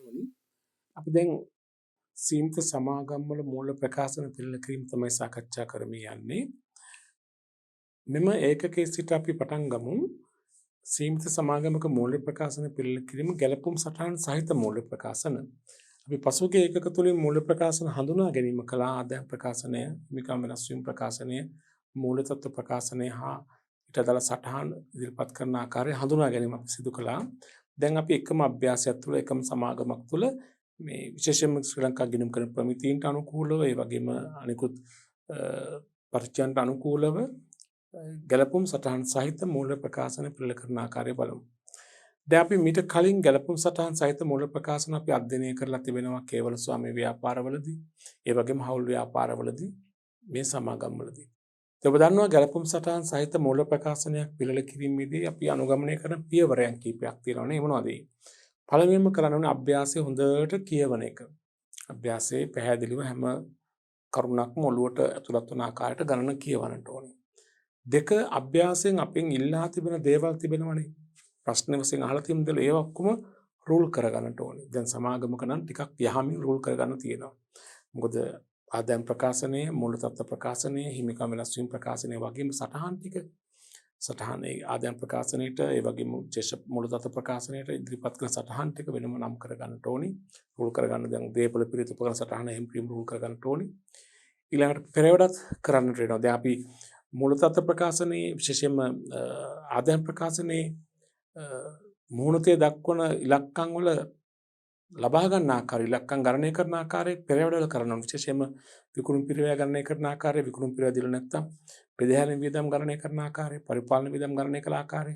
ඕනි. අපි දැන් සීමිත සමාගම් වල මූල්‍ය ප්‍රකාශන පිළිල කිරීම තමයි සාකච්ඡා කරමින් යන්නේ. මෙම ඒකකයේ සිට අපි පටන් ගමු. සීමිත සමාගමක මූල්‍ය ප්‍රකාශන පිළිල කිරීම ගැලපුම් සටහන් සහිත මූල්‍ය ප්‍රකාශන. අපි පසුගිය ඒකක තුලින් මූල්‍ය ප්‍රකාශන හඳුනා ගැනීම කළා. ආදායම් ප්‍රකාශනය, හිමිකම් වෙනස් වීම ප්‍රකාශනය, මූල්‍ය තත්ත්ව ප්‍රකාශනය හා ඊට අදාළ සටහන් ඉදිරිපත් කරන ආකාරය හඳුනා ගැනීම අපි සිදු කළා. දැන් අපි එකම අභ්‍යාසයක් තුළ එකම සමාගමක් තුළ මේ විශේෂයෙන්ම ශ්‍රී ලංකා ගිණුම් කරන ප්‍රමිතීන්ට අනුකූලව ඒ වගේම අනිකුත් පරිච්ඡයන්ට අනුකූලව ගැලපුම් සටහන් සහිත මූල්‍ය ප්‍රකාශන පිළිල කරන ආකාරය බලමු. දැන් අපි මීට කලින් ගැලපුම් සටහන් සහිත මූල්‍ය ප්‍රකාශන අපි අධ්‍යයනය කරලා තිබෙනවා කේවල ස්වාමී ව්‍යාපාරවලදී, ඒ වගේම හවුල් ව්‍යාපාරවලදී, මේ සමාගම්වලදී. ඔබ දන්නවා ගැලපුම් සටහන් සහිත මූල්‍ය ප්‍රකාශනයක් පිළිල කිරීමේදී අපි අනුගමනය කරන පියවරයන් කිහිපයක් තියෙනවා නේ. මොනවද ඒ? පළවෙනිම කරන්න ඕනේ අභ්‍යාසය හොඳට කියවන එක. අභ්‍යාසයේ පැහැදිලිව හැම කරුණක්ම ඔළුවට ඇතුළත් වන ආකාරයට ගණන කියවන්නට ඕනේ. දෙක, අභ්‍යාසයෙන් අපෙන් ඉල්ලා තිබෙන දේවල් තිබෙනවනේ. ප්‍රශ්න වශයෙන් අහලා තියෙන දේ ඒවා ඔක්කොම රූල් කරගන්නට ඕනේ. දැන් සමාගමක නම් ටිකක් යහමින් රූල් කරගන්න තියෙනවා. මොකද ආදායම් ප්‍රකාශනය, මූල්‍ය තත්ත්ව ප්‍රකාශනය, හිමිකම් වෙනස් වීම ප්‍රකාශනය වගේම සටහන් ටික සටහනේ ආදායම් ප්‍රකාශනයේට ඒ වගේම විශේෂ මූල්‍ය තත්ත්ව ප්‍රකාශනයේට ඉදිරිපත් කරන සටහන් ටික වෙනම නම් කරගන්නට ඕනේ. රූල් කරගන්න දැන් දේපොළ පිළිතුරු උපකරණ සටහන එහෙම ප්‍රීම් රූල් කරගන්නට ඕනේ. ඊළඟට පෙරවඩත් කරන්නට වෙනවා. දැන් අපි මූල්‍ය තත්ත්ව ප්‍රකාශනයේ විශේෂයෙන්ම ආදායම් ප්‍රකාශනයේ මුහුණතේ දක්වන ඉලක්කම් වල ලබා ගන්න ආකාරය, ඉලක්කම් ගණනය කරන ආකාරය පෙරවඩවල කරනවා. විශේෂයෙන්ම විකුණුම් පිරිවැය ගණනය කරන ආකාරය, විකුණුම් පිරිවැය දිල නැත්නම් බෙදහැරීම් වියදම් ගණනය කරන ආකාරය, පරිපාලන වියදම් ගණනය කළ ආකාරය,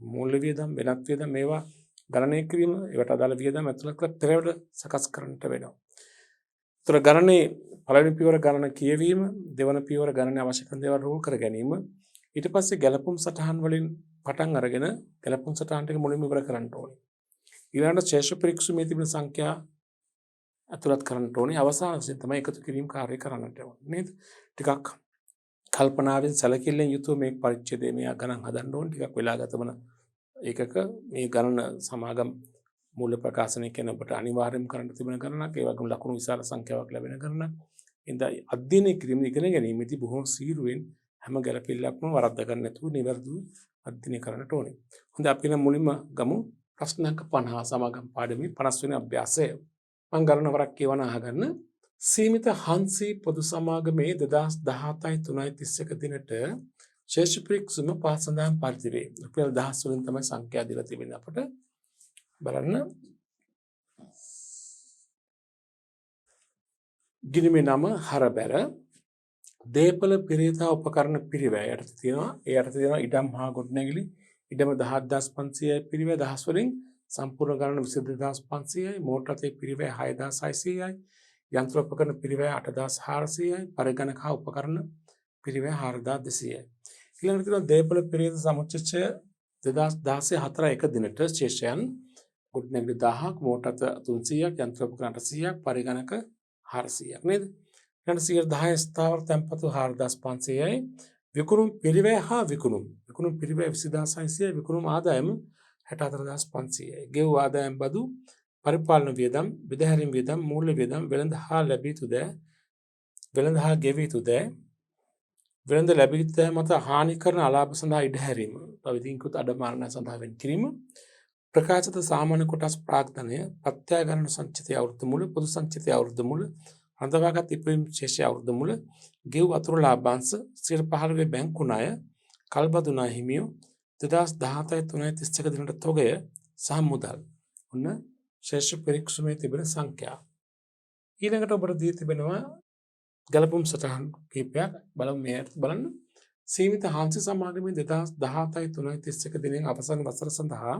මූල්‍ය වියදම්, වෙනත් වියදම් මේවා ගණනය කිරීම, ඒවට අදාළ වියදම් ඇතුළත් කර පෙරවඩ සකස් කරන්නට වෙනවා. ඒතර ගණනේ පළවෙනි පියවර ගණන කියවීම, දෙවන පියවර ගණනේ අවශ්‍ය කරන දේවල් රූල් කර ගැනීම, ඊට පස්සේ ගැලපුම් සටහන් වලින් පටන් අරගෙන ගැලපුම් සටහන් ටික මුලින්ම ඉවර කරන්න ඕනේ. ඊළඟට ශේෂ පරීක්ෂුමේ තිබෙන සංඛ්‍යා ඇතුළත් කරන්න ඕනේ. අවසාන වශයෙන් තමයි එකතු කිරීම කාර්යය කරන්නට ඕනේ නේද? ටිකක් කල්පනාවෙන් සැලකිල්ලෙන් යුතුව මේ පරිච්ඡේදයේ මේ ගණන් හදන්න ඕනේ. ටිකක් වෙලා ගත වන ඒකක මේ ගණන සමාගම් මූල්‍ය ප්‍රකාශනය කියන ඔබට අනිවාර්යයෙන්ම කරන්න තිබෙන ගණනක්. ඒ වගේම ලකුණු විශාල සංඛ්‍යාවක් ලැබෙන ගණනක්. ඉතින් අධ්‍යයනය කිරීම ඉගෙන ගැනීමේදී බොහොම සීරුවෙන් හැම ගැළපෙල්ලක්ම වරද්දා ගන්න නැතුව නිවැරදිව අධ්‍යයනය කරන්නට ඕනේ. හොඳ අපි මුලින්ම ගමු ප්‍රශ්න අංක 50 සමාගම් පාඩමේ 50 වෙනි අභ්‍යාසය. මම ගණන වරක් කියවන අහගන්න. සීමිත හංසී පොදු සමාගමේ 2017-3/31 දිනට ශේෂ පරීක්ෂම පහත සඳහන් පරිදි වේ. රුපියල් 1000 වලින් තමයි සංඛ්‍යා දීලා තිබෙන්නේ අපට. බලන්න. ගිණුමේ නම හරබැර. දේපල පෙරේතා උපකරණ පිරිවැය යටතේ තියෙනවා. ඒ යටතේ තියෙනවා ඉඩම් හා ගොඩනැගිලි. ඉඩම 17500යි පිරිවැය 1000 වලින් සම්පූර්ණ ගණන 22500යි. මෝටර රථයේ පිරිවැය 6600යි. යන්ත්‍ර උපකරණ පිරිවැය 8400යි. පරිගණක හා උපකරණ පිරිවැය 4200යි. ඊළඟට තියෙනවා දේපල පෙරේත සමුච්චය 2016 4 1 දිනට ශේෂයන් ගොඩනැගිලි 1000ක්, මෝටර රථ 300ක්, යන්ත්‍ර උපකරණ 800ක්, පරිගණක 400ක් නේද? ඊළඟට 10 ස්ථාවර තැන්පතු 4500යි. විකුණුම් පිරිවැය හා විකුණුම් පිරිවැය 20600යි. විකුණුම් ආදායම 64500යි. ගෙව් ආදායම් බදු, පරිපාලන වියදම්, බෙදහැරීම් වියදම්, මූල්‍ය වියදම්, වෙළඳ හා ලැබී යුතු දෑ, වෙළඳ හා ගෙවී යුතු දෑ, වෙළඳ ලැබී යුතු දෑ මත හානි කරන අලාභ සඳහා ඉඩහැරීම, තව ඉදින්කුත් අඩමාන සඳහා වෙන් කිරීම, ප්‍රකාශිත සාමාන්‍ය කොටස් ප්‍රාග්ධනය, ප්‍රත්‍යා ගණන සංචිතය අවුරුදු මුල, පොදු සංචිතය අවුරුදු මුල, රඳවාගත් ඉපයීම් ශේෂය අවුරුදු මුල, ගෙව් අතුරු ලාභාංශ, 15 බැංකු ණය, කල්බදු ණය හිමියෝ, 2017-3/31 දිනට තොගය සහ මුදල්. ඔන්න ශේෂ පරීක්ෂමේ තිබෙන සංඛ්‍යා. ඊළඟට ඔබට දී තිබෙනවා ගැලපුම් සටහන් කිහිපයක්. බලන්න. සීමිත හංස සමාගමේ 2017-3/31 දිනෙන් අවසන් වසර සඳහා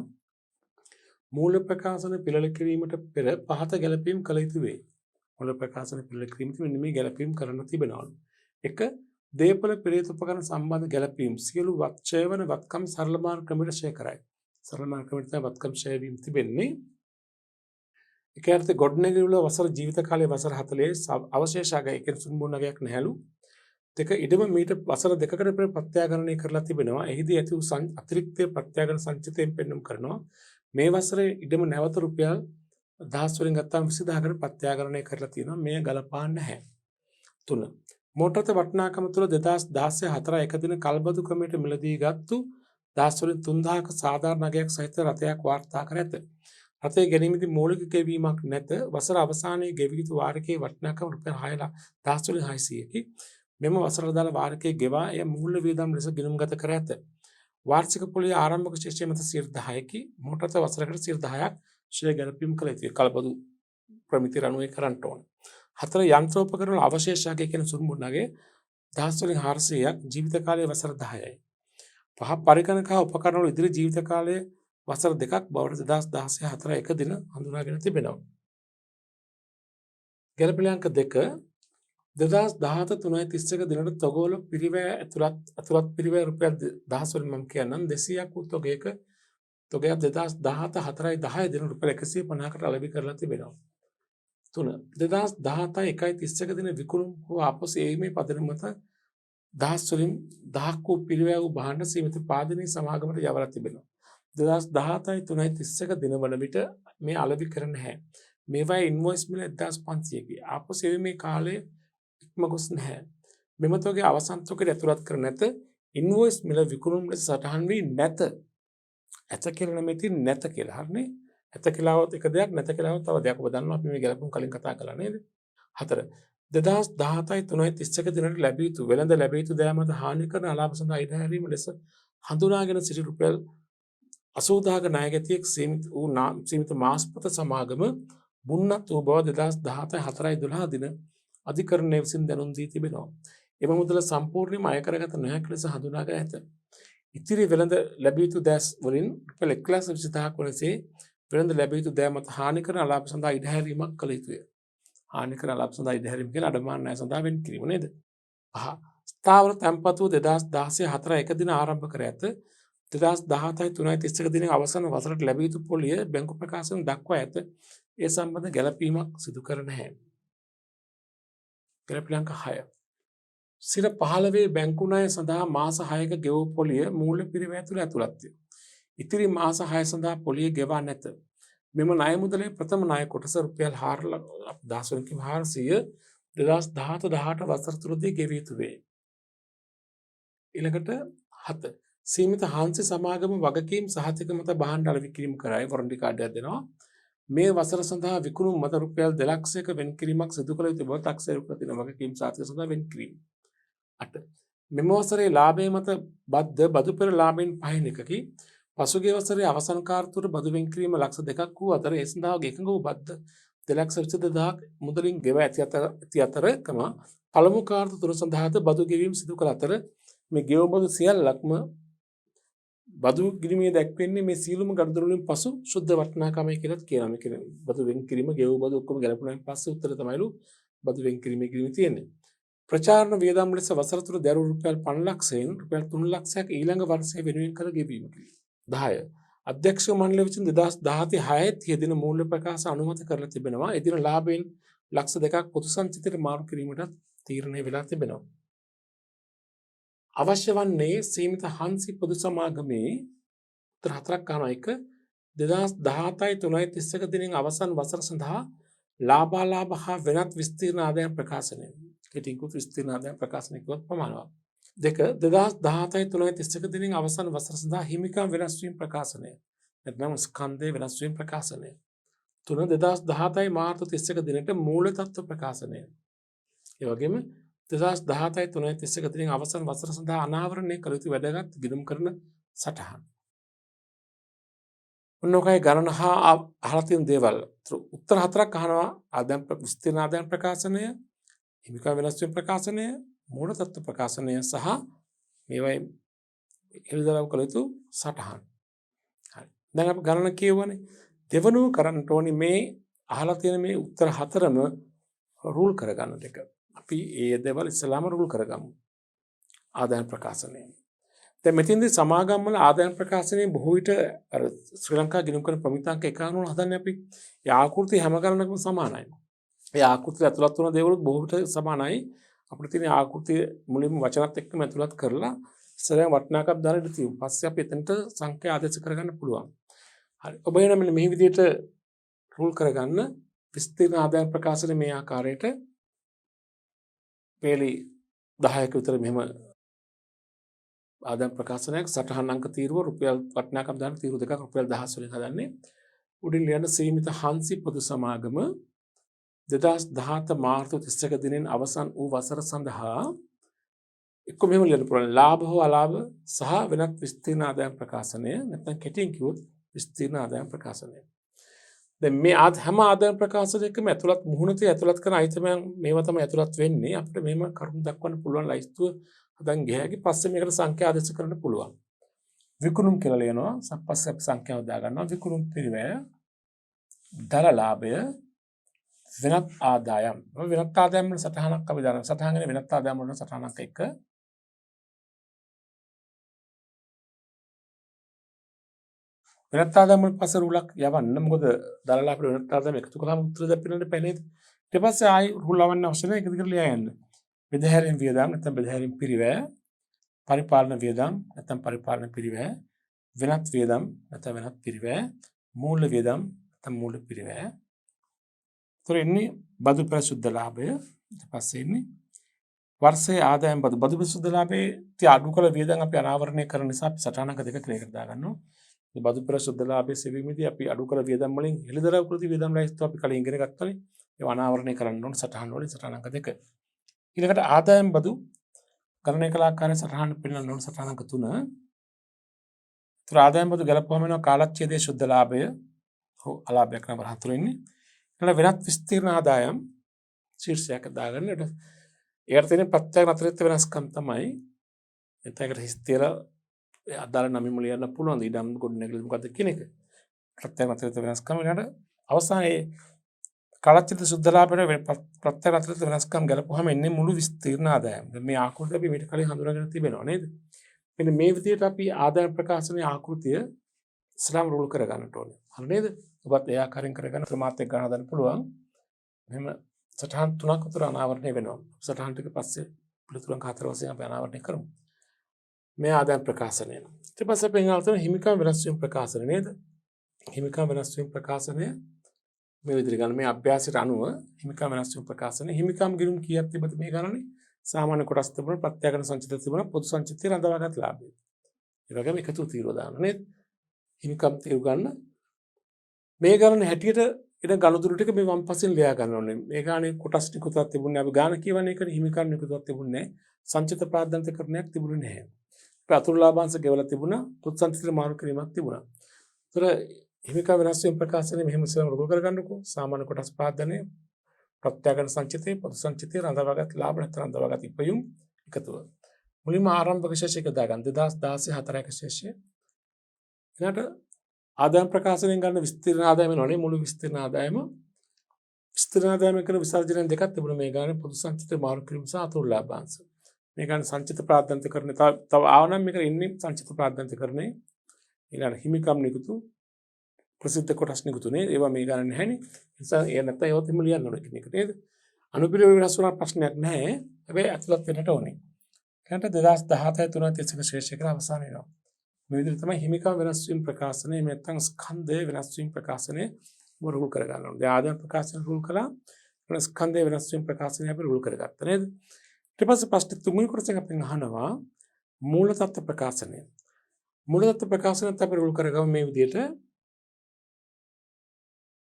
මූල්‍ය ප්‍රකාශන පිළිල කිරීමට පෙර පහත ගැලපීම් කළ යුතු වේ. මූල්‍ය ප්‍රකාශන පිළිල කිරීමට මෙන්න මේ ගැලපීම් කරන්න තිබෙනවලු. 1. දේපල පෙරේත උපකරණ සම්බන්ධ ගැලපීම් සියලු වත්චය වන වත්කම් සරල මාර්ග ක්‍රමයට ෂෙයා කරයි. සරල මාර්ග ක්‍රමයට තමයි වත්කම් ෂෙයා වීම තිබෙන්නේ. ඒකත් ගොඩනැගිලි වල වසර ජීවිත කාලයේ වසර 40 අවශේෂාගය කියන සුන්බුණගයක් නැහැලු. 2. ඉඩම මීට වසර 2කට පෙර ප්‍රත්‍යාගණනය කරලා තිබෙනවා. එහිදී ඇති වූ අතිරික්ත ප්‍රත්‍යාගණ සංචිතයෙන් පෙන්වන්න කරනවා. මේ වසරේ ඉඩම නැවත රුපියල් දහස් වලින් ගත්තාම 20000කට ප්‍රත්‍යාකරණය කරලා තියෙනවා. මේ ගලපාන්න නැහැ. 3. මෝටරත වටිනාකම තුළ 2016 4 එක දින කල්බදු ක්‍රමයට මිලදී ගත්තු දහස් වලින් 3000ක සාධාරණ නගයක් සහිත රථයක් වාර්තා කර ඇත. රථය ගැනීමේදී මූලික ගෙවීමක් නැත. වසර අවසානයේ ගෙවිය යුතු වාරිකයේ වටිනාකම රුපියල් 6,600කි. මෙම වසර දාල වාරිකයේ ගෙවා එය මූල්‍ය වියදම් ලෙස ගිණුම්ගත කර ඇත. වාර්ෂික පොලියේ ආරම්භක ශේෂය මත 10%කි. මෝටරත වසරකට 10%ක් ෂෙයා ගැලපීම් කළ යුතුයි. කල්බදු ප්‍රමිති රණුවේ කරන්න ඕන. 4 යන්ත්‍රෝපකරණ අවශේෂයක කියන සුරුමුණගේ දහස් වලින් 400ක් ජීවිත කාලය වසර 10යි. 5 පරිගණක හා උපකරණ වල ඉදිරි ජීවිත කාලය වසර 2ක් බවට 2016 4 එක දින හඳුනාගෙන තිබෙනවා. ගැළපෙළාංක 2 2017 3.31 දිනට තොගවල පිරිවැය ඇතුළත් පිරිවැය රුපියල් 1000 වලින් මම කියන්නම් 200ක් වූ තොගයක තොගයක් 2017 4.10 දින රුපියල් 150කට අලෙවි කරලා තිබෙනවා. 3 2017 1.31 දින විකුණුම් හෝ ආපසු ඒමේ පදනම මත දහස් වලින් 1000ක් වූ පිරිවැය වූ භාණ්ඩ සීමිත පාදනී සමාගමට යවලා තිබෙනවා. 2017 3.31 දිනවල විට මේ අලෙවි කර නැහැ. මේවායේ ඉන්වොයිස් මිල 1500කි. ආපසු ඒමේ කාලය ඉක්ම ගොස් නැහැ. මෙම තොගේ අවසන් තොගයට ඇතුළත් කර නැත. ඉන්වොයිස් මිල විකුණුම් ලෙස සටහන් වී නැත. ඇත කියලා නෙමෙයි නැත කියලා. හරිනේ? ඇත කියලාවත් එක දෙයක් නැත කියලාවත් තව දෙයක්. ඔබ දන්නවා අපි මේ ගැලපුම් කලින් කතා කළා නේද? 4 2017 3.31 දිනට ලැබිය යුතු වෙළඳ ලැබිය යුතු දෑ මත හානි කරන අලාභ සඳහා ඉඩ හැරීම ලෙස හඳුනාගෙන සිටි රුපියල් 80000ක ණයගැතියෙක් සීමිත මාස්පත සමාගම බුන්නත් වූ බව 2017 4.12 දින අධිකරණය විසින් දැනුම් දී තිබෙනවා. එම මුදල සම්පූර්ණයෙන්ම අය කරගත නොහැකි ලෙස හඳුනාගෙන ඇත. ඉතිරි වෙළඳ ලැබිය යුතු දෑ වලින් රුපියල් 1,20,000ක් වනසේ වෙළඳ ලැබිය යුතු දෑ මත හානි කරන අලාභ සඳහා ඉඩ හැරීමක් කළ යුතුය. හානි කරන අලාභ සඳහා ඉඩ හැරීම කියලා අඩමාන ණය සඳහා වෙන් කිරීම නේද? ස්ථාවර තැන්පතු 2016 4 එක දින ආරම්භ කර ඇත. 2017 3.31 දින අවසන් වසරට ලැබිය යුතු පොලිය බැංකු ප්‍රකාශන දක්වා ඇත. ඒ සම්බන්ධ ගැළපීමක් සිදු කර නැහැ. ගැළපීමක් 6. සිර 15 බැංකු ණය සඳහා මාස 6ක ගෙවූ පොලිය මූල්‍ය පිරිවැය තුළ ඇතුළත්ය. ඉතිරි මාස 6 සඳහා පොලිය ගෙවා නැත. මෙම ණය මුදලේ ප්‍රථම ණය කොටස රුපියල් 400 2017-18 වසර තුරදී ගෙවිය යුතු වේ. ඊළඟට 7 සීමිත හාන්සි සමාගම වගකීම් සහතික මත භාණ්ඩ අලෙවි කිරීම කරයි වොරන්ටි කාඩයක් දෙනවා. මේ වසර සඳහා විකුණුම් මත රුපියල් 2 ලක්ෂයක වෙන් කිරීමක් සිදු කළ යුතු බව 탁සේරු කර දෙන වගකීම් සහතික සඳහා වෙන් කිරීම. 8 මෙම වසරේ ලාභය මත බදු පෙර ලාභයෙන් පහින් එකකි. පසුගිය වසරේ අවසන් කාර්තුර බදු වෙන් කිරීම ලක්ෂ 2ක් වූ අතර ඒ සඳහා එකඟ වූ බද්ද 2,22,000ක් මුදලින් ගෙව ඇති අතර පළමු කාර්තු තුන සඳහාද බදු ගෙවීම සිදු කළ අතර මේ ගෙව බදු සියල්ලක්ම බදු ගිණීමේ දැක්වෙන්නේ මේ සියලුම ගනුදෙනු වලින් පසු සුද්ධ වටිනාකමයි කියලා කියනවා. මේ කියන්නේ බදු වෙන් කිරීම ගෙව බදු ඔක්කොම ගැලපුණාන් පස්සේ උත්තර තමයිලු බදු වෙන් කිරීමේ ගිණීම තියෙන්නේ. ප්‍රචාරණ වියදම් ලෙස වසර තුර දැරු රුපියල් 5 ලක්ෂයෙන් රුපියල් 3 ලක්ෂයක් ඊළඟ වර්ෂයේ වෙනුවෙන් කළ ගෙවීම. 10 අධ්‍යක්ෂ මණ්ඩලය විසින් 2017 6 දින මූල්‍ය ප්‍රකාශ අනුමත කරලා තිබෙනවා. එදින ලාභයෙන් ලක්ෂ 2ක් පොදු සංචිතයට මාරු කිරීමට තීරණය වෙලා තිබෙනවා. අවශ්‍ය වන්නේ සීමිත හංසි පොදු සමාගමේ උත්තර 4ක් ගන්නවා. 1 2017 3.31 දිනෙන් අවසන් වසර සඳහා ලාභාලාභ හා වෙනත් විස්තීර්ණ ආදායම් ප්‍රකාශනය. කෙටිකුත් විස්තීර්ණ ආදායම් ප්‍රකාශනය කිව්වොත් ප්‍රමාණවත්. 2 2017 3.31 දිනෙන් අවසන් වසර සඳහා හිමිකම් වෙනස් වීම ප්‍රකාශනය. නැත්නම් ස්කන්ධයේ වෙනස් වීම ප්‍රකාශනය. 3 2017 මාර්තු 31 දිනට මූල්‍ය තත්ත්ව ප්‍රකාශනය. ඒ වගේම 2017 3.31 දිනෙන් අවසන් වසර සඳහා අනාවරණය කළ යුතු වැදගත් ගිණුම් කරන සටහන්. ඔන්නෝකයි ගණන හා අහලා තියෙන දේවල්. උත්තර 4ක් අහනවා. ආදායම් විස්තීර්ණ ආදායම් ප්‍රකාශනය, හිමිකම් වෙනස් වීම ප්‍රකාශනය, මූල තත්ත්ව ප්‍රකාශනය සහ මේවයි හෙළිදරව් කළ යුතු සටහන්. හරි. දැන් අපි ගණන කියවනේ. දෙවනුව කරන්න ඕනි මේ අහලා තියෙන මේ උත්තර 4ම රූල් කරගන්න දෙක. අපි ඒ දේවල් ඉස්සලාම රූල් කරගමු. ආදායම් ප්‍රකාශනය. දැන් මෙතෙන්දී සමාගම් වල ආදායම් ප්‍රකාශනයේ බොහෝ විට අර ශ්‍රී ලංකා ගිණුම් කරන ප්‍රමිතාංක 1 හදන්නේ අපි. ඒ ආකෘති හැම ගණනකම සමානයි. ඒ ආකෘතිය ඇතුළත් වන දේවලුත් බොහෝ විට සමානයි. අපිට තියෙන ආකෘතිය මුලින්ම වචනත් එක්කම ඇතුළත් කරලා ඉස්සරහින් වටිනාකම් දාලා ඉඳ තියෙනවා. පස්සේ අපි එතනට සංඛ්‍යා ආදේශ කරගන්න පුළුවන්. හරි. ඔබ එන මෙන්න මේ විදිහට රූල් කරගන්න විස්තීර්ණ ආදායම් ප්‍රකාශනය මේ ආකාරයට පේලි 10ක විතර මෙහෙම ආදායම් ප්‍රකාශනයක් සටහන් අංක තීරුව රුපියල් වටිනාකම් දාන තීරුව දෙකක් රුපියල් 1000 වලින් හදන්නේ. උඩින් ලියන සීමිත හංසි පොදු සමාගම 2017 මාර්තු 31 දිනෙන් අවසන් වූ වසර සඳහා එක්ක මෙහෙම ලියන්න පුළුවන් ලාභ හෝ අලාභ සහ වෙනත් විස්තීර්ණ ආදායම් ප්‍රකාශනය නැත්නම් කෙටියෙන් කිව්වොත් විස්තීර්ණ ආදායම් ප්‍රකාශනය. දැන් මේ හැම ආදායම් ප්‍රකාශනයකම ඇතුළත් මුහුණතේ ඇතුළත් කරන අයිතමයන් මේවා තමයි ඇතුළත් වෙන්නේ. අපිට මෙහෙම කරුණු දක්වන්න පුළුවන් ලයිස්තුව හදන් ගියාගේ පස්සේ මේකට සංඛ්‍යා ආදේශ කරන්න පුළුවන්. විකුණුම් කියලා ලියනවා. පස්සේ අපි සංඛ්‍යාව දාගන්නවා. විකුණුම් පිරිවැය දර ලාභය වෙනත් ආදායම්. වෙනත් ආදායම් වල සටහනක් අපි දානවා. සටහන් වෙනත් ආදායම් වල සටහනක් එක්ක වෙනත් ආදායම් වල පස්සේ රුලක් යවන්න. මොකද දර ලාභ වෙනත් ආදායම් එකතු කළාම උත්තර දෙපිනට පැනේ. ඊට පස්සේ ආයි රුල් ලවන්න අවශ්‍ය නැහැ. ඒක දිගට ලියා යන්න. බෙදහැරීම් වියදම් නැත්නම් බෙදහැරීම් පිරිවැය පරිපාලන වියදම් නැත්නම් පරිපාලන පිරිවැය වෙනත් වියදම් නැත්නම් වෙනත් පිරිවැය මූල්‍ය වියදම් නැත්නම් මූල්‍ය පිරිවැය. ඒතර ඉන්නේ බදු ප්‍රසුද්ධ ලාභය. ඊට පස්සේ ඉන්නේ වර්ෂයේ ආදායම් බදු ප්‍රසුද්ධ ලාභයේ ති අඩු කළ වියදම් අපි අනාවරණය කරන නිසා අපි සටහනක දෙක ක්‍රියාකට දාගන්නවා. මේ බදු ප්‍රසුද්ධ ලාභයේ සෙවීමේදී අපි අඩු කළ වියදම් වලින් හෙළිදරව් කෘති වියදම් ලයිස්තුව අපි කලින් ඉගෙන ගත්තානේ. ඒව අනාවරණය කරන්න ඕන සටහන් වලින් සටහනක දෙක. ඊළඟට ආදායම් බදු ගණනය කළ ආකාරය සටහන් පෙන්වන්න ඕන සටහනක 3. ඒතර ආදායම් බදු ගැලපුවම වෙනවා කාලච්ඡේදයේ ශුද්ධ ලාභය හෝ අලාභයක් නම්බර 4 ඉන්නේ. ඊළඟ වෙනත් විස්තීර්ණ ආදායම් ශීර්ෂයක් දාගන්න. ඒකට තියෙන ප්‍රත්‍යක්ෂ අතිරික්ත වෙනස්කම් තමයි එතනකට හිස්තියල අදාළ නමින් ලියන්න පුළුවන්. ඊඩම් ගොඩනැගිලි මොකද්ද කියන එක. ප්‍රත්‍යක්ෂ අතිරික්ත වෙනස්කම් ඊළඟ අවසානයේ කාලච්ඡේද ශුද්ධ ලාභයට ප්‍රත්‍යක්ෂ අතිරික්ත වෙනස්කම් ගැලපුවාම එන්නේ මුළු විස්තීර්ණ ආදායම. දැන් මේ ආකෘතිය අපි මීට කලින් හඳුනාගෙන තිබෙනවා නේද? මෙන්න මේ විදිහට අපි ආදායම් ප්‍රකාශනයේ ආකෘතිය ඉස්ලාම් රූල් කර ගන්නට ඕනේ. හරි නේද? ඔබත් ඒ ආකාරයෙන් කරගෙන ප්‍රමාත් එක්ක ගන්න හදන්න පුළුවන්. මෙහෙම සටහන් 3ක් උතර අනාවරණය වෙනවා. සටහන් ටික පස්සේ පිළිතුරක් 4 වශයෙන් අපි අනාවරණය කරමු. මේ ආදායම් ප්‍රකාශනය. ඊට පස්සේ අපි ඉංග්‍රීසියෙන් හිමිකම් වෙනස් වීම ප්‍රකාශනය නේද? හිමිකම් වෙනස් වීම ප්‍රකාශනය මේ විදිහට ගන්න මේ අභ්‍යාසයට අනුව හිමිකම් වෙනස් වීම ප්‍රකාශනය හිමිකම් ගිණුම් කීයක් තිබද මේ ගණනේ? සාමාන්‍ය කොටස් තිබුණා ප්‍රත්‍යක්ෂ සංචිත තිබුණා පොදු සංචිතය රඳවාගත් ලාභය. ඒ වගේම එකතු තීරුව දාන්න නේද? හිමිකම් තීරු ගන්න මේ ගණන හැටියට ඉතින් ගණුදුරු ටික මේ වම් පස්සෙන් ලියා ගන්න ඕනේ. මේ ගානේ කොටස් නිකුතක් තිබුණේ අපි ගාන කියවන්නේ ඒකනේ හිමිකම් නිකුතක් තිබුණේ නැහැ. සංචිත ප්‍රාද්ධාන්තකරණයක් තිබුණේ නැහැ. අපි අතුරු ලාභාංශ ගෙවලා තිබුණා. පොත් සංචිතේ මාරු කිරීමක් තිබුණා. ඒතර හිමිකම් වෙනස් වීම ප්‍රකාශනයේ මෙහෙම ඉස්සරහ රුල් කරගන්නකෝ. සාමාන්‍ය කොටස් ප්‍රාද්ධානය ප්‍රත්‍යක්ෂ සංචිතේ පොදු සංචිතේ රඳවාගත් ලාභ නැත්නම් රඳවාගත් ඉපයුම් එකතුව. මුලින්ම ආරම්භක ශේෂයක දාගන්න 2016 4ක ශේෂය. ඊළඟට ආදායම් ප්‍රකාශනයෙන් ගන්න විස්තීර්ණ ආදායම නෝනේ මුළු විස්තීර්ණ ආදායම විස්තීර්ණ ආදායම කරන විසර්ජන දෙකක් තිබුණා මේ ගානේ පොදු සංචිත මාරු කිරීම සහ අතුරු ලාභාංශ මේ ගානේ සංචිත ප්‍රාද්ධාන්තකරණය තව ආවනම් මේක ඉන්නේ සංචිත ප්‍රාද්ධාන්තකරණය ඊළඟ හිමිකම් නිකුතු ප්‍රසිද්ධ කොටස් නිකුතුනේ ඒවා මේ ගානේ නැහැනේ නිසා ඒ නැත්නම් ඒවත් හිම ලියන්න ඕනේ කියන එක නේද අනුපිළිවෙල වෙනස් වුණා ප්‍රශ්නයක් නැහැ හැබැයි අතුලත් වෙන්නට ඕනේ ඊළඟට 2017 3 ශේෂයක අවසන් වෙනවා මේ විදිහට තමයි හිමිකම් වෙනස් වීම ප්‍රකාශනය මේ නැත්නම් ස්කන්ධය වෙනස් වීම ප්‍රකාශනය රුල් කර ගන්න ඕනේ. දැන් ආදායම් ප්‍රකාශන රුල් කළා. ඊට ස්කන්ධය වෙනස් වීම ප්‍රකාශනය අපි රුල් කරගත්තා නේද? ඊට පස්සේ ප්‍රශ්න තුන්වෙනි කොටසෙන් අපි අහනවා මූල තත්ත්ව ප්‍රකාශනය. මූල තත්ත්ව ප්‍රකාශනයත් අපි රුල් කරගමු මේ විදිහට.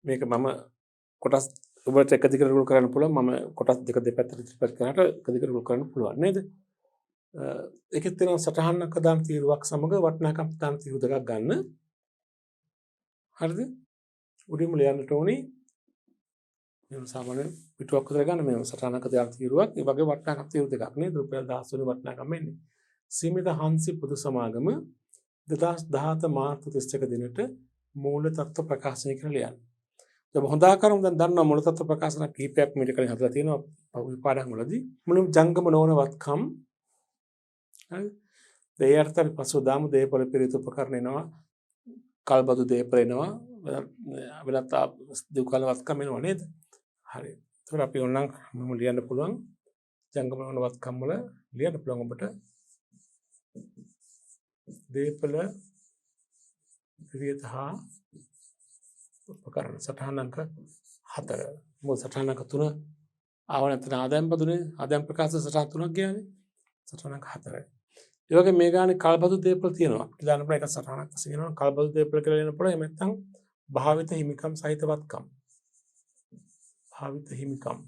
මේක මම කොටස් ඔබට එක දිගට රුල් කරන්න පුළුවන්. මම කොටස් දෙක දෙපැත්තට ඉදිරිපත් කරාට එක දිගට රුල් කරන්න පුළුවන් නේද? ඒකෙත් තියෙනවා සටහනක දාන තීරුවක් සමග වටිනාකම් දාන තීරු දෙකක් ගන්න. හරිද? උඩින්ම ලියන්නට ඕනේ. මේ සාමාන්‍ය පිටුවක් විතර ගන්න මේ සටහනක දාන තීරුවක්. ඒ වගේ වටිනාකම් තීරු දෙකක් නේද? රුපියල් 10 වෙනි වටිනාකම් එන්නේ. සීමිත හංසි පොදු සමාගම 2017 මාර්තු 31 දිනට මූල තත්ත්ව ප්‍රකාශනය කියලා ලියන්න. දැන් හොඳ ආකාරව දැන් දන්නවා මූල තත්ත්ව ප්‍රකාශන කීපයක් මීට කලින් හදලා තියෙනවා විපාඩම් වලදී. මුළු ජංගම නොවන වත්කම් ඒ අර්ථයෙන් පසු දාමු දේපල පිරිත උපකරණ එනවා කල්බදු දේපල එනවා වෙනත් දුකල වත්කම් එනවා නේද හරි ඒතර අපි ඕනනම් මම ලියන්න පුළුවන් ජංගම නොවන වත්කම් වල ලියන්න පුළුවන් ඔබට දේපල පිරිත හා උපකරණ සටහන් අංක 4. මොකද සටහන් අංක 3 ආව නැත්නම් ආදායම් බදුනේ ආදායම් ප්‍රකාශ සටහන් 3ක් ගියානේ. සටහන් අංක 4යි. ඒ වගේ මේ ගානේ කල්බදු දේපල තියෙනවා. අපි දාන්න පුළුවන් එක සටහනක් වශයෙන් කියනවා කල්බදු දේපල කියලා එන්න පුළුවන්. එහෙම නැත්නම් භාවිත හිමිකම් සහිත වත්කම්. භාවිත හිමිකම්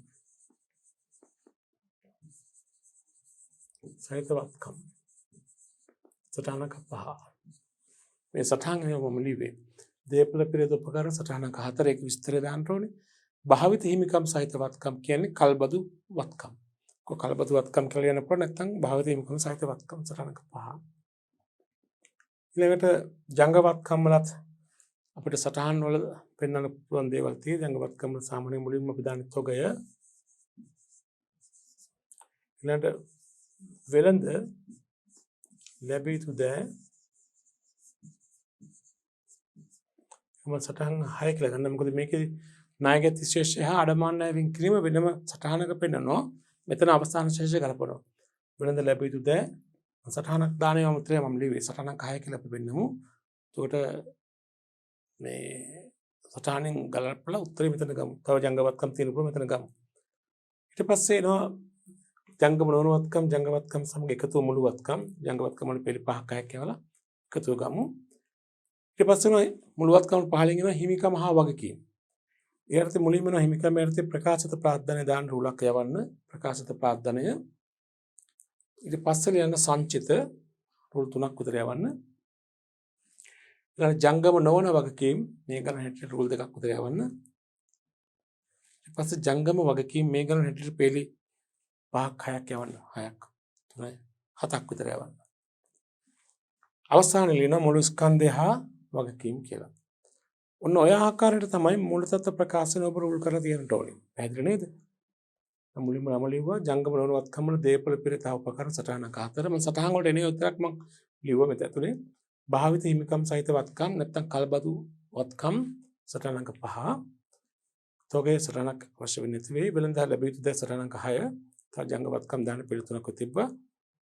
සහිත වත්කම්. සටහන් අංක 5. මේ සටහන් එක මම ලිව්වේ. දේපල පෙරේත උපකරණ සටහන් අංක 4 එක විස්තරය දාන්න ඕනේ. භාවිත හිමිකම් සහිත වත්කම් කියන්නේ කල්බදු වත්කම්. කල්බදු වත්කම් කියලා යන පොර නැත්නම් භාවිත හිමිකම් සහිත වත්කම් සටහන් අංක 5. ඊළඟට ජංග වත්කම් වලත් අපිට සටහන් වල පෙන්වන්න පුළුවන් දේවල් තියෙයි. ජංග වත්කම් වල සාමාන්‍ය මුලින්ම අපි දාන්නේ තොගය. ඊළඟට වෙළඳ ලැබිය යුතු දෑ මම සටහන් 6 කියලා ගන්න. මොකද මේකේ නායකත්ව විශේෂය හා අඩමාන ණය වෙන් කිරීම වෙනම සටහනක පෙන්නනවා. මෙතන අවසාන ශේෂය ගලපනවා. වෙළඳ ලැබිය යුතු දෑ සටහනක් දානවා මුත්‍රය මම ලිව්වේ. සටහනක් 6 කියලා අපි පෙන්නමු. එතකොට මේ සටහනින් ගලපලා උත්තරේ මෙතන ගමු. තව ජංගවත්කම් තියෙන පුළුවන් මෙතන ගමු. ඊට පස්සේ එනවා ජංගම නොවනවත්කම් ජංගවත්කම් සමග එකතු මුළු වත්කම් ජංගවත්කම් වල පෙළ 5ක් 6ක් කියලා එකතු ගමු. ඊට පස්සේ මුළු වත්කම් පහලින් එනවා හිමිකම හා වගකීම්. ඒ අර්ථයෙන් මුලින්ම එනවා හිමිකම අර්ථයේ ප්‍රකාශිත ප්‍රාර්ථනය දාන්න රුලක් යවන්න ප්‍රකාශිත ප්‍රාර්ථනය. ඊට පස්සේ යන සංචිත රුල් 3ක් විතර යවන්න. ඊළඟ ජංගම නොවන වගකීම් මේ ගණන් හැටියට රුල් 2ක් විතර යවන්න. ඊට පස්සේ ජංගම වගකීම් මේ ගණන් හැටියට පෙළි 5ක් 6ක් යවන්න. 6ක් 3යි 7ක් විතර යවන්න. අවසානයේ ලියන මුළු ස්කන්ධය හා වගකීම් කියලා. ඔන්න ඔය ආකාරයට තමයි මූල තත්ත්ව ප්‍රකාශන ඔබ රුල් කරලා තියෙන්න ඕනේ. පැහැදිලි නේද? මුලින්ම නම ලිව්වා ජංගම නොවනවත්කම් වල දේපල පෙරේත උපකරණ සටහන 4. මම සටහන් වලට එනේ උත්තරයක් මම ලිව්වා මෙතන ඇතුලේ. භාවිත හිමිකම් සහිත වත්කම් නැත්නම් කල්බදු වත්කම් සටහන 5. තොගේ සටහනක් අවශ්‍ය වෙන්නේ නැති වෙයි. වෙළඳ ලැබිය යුතු දේ සටහන 6. තව ජංග වත්කම් දාන්න පිළ 3ක් තිබ්බා.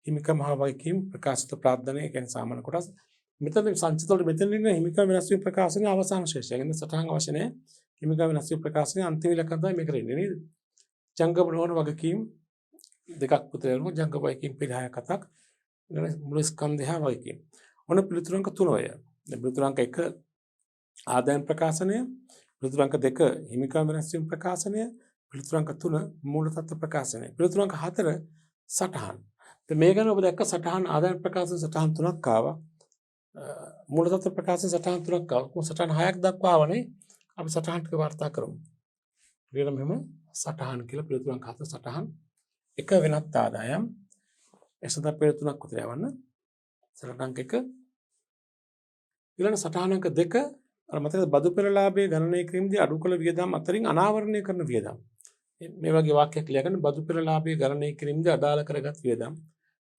හිමිකම් හා වගකීම් ප්‍රකාශිත ප්‍රාර්ථනය කියන්නේ සාමාන්‍ය කොටස්. මෙතන සංචිත වල මෙතන ඉන්න හිමිකම් වෙනස් වීම ප්‍රකාශනයේ අවසාන ශේෂය. කියන්නේ සටහන් අවශ්‍ය නැහැ. හිමිකම් වෙනස් වීම ප්‍රකාශනයේ අන්තිම ඉලක්කය තමයි මේකට එන්නේ නේද? ජංගම නොවන වගකීම් දෙකක් විතර යනවා. ජංගම වගකීම් පිළ 6ක් 7ක්. ඊළඟ මුළු ස්කන්ධය හා වගකීම්. ඔන්න පිළිතුරංක 3 ඔය. දැන් පිළිතුරංක 1 ආදායම් ප්‍රකාශනය, පිළිතුරංක 2 හිමිකම් වෙනස් වීම ප්‍රකාශනය, පිළිතුරංක 3 මූල තත්ත්ව ප්‍රකාශනය. පිළිතුරංක 4 සටහන්. දැන් මේ ගැන ඔබ දැක්ක සටහන් ආදායම් ප්‍රකාශන සටහන් 3ක් ආවා. මූල තත්ත්ව ප්‍රකාශන සටහන් 3ක් ආවා. සටහන් 6ක් දක්වා ආවනේ. අපි සටහන් ටික වාර්තා කරමු. ඊළඟ මෙහෙම සටහන් කියලා පිළිතුරංක 4 සටහන් 1 වෙනත් ආදායම් එසද පිළිතුරක් උතර යවන්න. සටහන් 1 ඊළඟ සටහන් අංක 2 අර මතකද බදු පෙරලාභයේ ගණනය කිරීමේදී අඩු කළ වියදම් අතරින් අනාවරණය කරන වියදම්. මේ වගේ වාක්‍යයක් ලියගන්න බදු පෙරලාභයේ ගණනය කිරීමේදී අදාළ කරගත් වියදම්.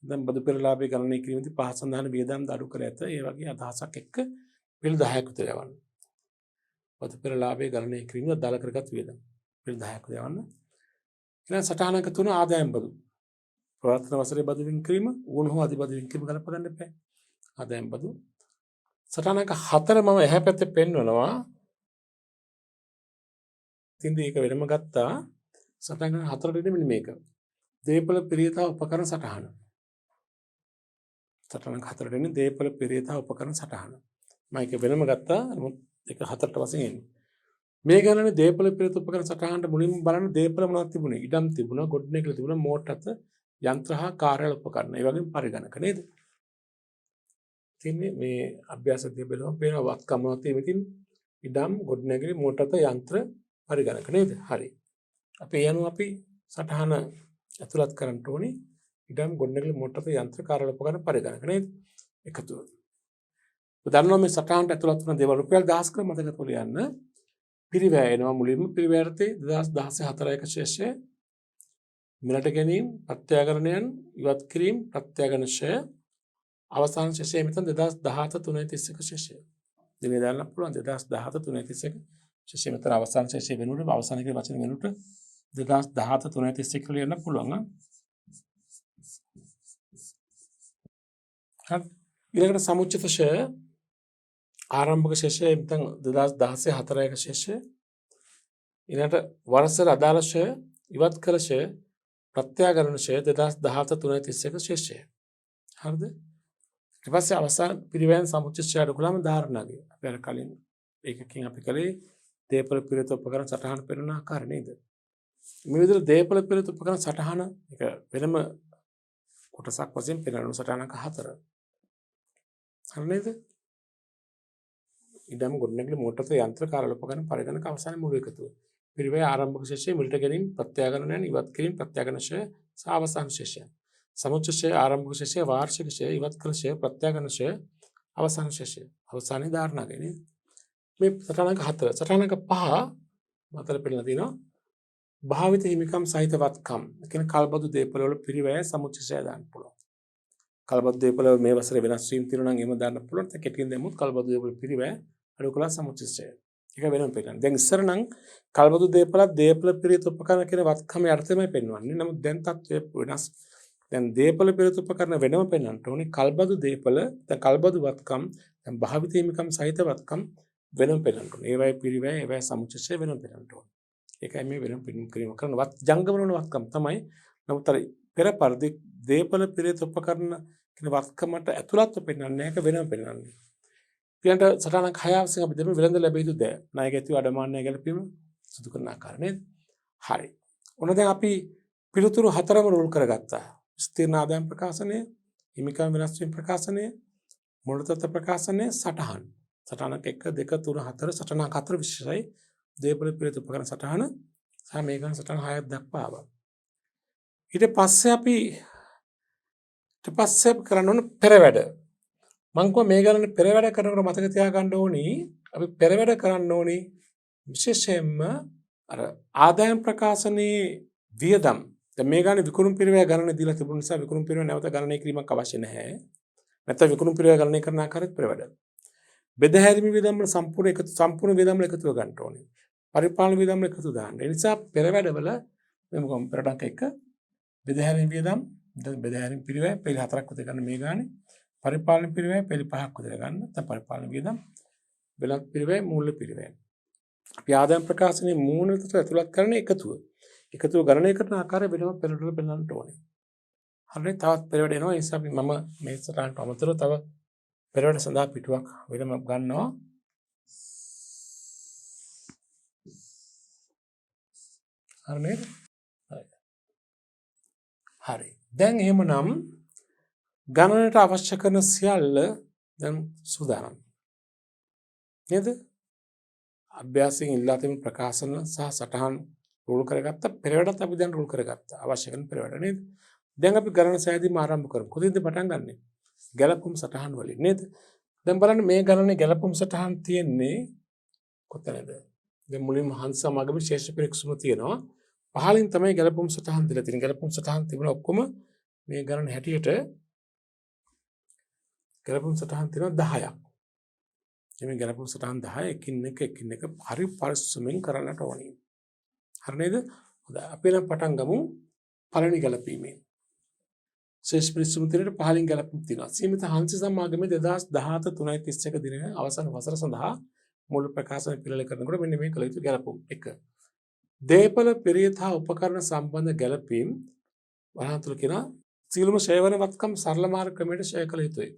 දැන් බදු පෙරලාභයේ ගණනය කිරීමේදී පහ සඳහන් වියදම් අඩු කර ඇත. ඒ වගේ අදහසක් එක්ක පිළ 10ක් විතර යවන්න. බදු පෙරලාභයේ ගණනය කිරීමේදී අදාළ කරගත් වියදම්. පිළ 10ක් විතර යවන්න. ඊළඟ සටහන් අංක 3 ආදායම් බදු. ප්‍රවර්තන වසරේ බදු වෙන් කිරීම ඕන හෝ අධි බදු වෙන් කිරීම ගලප ගන්න එපා. ආදායම් බදු. සටහන් අංක 4 මම එහා පැත්තේ පෙන්වනවා. ඉතින් මේක වෙනම ගත්තා. සටහන් 4 මෙන්න මේක. දේපල පිරියතා උපකරණ සටහන. සටහන් 4 දෙන්නේ දේපල පිරියතා උපකරණ සටහන. මම ඒක වෙනම ගත්තා. නමුත් ඒක 4ට වශයෙන් එන්නේ. මේ ගණනේ දේපල පිරියත උපකරණ සටහනට මුලින්ම බලන්න දේපල මොනවද තිබුණේ? ඉඩම් තිබුණා, ගොඩනැගිලි තිබුණා, මෝටරත, යන්ත්‍ර හා කාර්යාල උපකරණ. ඒ වගේම පරිගණක නේද? තින්නේ මේ අභ්‍යාසදී බලමු පේන වත්කම් මොනවද තියෙන්නේ? ඉතින් ඉඩම්, ගොඩනැගිලි, මෝටරත, යන්ත්‍ර, පරිගණක නේද? හරි. අපි යනවා අපි සටහන ඇතුළත් කරන්න ඕනේ. ඉඩම්, ගොඩනැගිලි, මෝටරත, යන්ත්‍ර, කාර්යාල උපකරණ, පරිගණක නේද? එකතු. උදාහරණ මේ සටහනට ඇතුළත් වන දේවල් රුපියල් 1000 ක මතක තෝල යන්න. පිරිවැය එනවා මුලින්ම පිරිවැයර්ථේ 2016 4 ශේෂය මිලට ගැනීම ප්‍රත්‍යාගරණයන් ඉවත් කිරීම ප්‍රත්‍යාගරණ ශය අවසාන ශේෂය මෙතන 2017 331 ශේෂය දෙන්නේ දාන්න පුළුවන් 2017 331 ශේෂය මෙතන අවසාන ශේෂය වෙනුවට අවසාන කියන වචන වෙනුවට 2017 331 කියලා ලියන්න පුළුවන් හරි ඊළඟට සමුච්චිත ශය ආරම්භක ශේෂය එතන 2016 4 එක ශේෂය ඊළඟට වර්ෂ අදාළ ශය ඉවත් කළ ශය ප්‍රත්‍යාගරණ ශය 2017 331 ශේෂය. හරිද? ඊට පස්සේ අවසාන පිරිවැයන් සමුච්චය අඩුකලම ධාරණාගේ. අපි අර කලින් ඒකකින් අපි කලේ දේපල පිරිත උපකරණ සටහන පෙන්වන ආකාරය නේද? මේ විදිහට දේපල පිරිත උපකරණ සටහන එක වෙනම කොටසක් වශයෙන් පෙන්වන සටහනක 4. හරි නේද? ඉදම් ගොඩනැගිලි මෝටර යන්ත්‍ර කාර්ය උපකරණ පරිගණක අවසාන මුළු එකතුව. පිරිවැය ආරම්භක ශේෂය මිලට ගැනීම ප්‍රත්‍යාගරණයන් ඉවත් කිරීම ප්‍රත්‍යාගරණ ශය සහ අවසාන ශේෂය. සමුච්චය ශය ආරම්භක ශේෂය වාර්ෂික ශය ඉවත් කළ ශය ප්‍රත්‍යාගරණ ශය අවසාන ශේෂය. අවසානයේ ධාරණාගේ නේද? මේ සටහනක 4 සටහනක 5 මතල පෙන්නලා තියෙනවා. භාවිත හිමිකම් සහිත වත්කම් කියන කල්බදු දේපල වල පිරිවැය සමුච්චය ශය දාන්න පුළුවන්. කල්බදු දේපල මේ වසරේ වෙනස් වීම තියෙනවා නම් එහෙම දාන්න පුළුවන්. ඒක කෙටියෙන් දැම්මොත් කල්බදු දේපල පිරිවැය අඩු කළා සමුච්චය ශය. ඒක වෙනම පෙන්නනවා. දැන් ඉස්සර නම් කල්බදු දේපලත් දේපල පිරිත උපකරණ කියන වත්කම යටතේමයි පෙන්වන්නේ. නමුත් දැන් තත්ත්වය වෙනස්. දැන් දේපල පිරිත උපකරණ වෙනම පෙන්වන්න ඕනේ. කල්බදු දේපල දැන් කල්බදු වත්කම් දැන් භාවිත හිමිකම් සහිත වත්කම් වෙනම පෙන්වන්න ඕනේ. ඒවයි පිරිවැය ඒවයි සමුච්චය ශය වෙනම පෙන්වන්න ඕනේ. ඒකයි මේ වෙනම පෙන්වීම කිරීම කරන ජංගම වල වත්කම් තමයි. නමුත් අර පෙර පරිදි දේපල පිරිත උපකරණ කියන වත්කමට ඇතුළත්ව පෙන්වන්නේ ඒක වෙනම පෙන්වන්නේ. ඊළඟට සටහනක් 6 අවශ්‍යම අපි දෙමු වෙළඳ ලැබිය යුතු දෑ. ණය ගැතිව අඩමාන්නය ගැලපීම සිදු කරන ආකාරය නේද? හරි. ඔන්න දැන් අපි පිළිතුරු 4ම රූල් කරගත්තා. ස්ථිර ආදායම් ප්‍රකාශනය, හිමිකම් වෙනස් වීම ප්‍රකාශනය, මුල් තත්ත්ව ප්‍රකාශනය, සටහන්. සටහනක් 1 2 3 4 සටහනක් 4 විශේෂයි. දේපල පිළිතුරු උපකරණ සටහන සහ මේ ගණන් සටහන 6ක් දක්වා ආවා. ඊට පස්සේ කරන්න ඕන පෙරවැඩ. මං කිව්වා මේ ගණන් පෙරවැඩ කරනකොට මතක තියාගන්න ඕනි අපි පෙරවැඩ කරන්න ඕනි විශේෂයෙන්ම අර ආදායම් ප්‍රකාශනයේ වියදම්. දැන් මේ ගණන් විකුණුම් පිරිවැය ගණන දීලා තිබුණ නිසා විකුණුම් පිරිවැය නැවත ගණනය කිරීමක් අවශ්‍ය නැහැ. නැත්නම් විකුණුම් පිරිවැය ගණනය කරන ආකාරයට පෙරවැඩ. බෙදාහැරීමේ වියදම් වල සම්පූර්ණ වියදම් වල එකතුව ගන්න ඕනේ. පරිපාලන වියදම් වල එකතු දාන්න. ඒ නිසා පෙරවැඩ වල මෙම කොම්පියුටර් එක බෙදාහැරීමේ වියදම් බෙදාහැරීම පිරිවැය පෙළ 4ක් විතර ගන්න මේ ගානේ. පරිපාලන පිරිවැය පෙළ 5ක් විතර ගන්න. නැත්නම් පරිපාලන වියදම් වෙළඳ පිරිවැය මූල්‍ය පිරිවැය. අපි ආදායම් ප්‍රකාශනයේ මූලතට ඇතුළත් කරන එකතුව. එකතුව ගණනය කරන ආකාරය වෙනම පෙරවැඩ වල පෙන්නන්න ඕනේ. හරිනේ තවත් පෙරවැඩ එනවා. ඒ නිසා අපි මම මේ සටහනට අමතරව තව පෙරවැඩ සඳහා පිටුවක් වෙනම ගන්නවා. හරිනේ? හරි. දැන් එහෙමනම් ගණනට අවශ්‍ය කරන සියල්ල දැන් සූදානම්. නේද? අභ්‍යාසයෙන් ඉල්ලා තිබෙන ප්‍රකාශන සහ සටහන් රූල් කරගත්ත පෙරවැඩත් අපි දැන් රූල් කරගත්තා. අවශ්‍ය කරන පෙරවැඩ නේද? දැන් අපි ගණන සෑදීම ආරම්භ කරමු. කොහොමද පටන් ගන්නෙ? ගැලපුම් සටහන් වලින් නේද? දැන් බලන්න මේ ගණනේ ගැලපුම් සටහන් තියෙන්නේ කොතනද? දැන් මුලින්ම හංස සමාගමේ ශේෂ පරීක්ෂම තියෙනවා. පහලින් තමයි ගැලපුම් සටහන් දීලා තියෙන්නේ. ගැලපුම් සටහන් තිබුණ ඔක්කොම මේ ගණන හැටියට ගැලපුම් සටහන් තියෙනවා 10ක්. මේ ගැලපුම් සටහන් 10 එකින් එක හරි පරිස්සමෙන් කරන්නට ඕනේ. හරි නේද? හොඳයි. අපි නම් පටන් ගමු පළවෙනි ගැලපීමෙන්. ශේෂ පරීක්ෂම තියෙනට පහලින් ගැලපුම් තියෙනවා. සීමිත හංස සමාගමේ 2017 3:31 දින අවසන් වසර සඳහා මුල් ප්‍රකාශන පිළිල කරනකොට මෙන්න මේ කළ යුතු ගැලපුම් 1. දේපල පිරිත හා උපකරණ සම්බන්ධ ගැලපීම් වරහතුල කියන සියලුම ෂය වන වත්කම් සරල මාර්ග ක්‍රමයට ෂය කළ යුතුයි.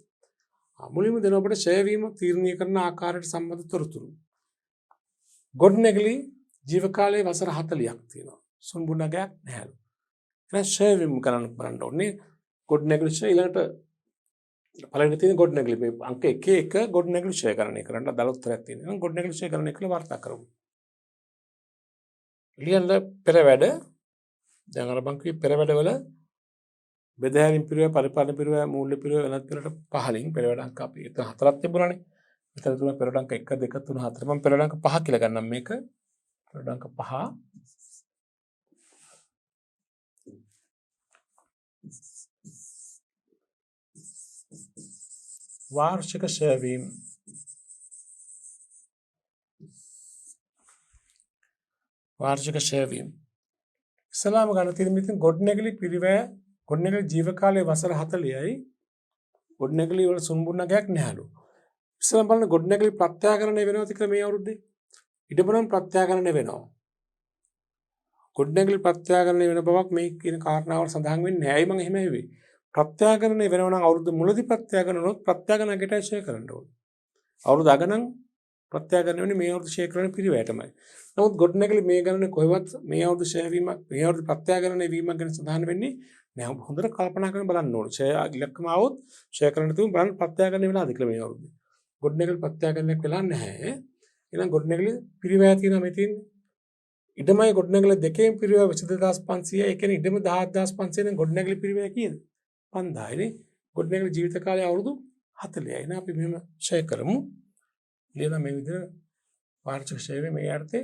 මුලින්ම දෙන ඔබට ෂය වීම තීරණය කරන ආකාරයට සම්බන්ධ තොරතුරු. ගොඩනැගිලි ජීවකාලයේ වසර 40ක් තියෙනවා. සුන්බුණගයක් නැහැලු. එහෙනම් ෂය වීම කරන්න බලන්න ඕනේ. ගොඩනැගිලි ෂය ඊළඟට පළවෙනි තියෙන ගොඩනැගිලි මේ අංක 1 ගොඩනැගිලි ෂය කරන්න කරන්න දල උත්තරයක් තියෙනවා. එහෙනම් ගොඩනැගිලි ෂය කරන්න කියලා වාර්තා කරමු. ලියන්න පෙරවැඩ දැන් අර බංකුවේ පෙරවැඩ වල බෙදාහැරීම් පිරිවැය පරිපාලන පිරිවැය මූල්‍ය පිරිවැය වෙනත් පෙරට පහලින් පෙරවැඩ අංක අපි එතන 4ක් තිබුණානේ. එතන තුන පෙරවැඩ අංක 1 2 3 4 මම පෙරවැඩ අංක 5 කියලා ගන්නම් මේක. පෙරවැඩ අංක 5 වාර්ෂික ෂය වීම ඉස්ලාම ගන්න තියෙන මෙතන ගොඩනැගිලි පිරිවැය ගොඩනැගිලි ජීව කාලයේ වසර 40යි ගොඩනැගිලි වල සුන්බුන්නගයක් නැහැලු. ඉස්සෙල්ලා බලන්න ගොඩනැගිලි ප්‍රත්‍යාකරණය වෙනවද කියලා මේ අවුරුද්දේ. ඉඩමනම් ප්‍රත්‍යාකරණය වෙනවා. ගොඩනැගිලි ප්‍රත්‍යාකරණය වෙන බවක් මේ කියන කාරණාවල සඳහන් වෙන්නේ නැහැ. ඇයි මම එහෙම ඇහුවේ? ප්‍රත්‍යාකරණය වෙනවා නම් අවුරුදු මුලදී ප්‍රත්‍යාකරණ වුණොත් ප්‍රත්‍යාකරණ අගටයි ෂෙයා කරන්න ඕනේ. අවුරුදු අග නම් ප්‍රත්‍යාකරණය වෙන්නේ මේ අවුරුදු ෂෙයා කරන පිරිවැයටමයි. නමුත් ගොඩනැගිලි මේ ගණනේ කොහෙවත් මේ අවුරුදු ෂෙයා වීමක් මේ අවුරුදු ප්‍රත්‍යාකරණය වීමක් ගැන සඳහන් වෙන්නේ නැහැ. හොඳට කල්පනා කරලා බලන්න ඕනේ. ෂෙයා ඉලක්කම આવොත් ෂෙයා කරන්න තුන් බලන්න ප්‍රත්‍යාකරණය වෙලාද කියලා මේ අවුරුද්දේ. ගොඩනැගිලි ප්‍රත්‍යාකරණයක් වෙලා නැහැ. එහෙනම් ගොඩනැගිලි පිරිවැය තියෙනවා මේ තියෙන්නේ. ඉඩමයි ගොඩනැගිලි දෙකේම පිරිවැය 22500. ඒ කියන්නේ ඉඩම 17500 නම් ගොඩනැගිලි පිරිවැය කීයද? 5000 නේ. ගොඩනැගිලි ජීවිත කාලය අවුරුදු 40යි. එහෙනම් අපි මෙහෙම ෂෙයා කරමු. ලියලා මේ විදිහට වාර්ෂික ෂෙයා මේ අර්ථේ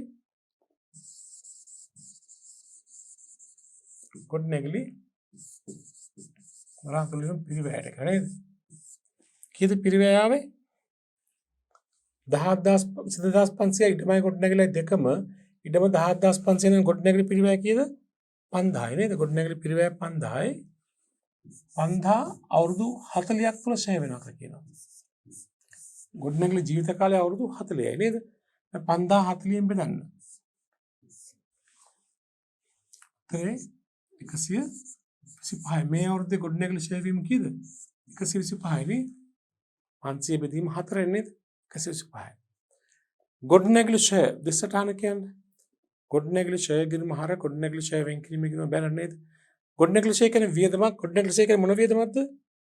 ගොඩනැගිලි වරාකලින් පිරිවැයට කරේද? කීයද පිරිවැය ආවේ? 10500 ඉඩමයි ගොඩනැගිලි දෙකම ඉඩම 10500 නම් ගොඩනැගිලි පිරිවැය කීයද? 5000 නේද? ගොඩනැගිලි පිරිවැය 5000යි. 5000 අවුරුදු 40ක් තුල ෂෙයා වෙනවා කියලා කියනවා. ගොඩනැගිලි ජීවිත කාලය අවුරුදු 40යි නේද? 5000 40න් බෙදන්න. ඒ 125 මේ අවුරුද්දේ ගොඩනැගිලි ෂෙයා වීම කීයද? 125 නේ. 500 බෙදීම 4 නේද? 125. ගොඩනැගිලි ෂෙයා දෙසටහන කියන්නේ ගොඩනැගිලි ෂෙයා කිරීම හර ගොඩනැගිලි ෂෙයා වෙන් කිරීම කියන බැලන් නේද? ගොඩනැගිලි ෂෙයා කියන්නේ වියදමක්. ගොඩනැගිලි ෂෙයා කියන්නේ මොන වියදමක්ද?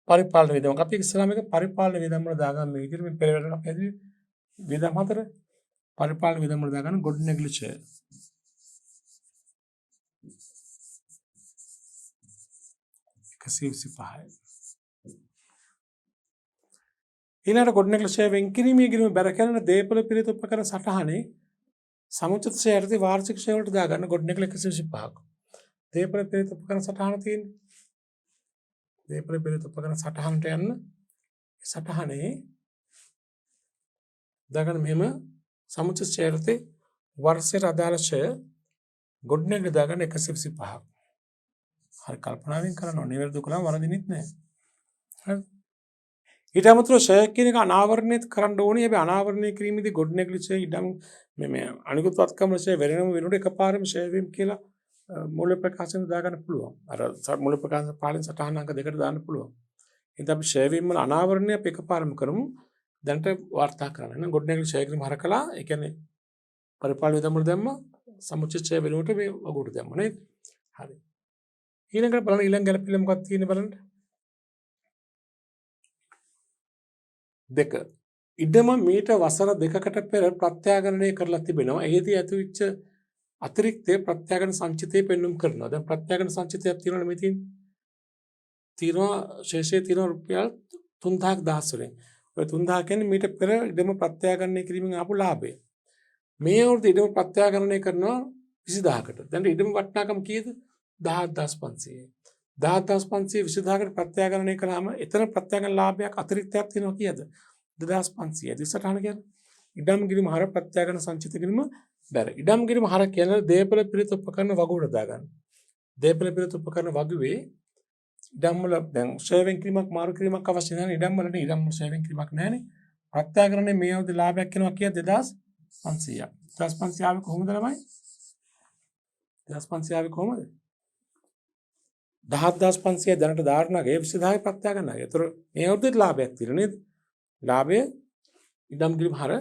පරිපාලන වියදමක්. අපි ඉස්සලාම එක පරිපාලන වියදම් වල දාගන්න මේ විදිහට මේ පෙරවැටෙන අපි හදිවි වියදම් හතර පරිපාලන වියදම් වල දාගන්න ගොඩනැගිලි ෂෙයා. ඊළඟට ගොඩනැගිලි ෂෙයා වෙන් කිරීමේ ගිරීම බැර කරන දේපල පිළිත උපකරණ සටහනේ සමුචිත ෂෙයාර්ති වාර්ෂික ෂෙයා වලට දාගන්න ගොඩනැගිලි 125ක්. දේපල පිළිත උපකරණ සටහන තියෙන්නේ. දේපල පිළිත උපකරණ සටහනට යන්න සටහනේ දාගන්න මෙහෙම සමුචිත ෂෙයාර්ති වර්ෂයට අදාළ ෂෙයා ගොඩනැගිලි දාගන්න 125ක්. හරි කල්පනාවෙන් කරන්න ඕනේ. නිවැරදි කළාම වරදින්නෙත් නැහැ. හරි. ඊට අමතරව ෂෙයා කියන එක අනාවරණය කරන්න ඕනේ. හැබැයි අනාවරණය කිරීමේදී ගොඩනැගිලි ෂෙයා ඉඩම් මේ අනිකුත් වත්කම් ෂෙයා වෙනම වෙනකොට එකපාරම ෂෙයා වීම කියලා මූල ප්‍රකාශන දාගන්න පුළුවන්. අර මූල ප්‍රකාශන පාලන සටහන අංක දෙකට දාන්න පුළුවන්. ඉතින් අපි ෂෙයා වීම වල අනාවරණය අපි එකපාරම කරමු. දැනට වාර්තා කරන්න. එහෙනම් ගොඩනැගිලි ෂෙයා කිරීම හරකලා ඒ කියන්නේ පරිපාලන වියදම් වල දැම්ම සමුච්චිත ෂෙයා වෙනුවට මේ වගුවට දැම්ම නේද? හරි. ඊළඟට බලන්න ඊළඟ ගැළපෙල මොකක්ද තියෙන්නේ බලන්න. 2. ඉඩම මීට වසර 2කට පෙර ප්‍රත්‍යාගරණය කරලා තිබෙනවා. එහිදී ඇතිවෙච්ච අතිරික්තය ප්‍රත්‍යාගරණ සංචිතයේ පෙන්වුම් කරනවා. දැන් ප්‍රත්‍යාගරණ සංචිතයක් තියෙනවනේ මේ තියෙන්නේ. තියෙනවා ශේෂයේ තියෙන රුපියල් 3000ක් දහස්වලින්. ඔය 3000 කියන්නේ මීට පෙර ඉඩම ප්‍රත්‍යාගරණය කිරීමෙන් ආපු ලාභය. මේ අවුරුදු ඉඩම ප්‍රත්‍යාගරණය කරනවා 20000කට. දැන් ඉඩම වටිනාකම කීයද? 10500. 10500 20000කට ප්‍රත්‍යාගරණය කළාම එතන ප්‍රත්‍යාගරණ ලාභයක් අතිරික්තයක් තියෙනවා කීයද? 2500. දිසටහන කියන්නේ ඉඩම් ගිරිම හර ප්‍රත්‍යාගරණ සංචිත කිරීම බැර. ඉඩම් ගිරිම හර කියන දේපල පිළිත උපකරණ වගුවට දාගන්න. දේපල පිළිත උපකරණ වගුවේ ඉඩම් වල දැන් ෂෙයා වෙන් කිරීමක් මාරු කිරීමක් අවශ්‍ය නැහැ. ඉඩම් වලනේ ඉඩම් ෂෙයා වෙන් කිරීමක් නැහැනේ. ප්‍රත්‍යාගරණය මේ අවුරුදු ලාභයක් වෙනවා කීයද? 2500ක්. 2500 ආවේ කොහොමද ළමයි? 2500 ආවේ කොහොමද? 10500 දැනට ධාරණගේ 20000 ප්‍රත්‍යාගරණය. ඒතර මේ අවුරුද්දේ ලාභයක් තියෙන නේද? ලාභය ඉඩම් ගිරිම හර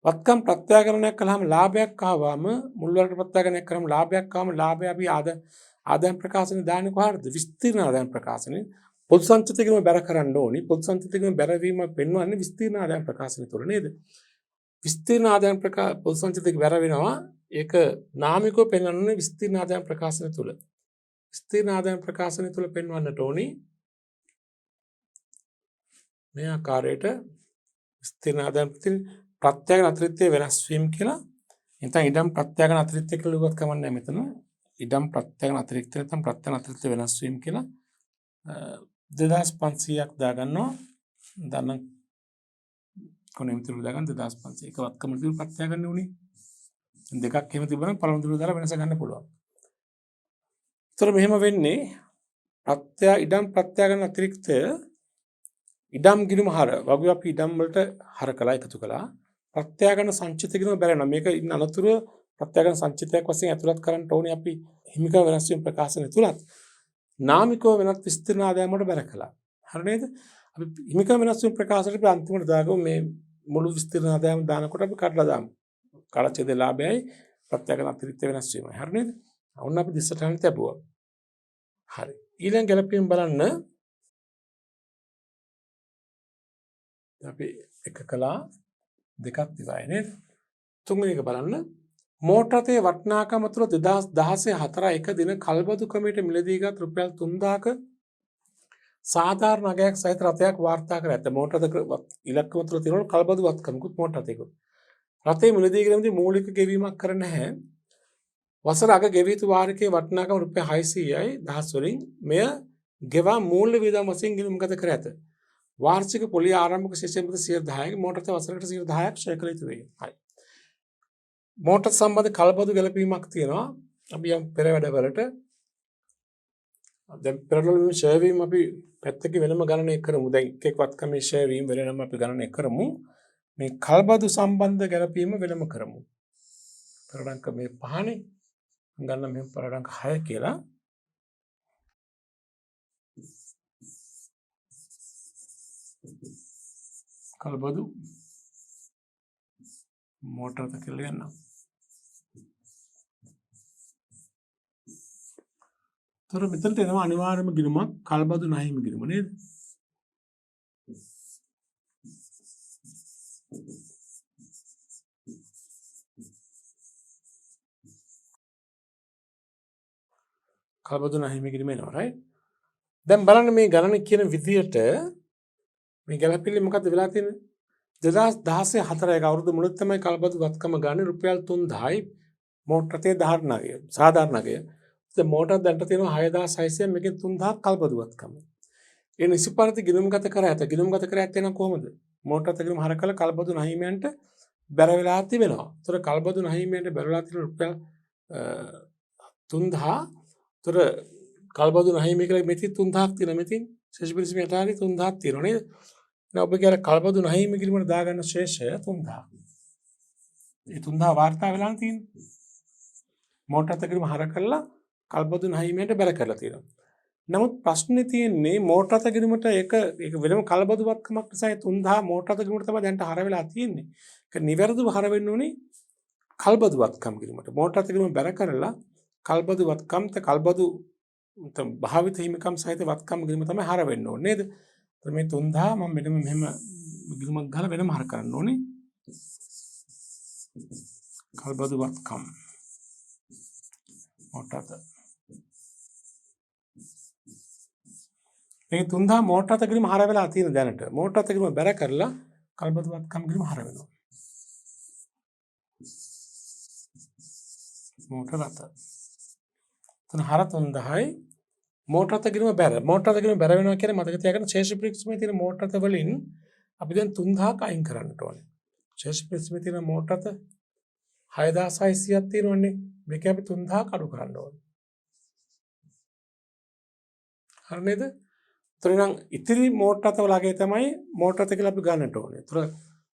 වත්කම් ප්‍රත්‍යාගරණයක් කළාම ලාභයක් ආවම මුල් වලට ප්‍රත්‍යාගරණයක් කරාම ලාභයක් ආවම ලාභය අපි ආදායම් ප්‍රකාශනේ දාන්නේ කොහටද? විස්තීර්ණ ආදායම් ප්‍රකාශනේ. පොදු සංචිතකම බැර කරන්න ඕනි. පොදු සංචිතකම බැරවීම පෙන්වන්නේ විස්තීර්ණ ආදායම් ප්‍රකාශනේ තුල නේද? විස්තීර්ණ ආදායම් පොදු සංචිතක බැර වෙනවා. ඒක නාමිකව පෙන්වන්නේ විස්තීර්ණ ආදායම් ප්‍රකාශනේ තුල. විස්තීර්ණ ආදායම් ප්‍රකාශනය තුළ පෙන්වන්නට ඕනි මේ ආකාරයට විස්තීර්ණ ආදායම් ප්‍රත්‍යාගන අතිරික්තය වෙනස් වීම කියලා. නැත්නම් ඉඩම් ප්‍රත්‍යාගන අතිරික්තය කියලා ලුගත් කමන්නේ මෙතන. ඉඩම් ප්‍රත්‍යාගන අතිරික්තය නැත්නම් ප්‍රත්‍යාගන අතිරික්තය වෙනස් වීම කියලා 2500ක් දාගන්නවා. දන්න කොනෙම තුරු දාගන්න 2500 එක වත්කම තුරු ප්‍රත්‍යාගන්න උනේ. දෙකක් එහෙම තිබුණා පළමු තුරු දාලා වෙනස ගන්න පුළුවන්. ඒතර මෙහෙම වෙන්නේ ඉඩම් ප්‍රත්‍යාගන අතිරික්තය ඉඩම් ගිණුම හර වගේ අපි ඉඩම් වලට හර කළා එකතු කළා. ප්‍රත්‍යාගන සංචිත ගිණුම බැලනවා. මේක ඉන්න අනතුරු ප්‍රත්‍යාගන සංචිතයක් වශයෙන් ඇතුළත් කරන්න ඕනේ අපි හිමිකම වෙනස් වීම ප්‍රකාශන තුලත්. නාමිකව වෙනත් විස්තීර්ණ ආදායම වලට බැල කළා. හරි නේද? අපි හිමිකම වෙනස් වීම ප්‍රකාශනට අපි අන්තිමට දාගමු මේ මුළු විස්තීර්ණ ආදායම දානකොට අපි කඩලා දාමු. කාලච්ඡේද ලාභයයි ප්‍රත්‍යාගන අතිරික්ත වෙනස් වීමයි. හරි නේද? ඔන්න අපි දිස්සටහන තියපුවා. හරි. ඊළඟ ගැලපීම බලන්න අපි එක කළා දෙකක් ඉවරයි නේද? තුන්වෙනි එක බලන්න මෝටර රථයේ වටිනාකම තුළ 2016 එක දින කල්බදු ක්‍රමයට මිලදීගත් රුපියල් 3000ක සාධාරණ අගයක් සහිත රථයක් වාර්තා කර ඇත. මෝටර රථ ඉලක්කම තුළ තියෙන කල්බදු වත්කමකුත් මෝටර රථයකුත්. රථයේ මිලදී කිරීමේදී මූලික ගෙවීමක් කර නැහැ. වසර අග ගෙවිය යුතු වාරිකයේ වටිනාකම රුපියල් 600යි දහස් වලින් මෙය ගෙවා මූල්‍ය වියදම් වශයෙන් ගිණුම්ගත කර ඇත. වාර්ෂික පොලිය ආරම්භක ශේෂය මත 10%ක මෝටර රථ වසරකට 10%ක් ක්ෂය කළ යුතු වේ. හරි. මෝටර සම්බන්ධ කල්බදු ගැලපීමක් තියෙනවා. අපි යම් පෙර වැඩවලට දැන් පෙරවල ක්ෂය වීම අපි පැත්තකින් වෙනම ගණනය කරමු. දැන් එක් වත්කමේ ක්ෂය වීම වෙනම අපි ගණනය කරමු. මේ කල්බදු සම්බන්ධ ගැලපීම වෙනම කරමු. පෙරඩංක මේ 5නේ ගන්න මේ පෙරඩංක 6 කියලා. කල්බදු මෝටර රථ කියලා ගන්නවා. තොර මෙතනට එනවා අනිවාර්යම ගිණුමක් කල්බදු නැහිම ගිණුම නේද? කල්බදු නැහිම ගිණුම එනවා right? දැන් බලන්න මේ ගණන කියන විදියට මේ ගැලපිලි මොකද්ද වෙලා තියෙන්නේ? 2016 4 අවුරුදු මුලත් තමයි කල්බදු වත්කම ගන්න රුපියල් 3000යි මෝටර රථයේ ධාරණාගය සාධාරණාගය. දැන් මෝටර දැන්ට තියෙනවා 6600 මේකෙන් 3000ක් කල්බදු වත්කම. ඒ නිසි පරිදි ගිණුම්ගත කර ඇත. ගිණුම්ගත කර ඇත්තේ නම් කොහොමද? මෝටර රථ ගිණුම හරකල කල්බදු නැහිමයන්ට බැර වෙලා තිබෙනවා. ඒතර කල්බදු නැහිමයන්ට බැර වෙලා තියෙන රුපියල් 3000. ඒතර කල්බදු නැහිම කියලා මෙතන 3000ක් තියෙනවා. මෙතන ශේෂ පිරිසීමේ යටාරි 3000ක් තියෙනවා නේද? දැන් ඔබ කියලා කල්බදු නැහිම ගිණුමට දාගන්න ශේෂය 3000. ඒ 3000 වාර්තා වෙලා තියෙන්නේ. මෝටර රථ ගිණුම හරකලා කල්බදු නැහිමයට බැර කරලා තියෙනවා. නමුත් ප්‍රශ්නේ තියෙන්නේ මෝටර රථ ගිණුමට ඒක වෙනම කල්බදු වත්කමක් නිසා 3000 මෝටර රථ ගිණුමට තමයි දැන්ට හර වෙලා තියෙන්නේ. ඒක නිවැරදිව හර වෙන්න ඕනේ කල්බදු වත්කම් ගිණුමට. මෝටර රථ ගිණුම බැර කරලා කල්බදු වත්කම් කල්බදු භාවිත හිමිකම් සහිත වත්කම් ගිණුම තමයි හර වෙන්න ඕනේ නේද? මේ 3000 මම මෙහෙම ගිණුමක් ගහලා වෙනම හර කරන්න ඕනේ. කල්බදු වත්කම් මෝටර රථ මේ 3000 මෝටර රථ ගිණුම හර වෙලා තියෙන දැනට මෝටර රථ ගිණුම බැර කරලා කල්බදු වත්කම් ගිණුම හර වෙනවා. මෝටර රථ තන හර 3000යි මෝටර රථ ගිණුම බැර මෝටර රථ ගිණුම බැර වෙනවා කියන්නේ මතක තියාගන්න ශේෂ පිරික්සමේ තියෙන මෝටර රථ වලින් අපි දැන් 3000ක් අයින් කරන්න ඕනේ. ශේෂ පිරික්සමේ තියෙන මෝටර රථ 6600ක් තියෙනවනේ. මේක අපි 3000ක් අඩු කරන්න ඕනේ. හරි නේද? එතනනම් ඉතිරි මෝටර රථ වලගේ තමයි මෝටර රථ කියලා අපි ගන්නට ඕනේ. ඒතර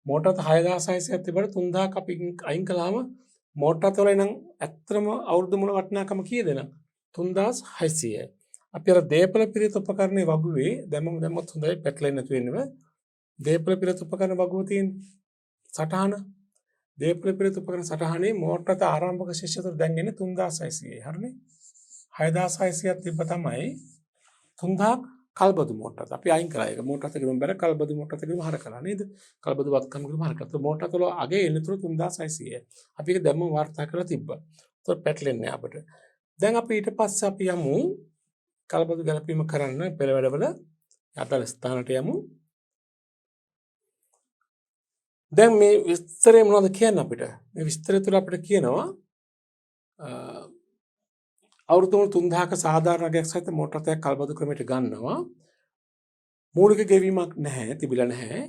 මෝටර රථ 6600ක් තිබ්බට 3000ක් අපි අයින් කළාම මෝටර රථ වල නම් ඇත්තම අවුරුදු මුල වටිනාකම කීයද නම් 3600යි. අපි අර දීපල පිරිත උපකරණේ වගුවේ දැම්මොත් හොඳයි පැටලෙන්නේ නැතු වෙන්නව. දීපල පිරිත උපකරණ වගුව තියෙන සටහන දීපල පිරිත උපකරණ සටහනේ මෝටර රථ ආරම්භක ශිෂ්‍යතර දැන් එන්නේ 3600යි. හරිනේ? 6600ක් තිබ්බ තමයි 3000ක් කල්බදු මෝටර රථ. අපි අයින් කරා ඒක. මෝටර රථ ගිණුම බැර කල්බදු මෝටර රථ ගිණුම හර කළා නේද? කල්බදු වත්කම් ගිණුම හර කළා. මෝටර රථ වල අගේ එන්නතුරු 3600යි. අපි ඒක දැම්ම වාර්තා කරලා තිබ්බා. ඒතකොට පැටලෙන්නේ අපිට. දැන් අපි ඊට පස්සේ අපි යමු කල්බදු ගැලපීම කරන්න පෙර වැඩවල යටල ස්ථානට යමු. දැන් මේ විස්තරේ මොනවද කියන්නේ අපිට? මේ විස්තරය තුළ අපිට කියනවා අවුරුදු 3000ක සාධාරණ අගයක් සහිත මෝටර රථයක් කල්බදු ක්‍රමයට ගන්නවා. මූලික ගෙවීමක් නැහැ, තිබිලා නැහැ.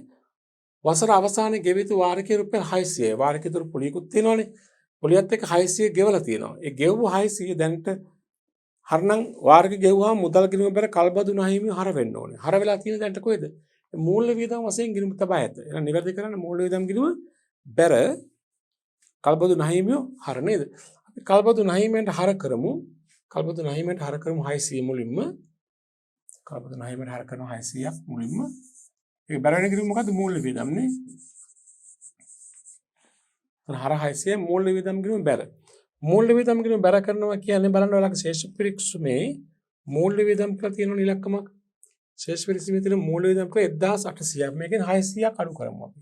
වසර අවසානයේ ගෙවිය යුතු වාරිකයේ රුපියල් 600යි. වාරිකයේ තුර පොලියකුත් තියෙනවනේ. පොලියත් එක්ක 600 ගෙවලා තියෙනවා. ඒ ගෙවුව 600 දැන්ට හරනම් වාරික ගෙවුවාම මුදල් ගිණුම බැර කල්බදු නැහිමිය හර වෙන්න ඕනේ. හර වෙලා තියෙන දැන්ට කොහෙද? මූල්‍ය වියදම් වශයෙන් ගිණුම තබා ඇත. එහෙනම් නිවැරදි කරන්න මූල්‍ය වියදම් ගිණුම බැර කල්බදු නහිමියෝ හර නේද? අපි කල්බදු නහිමියන්ට හර කරමු. කල්බදු නහිමියන්ට හර කරමු 600 මුලින්ම. කල්බදු නහිමියන්ට හර කරමු 600ක් මුලින්ම. ඒක බැර වෙන ගිණුම මොකද්ද? මූල්‍ය වියදම් නේ. හර 600 මූල්‍ය වියදම් ගිණුම බැර. මූල්‍ය වියදම් ගිණුම බැර කරනවා කියන්නේ බලන්න ඔයාලගේ ශේෂ පිරික්සුමේ මූල්‍ය වියදම් කියලා තියෙන ඉලක්කමක්. ශේෂ පිරික්සුමේ තියෙන මූල්‍ය වියදම් කියලා 1800ක්. මේකෙන් 600ක් අඩු කරමු අපි.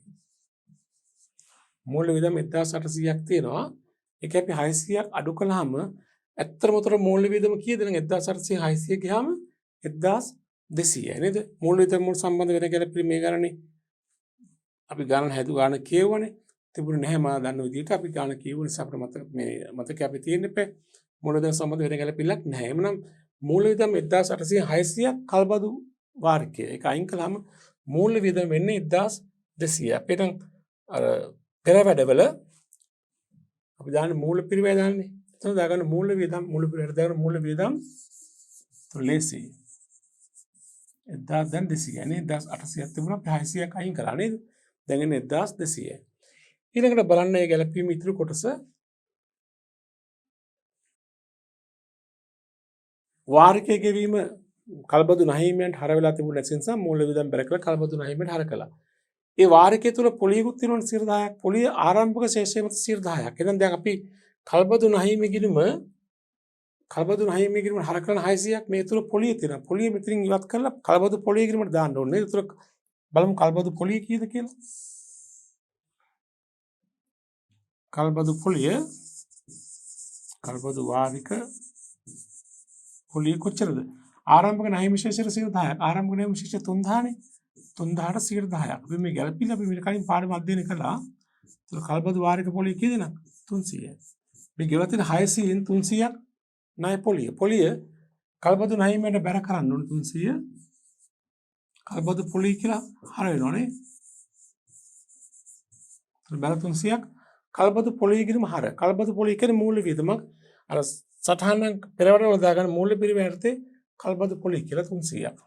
මූල්‍ය වියදම් 1800ක් තියෙනවා. ඒක අපි 600ක් අඩු කළාම ඇත්තටම උතර මූල්‍ය වියදම කීයද? නම් 1800 600 ගියාම 1200යි නේද? මූල්‍ය වියදම් මුල් සම්බන්ධ වෙන ගැලපෙන්නේ මේ ගණනේ. අපි ගණන් හැදු ගණන් කියවනේ. තිබුණේ නැහැ මම දන්න විදිහට අපි ගණන් කියවු නිසා අපිට මතක අපි තියෙන්න එපා. මූල්‍ය වියදම් සම්බන්ධ වෙන ගැලපෙන්නක් නැහැ. එමනම් මූල්‍ය වියදම් 1800 600ක් කල්බදු වාරිකය. ඒක අයින් කළාම මූල්‍ය වියදම් වෙන්නේ 1200. අපිට අර පෙර වැඩවල අපි දාන්නේ මූල පිරිවැය දාන්නේ. එතන දාගන්න මූල වියදම් දාගන්න මූල වියදම් ලේසි. 1200 නේ 1800ක් තිබුණා අපි 600ක් අයින් කරා නේද? දැන් එන්නේ 1200යි. ඊළඟට බලන්න මේ ගැලපීම ඉතුරු කොටස වාරිකය ගෙවීම කල්බදු නහිමියන්ට හර වෙලා තිබුණ නැති නිසා මූල වියදම් බැර කළා කල්බදු නහිමියන්ට හර කළා. ඒ වාරිකය තුල පොලියකුත් තියෙනවා 10%ක්. පොලිය ආරම්භක ශේෂය මත 10%ක්. එහෙනම් දැන් අපි කල්බදු නහිමිය ගිණුම හර කරන 600ක් මේ තුල පොලිය තියෙනවා. පොලිය මෙතනින් ඉවත් කරලා කල්බදු පොලිය ගිණුමට දාන්න ඕනේ. ඒතර බලමු කල්බදු පොලිය කීයද කියලා. කල්බදු පොලිය කල්බදු වාරික පොලිය කොච්චරද? ආරම්භක නහිමිය ශේෂය 10%ක්. ආරම්භක නහිමිය ශේෂය 3000නේ. 3000ට 10%ක්. අපි මේ ගැලපිලා අපි මේ කලින් පාඩම අධ්‍යයනය කළා. ඒක කල්බදු වාරික පොලිය කීයද නම් 300යි. මේ ගෙවලා තියෙන 600න් 300ක් ණය පොලිය. පොලිය කල්බදු නහිමියට බැර කරන්න ඕනේ 300. කල්බදු පොලිය කියලා හර වෙනවනේ. බැර 300ක් කල්බදු පොලිය ගිරම හර. කල්බදු පොලිය කියන්නේ මූල්‍ය වියදමක්. අර සටහන පෙරවඩ වල දාගන්න මූල්‍ය පිරිවැයටේ කල්බදු පොලිය කියලා 300ක්.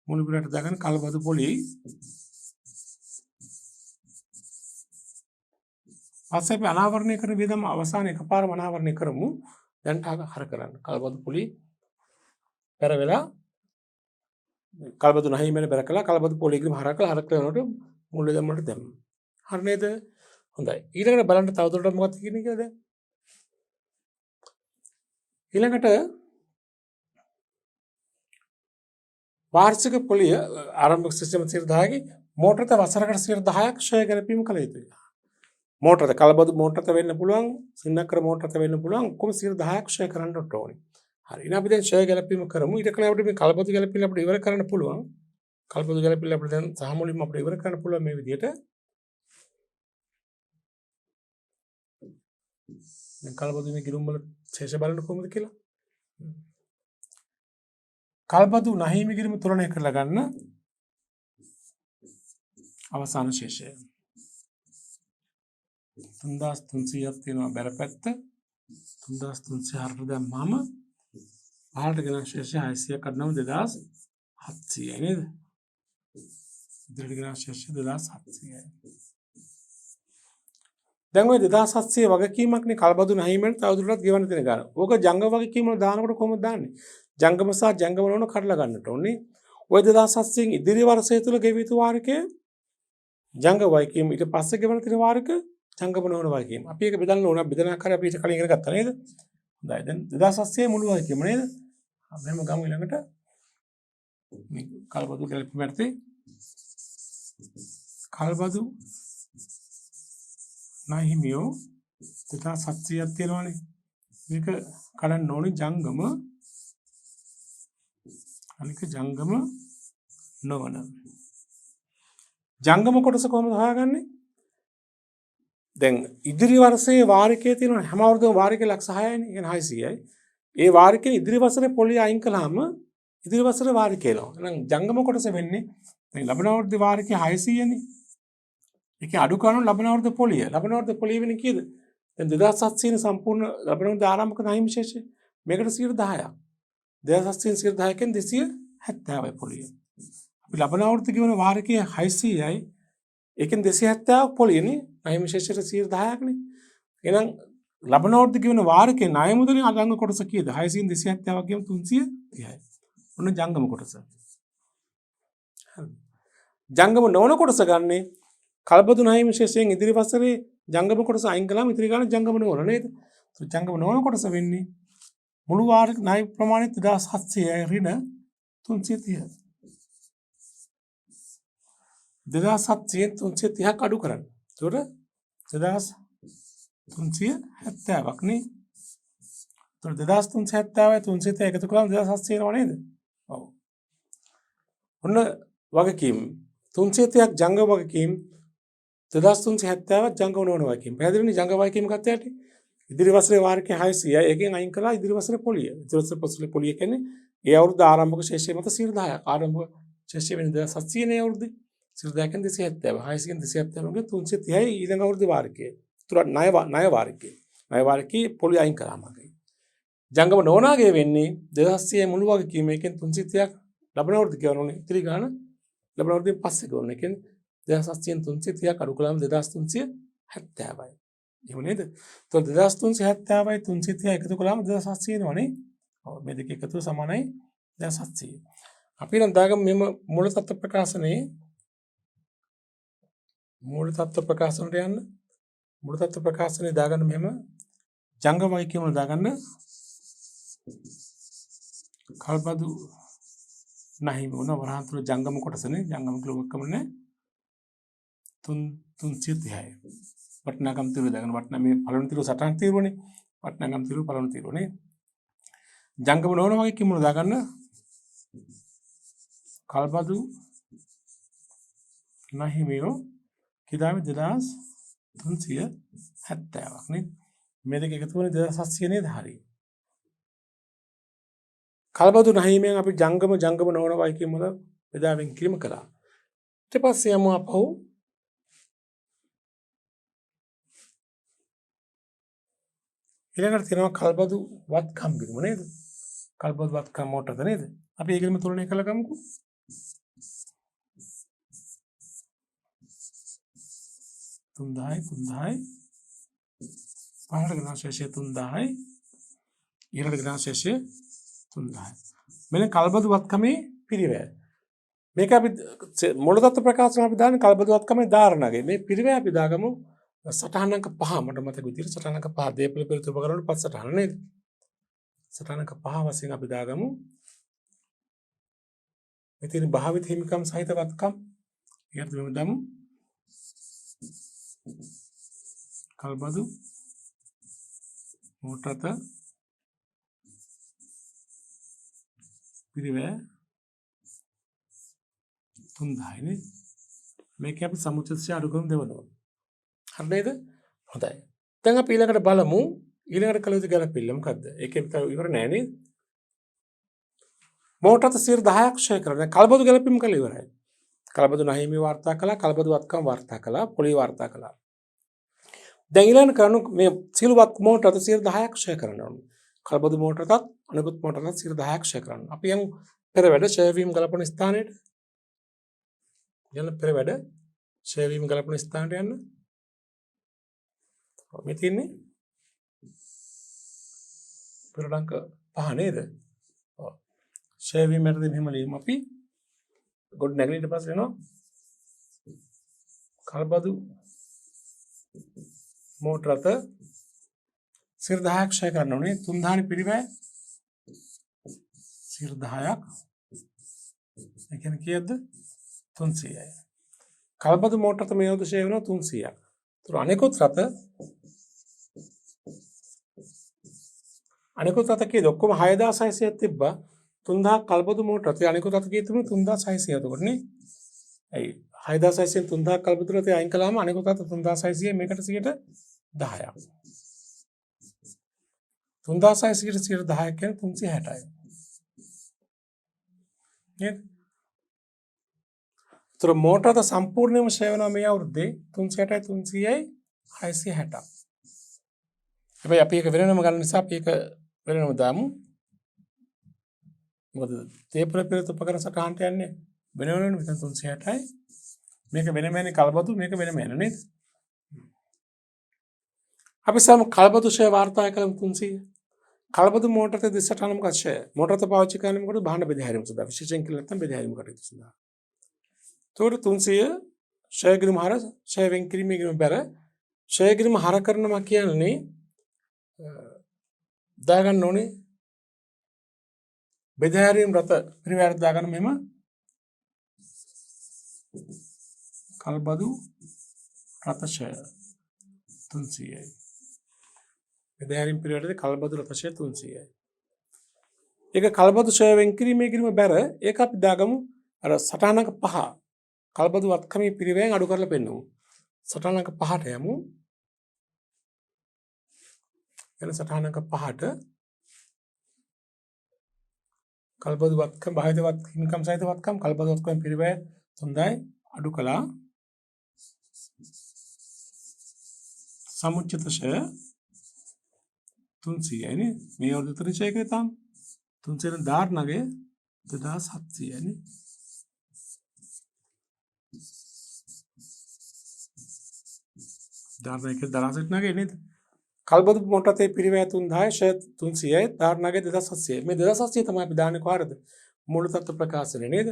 මූල්‍ය පිරිවැයට දාගන්න කල්බදු පොලිය. පස්සේ අපි අනාවරණය කරන වියදම අවසාන එකපාරම අනාවරණය කරමු. දැන් හර කරන්න. කල්බදු පොලිය පෙර වෙලා කල්බදු නහිමියට බැර කළා කල්බදු පොලිය ගිරම හර කරනකොට මූල්‍ය වියදම් වලට දැම්මා. හරි නේද? හොඳයි. ඊළඟට බලන්න තවදුරටත් මොකක්ද කියන්නේ කියලා දැන්. ඊළඟට වාර්ෂික පොලිය ආරම්භක සිස්ටම් 10%ගේ මෝටරත වසරකට 10%ක් ෂය ගැලපීම කළ යුතුයි. මෝටරත කලබදු මෝටරත වෙන්න පුළුවන්, සින්නකර මෝටරත වෙන්න පුළුවන්, ඔක්කොම 10%ක් ෂය කරන්න ඕනේ. හරි. ඉතින් අපි දැන් ෂය ගැලපීම කරමු. ඊට කලින් අපිට මේ කලබදු ගැලපීම අපිට ඉවර කරන්න පුළුවන්. කලබදු ගැලපීම අපිට දැන් සහ මුලින්ම අපිට ඉවර කරන්න පුළුවන් මේ විදිහට. දැන් කලබදු මේ ගිණුම් වල ශේෂ බලන්න කොහොමද කියලා. කල්බදු නහිමි ගිණුම තුලනය කරලා ගන්න අවසාන ශේෂය 3300ක් තියෙනවා බැර පැත්ත 3300 දැම්මම පහළට ගෙන ශේෂය 600ක් අඩනම 2700යි නේද? ඉදිරියට ගෙන ශේෂය 2700යි. දැන් ওই 2700 වගකීමක්නේ කල්බදු නහිමියට තවදුරටත් ගෙවන්න තියෙන ගාන. ඕක ජංගම වගකීම වල දානකොට කොහොමද දාන්නේ? ජංගම සහ ජංගම නොවන කඩලා ගන්නට ඕනේ. ওই 2700න් ඉදිරි වර්ෂය තුල ගෙවිය යුතු වාරිකය ජංගම වගකීම ඊට පස්සේ ගෙවන තියෙන වාරික ජංගම නොවන වගකීම. අපි ඒක බෙදන්න ඕන. බෙදන ආකාරය අපි ඊට කලින් ඉගෙන ගත්තා නේද? හොඳයි. දැන් 2700 මුළු වගකීම නේද? මෙහෙම ගමු ඊළඟට. මේ කල්බදු ගැලපීමට කල්බදු නහිමියෝ 2700ක් තියෙනවානේ. මේක කඩන්න ඕනේ ජංගම අනික ජංගම නොවන. ජංගම කොටස කොහොමද හොයාගන්නේ? දැන් ඉදිරි වර්ෂයේ වාරිකයේ තියෙන හැම අවුරුද්දම වාරිකේ ලක්ෂ 6යිනේ. يعني 600යි. ඒ වාරිකේ ඉදිරි වසරේ පොලිය අයින් කළාම ඉදිරි වසරේ වාරිකේ එනවා. එහෙනම් ජංගම කොටස වෙන්නේ මේ ලබන අවුරුද්දේ වාරිකේ 600නේ. ඒකේ අඩු කරන ලබන අවුරුද්ද පොලිය. ලබන අවුරුද්ද පොලිය වෙන්නේ කීයද? දැන් 2700 නේ සම්පූර්ණ ලබන අවුරුද්ද ආරම්භක නහිමි ශේෂය. මේකට 10%ක්. 2700 10%කින් 270යි පොලිය. අපි ලබන අවුරුද්ද කියවන වාරකයේ 600යි. ඒකෙන් 270ක් පොලියනේ. ණය විශේෂයට 10%ක්නේ. එහෙනම් ලබන අවුරුද්ද කියවන වාරකයේ ණය මුදලින් අංග කොටස කීයද? 600න් 270ක් කියමු 330යි. ඔන්න ජංගම කොටස. හරි. ජංගම නොවන කොටස ගන්නේ කල්බදු ණය විශේෂයෙන් ඉදිරි වසරේ ජංගම කොටස අයින් කළාම ඉතිරි ගන්න ජංගම නොවන නේද? ජංගම නොවන කොටස වෙන්නේ මුළු වාරික ණය ප්‍රමාණය 2700යි ඍණ 330. 2700න් 330ක් අඩු කරන්න. ඒතකොට 2370ක් නේ. ඒතකොට 2370යි 330 එකතු කළාම 2700 එනවා නේද? ඔව්. ඔන්න වගකීම් 330ක් ජංගම වගකීම් 2370ක් ජංගම නොවන වගකීම්. පැහැදිලිනේ ජංගම වගකීම් ගත්ත යටි. ඉදිරි වසරේ වාරිකයේ 600යි. ඒකෙන් අයින් කළා ඉදිරි වසරේ පොලිය. ඉදිරි වසරේ පොලිය කියන්නේ ඒ අවුරුද්ද ආරම්භක ශේෂය මත 10%ක්. ආරම්භක ශේෂය වෙන්නේ 2700 නේ අවුරුද්දේ. 10%න් 270. 600න් 270 330යි ඊළඟ අවුරුද්දේ වාරිකයේ. ඒතර ණය වාරිකයේ. ණය වාරිකයේ පොලිය අයින් කළාම ජංගම නොවනාගේ වෙන්නේ 2600 මුළු වගකීම. ඒකෙන් 330ක් ලබන අවුරුද්ද කියවනෝනේ. ඉතිරි ගාන ලබන අවුරුද්දෙන් පස්සේ ගන්න. ඒ කියන්නේ 2700න් 330ක් අඩු කළාම 2370යි. එහෙම නේද? එතකොට 2370යි 330යි එකතු කළාම 2700 එනවනේ. ඔව් මේ දෙක එකතු සමානයි 2700. අපි නම් දාගමු මෙම මූල තත්ත්ව ප්‍රකාශනයේ මූල තත්ත්ව ප්‍රකාශනට යන්න. මූල තත්ත්ව ප්‍රකාශනයේ දාගන්න මෙහෙම ජංගම වගකීම වල දාගන්න කල්බදු නැහැ මොන වරහන් තුල ජංගම කොටසනේ ජංගම කියලා ඔක්කොම නේ 330යි. වටනගම් තිරු දාගන්න වටන මේ පළවෙනි තිරු සටහන් තිරුවනේ. වටනගම් තිරු පළවෙනි තිරුවනේ. ජංගම නොවන වගකීම වල දාගන්න කල්බදු නැහැ මේෝ කිදාමේ 2370ක් නේ. මේ දෙක එකතු වෙන 2700 නේද? හරි. කල්බදු නැහිමෙන් අපි ජංගම නොවන වගකීම් වල බෙදාවෙන් කිරීම කළා. ඊට පස්සේ යමු අපහු ඊළඟට තියෙනවා කල්බදු වත්කම් බිම නේද? කල්බදු වත්කම් මොකටද නේද? අපි ඒකෙම තුලනය කළා ගමුකෝ. තුන්දායි පහළට ගෙනා ශේෂය 3000යි ඊළඟට ගෙනා ශේෂය 3000යි. මෙන්න කල්බදු වත්කමේ පිරිවැය. මේක අපි මූල තත්ත්ව ප්‍රකාශන අපි දාන්නේ කල්බදු වත්කමේ ධාරණගේ. මේ පිරිවැය අපි දාගමු සටහනක 5 මට මතක විදිහට සටහනක 5 දේපල පෙරතු උපකරණ පස් සටහන නේද? සටහනක 5 වශයෙන් අපි දාගමු. මෙතන භාවිත හිමිකම් සහිත වත්කම් ඊට මෙමු දාමු. කල්බදු මෝටරත පිරිවැය 3000යි නේ. මේක අපි සමුච්චය අඩු කරන දෙවනවා. හරි නේද? හොඳයි. දැන් අපි ඊළඟට බලමු ඊළඟට කළ යුතු ගැළපෙල්ල මොකද්ද? ඒකෙන් ඉවර නෑ නේද? මෝටරත 10%ක් ක්ෂය කරනවා. කල්බදු ගැළපීම කළ ඉවරයි. කල්බදු නැහිමි වාර්තා කළා, කල්බදු වත්කම් වාර්තා කළා, පොලි වාර්තා කළා. දැන් ඊළඟ කරනු මේ සියලුවත් මෝටරත 10%ක් ක්ෂය කරනවා. කල්බදු මෝටරතත් අනිකුත් මෝටරතත් 10%ක් ක්ෂය කරනවා. අපි යමු පෙර වැඩ ක්ෂය වීම ගලපන ස්ථානයට. යන්න පෙර වැඩ ක්ෂය වීම ගලපන ස්ථානයට යන්න. මේ තියෙන්නේ පෙරඩංක 5 නේද? ඔව්. ක්ෂය වීමටදී මෙහෙම ලියමු අපි. ගොඩ නැගලා ඊට පස්සේ එනවා කල්බදු මෝටරත 10%ක් ක්ෂය කරන්න ඕනේ. 3000 පිරිවැය 10%ක්. ඒ කියන්නේ කීයද? 300යි. කල්බදු මෝටරත මේ යොද ක්ෂය වෙනවා 300ක්. ඒතර අනිකුත් රත කීයද? ඔක්කොම 6600ක් තිබ්බා. 3000 කල්බදු මෝටරත අනිකුත් රත කීයද? 3600. එතකොට නේ. ඇයි 6600න් 3000 කල්බදු රත අයින් කළාම අනිකුත් රත 3600 මේකට 10ක්. 3600 ට 10ක් කියන්නේ 360යි. නේද? ඒතර මෝටරත සම්පූර්ණයෙන්ම ක්ෂය වෙනවා මේ අවුරුද්දේ 360යි 300යි 660ක්. හැබැයි අපි ඒක වෙනම ගන්න නිසා අපි ඒක වෙනම දාමු. මොකද තේපල පෙරත උපකරණ සටහනට යන්නේ වෙන වෙනම මෙතන 360යි. මේක වෙනමනේ කලබදු මේක වෙනම නේද? අපි සම කලබදු ෂය වාර්තා කළමු 300. කලබදු මෝටරත දිස්සටහන මොකක්ද ෂය? මෝටරත පාවිච්චි කරන්නේ මොකද? භාණ්ඩ බෙදහැරීම සඳහා. විශේෂයෙන් කියලා නැත්නම් බෙදහැරීම කටයුතු සඳහා. ඒතකොට 300 ෂය ගිණුම හර ෂය වෙන් කිරීමේ ගිණුම බැර ෂය ගිණුම හර කරනවා කියන්නේ දාගන්න ඕනේ බෙදහැරීම රත පරිවැර දාගන්න මෙම කලබදු රතශය 300යි. බෙදහැරීම පිළිවෙලට කලබදු රතශය 300යි. ඒක කලබදු ෂය වෙන් කිරීමේ ගිණුම බැර ඒක අපි දාගමු අර සටහනක 5 කලබදු වත්කමේ පිළිවෙලෙන් අඩු කරලා පෙන්නමු. සටහනක 5ට යමු. එන සටහනක 5ට කලබදු වත්කම බාහිර හිමිකම් සහිත වත්කම් කලබදු වත්කම පිළිවෙල 3යි අඩු කළා. සමුච්චිත ෂය 300යි නේ. මේ අවුරුදු ෂය එකේ තාම 300 ධාරණගේ 2700යි නේ. ධාරණගේ දරාසෙට්නාගේ නේද? කල්බදු මොටතේ පිරිවැය 3000 ෂය 300යි ධාරණගේ 2700යි. මේ 2700 තමයි අපි දාන්නේ කොහරද? මූල තත්ත්ව ප්‍රකාශනයේ නේද?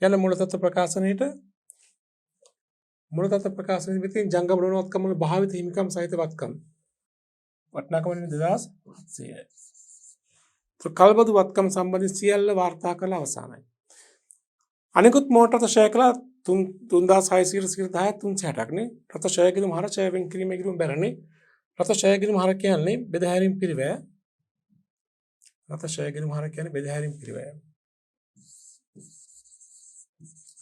යන මූල තත්ත්ව ප්‍රකාශනයේට මූල තත්ත්ව ප්‍රකාශනයේ විදිහින් ජංගම ඍණවත්කම වල භාවිත හිමිකම් සහිත වත්කම් වටිනාකම වෙන 2700යි. කල්බදු වත්කම් සම්බන්ධ සියල්ල වාර්තා කරලා අවසానයි. අනිකුත් මෝටරත ෂය කළා 3610 360ක් නේ. රත ෂය ගිණුම හර ෂය වෙන් කිරීමේ ගිණුම බැරනේ. රත ෂය ගිණුම හර කියන්නේ බෙදහැරීම් පිරිවැය. රත ෂය ගිණුම හර කියන්නේ බෙදහැරීම් පිරිවැය.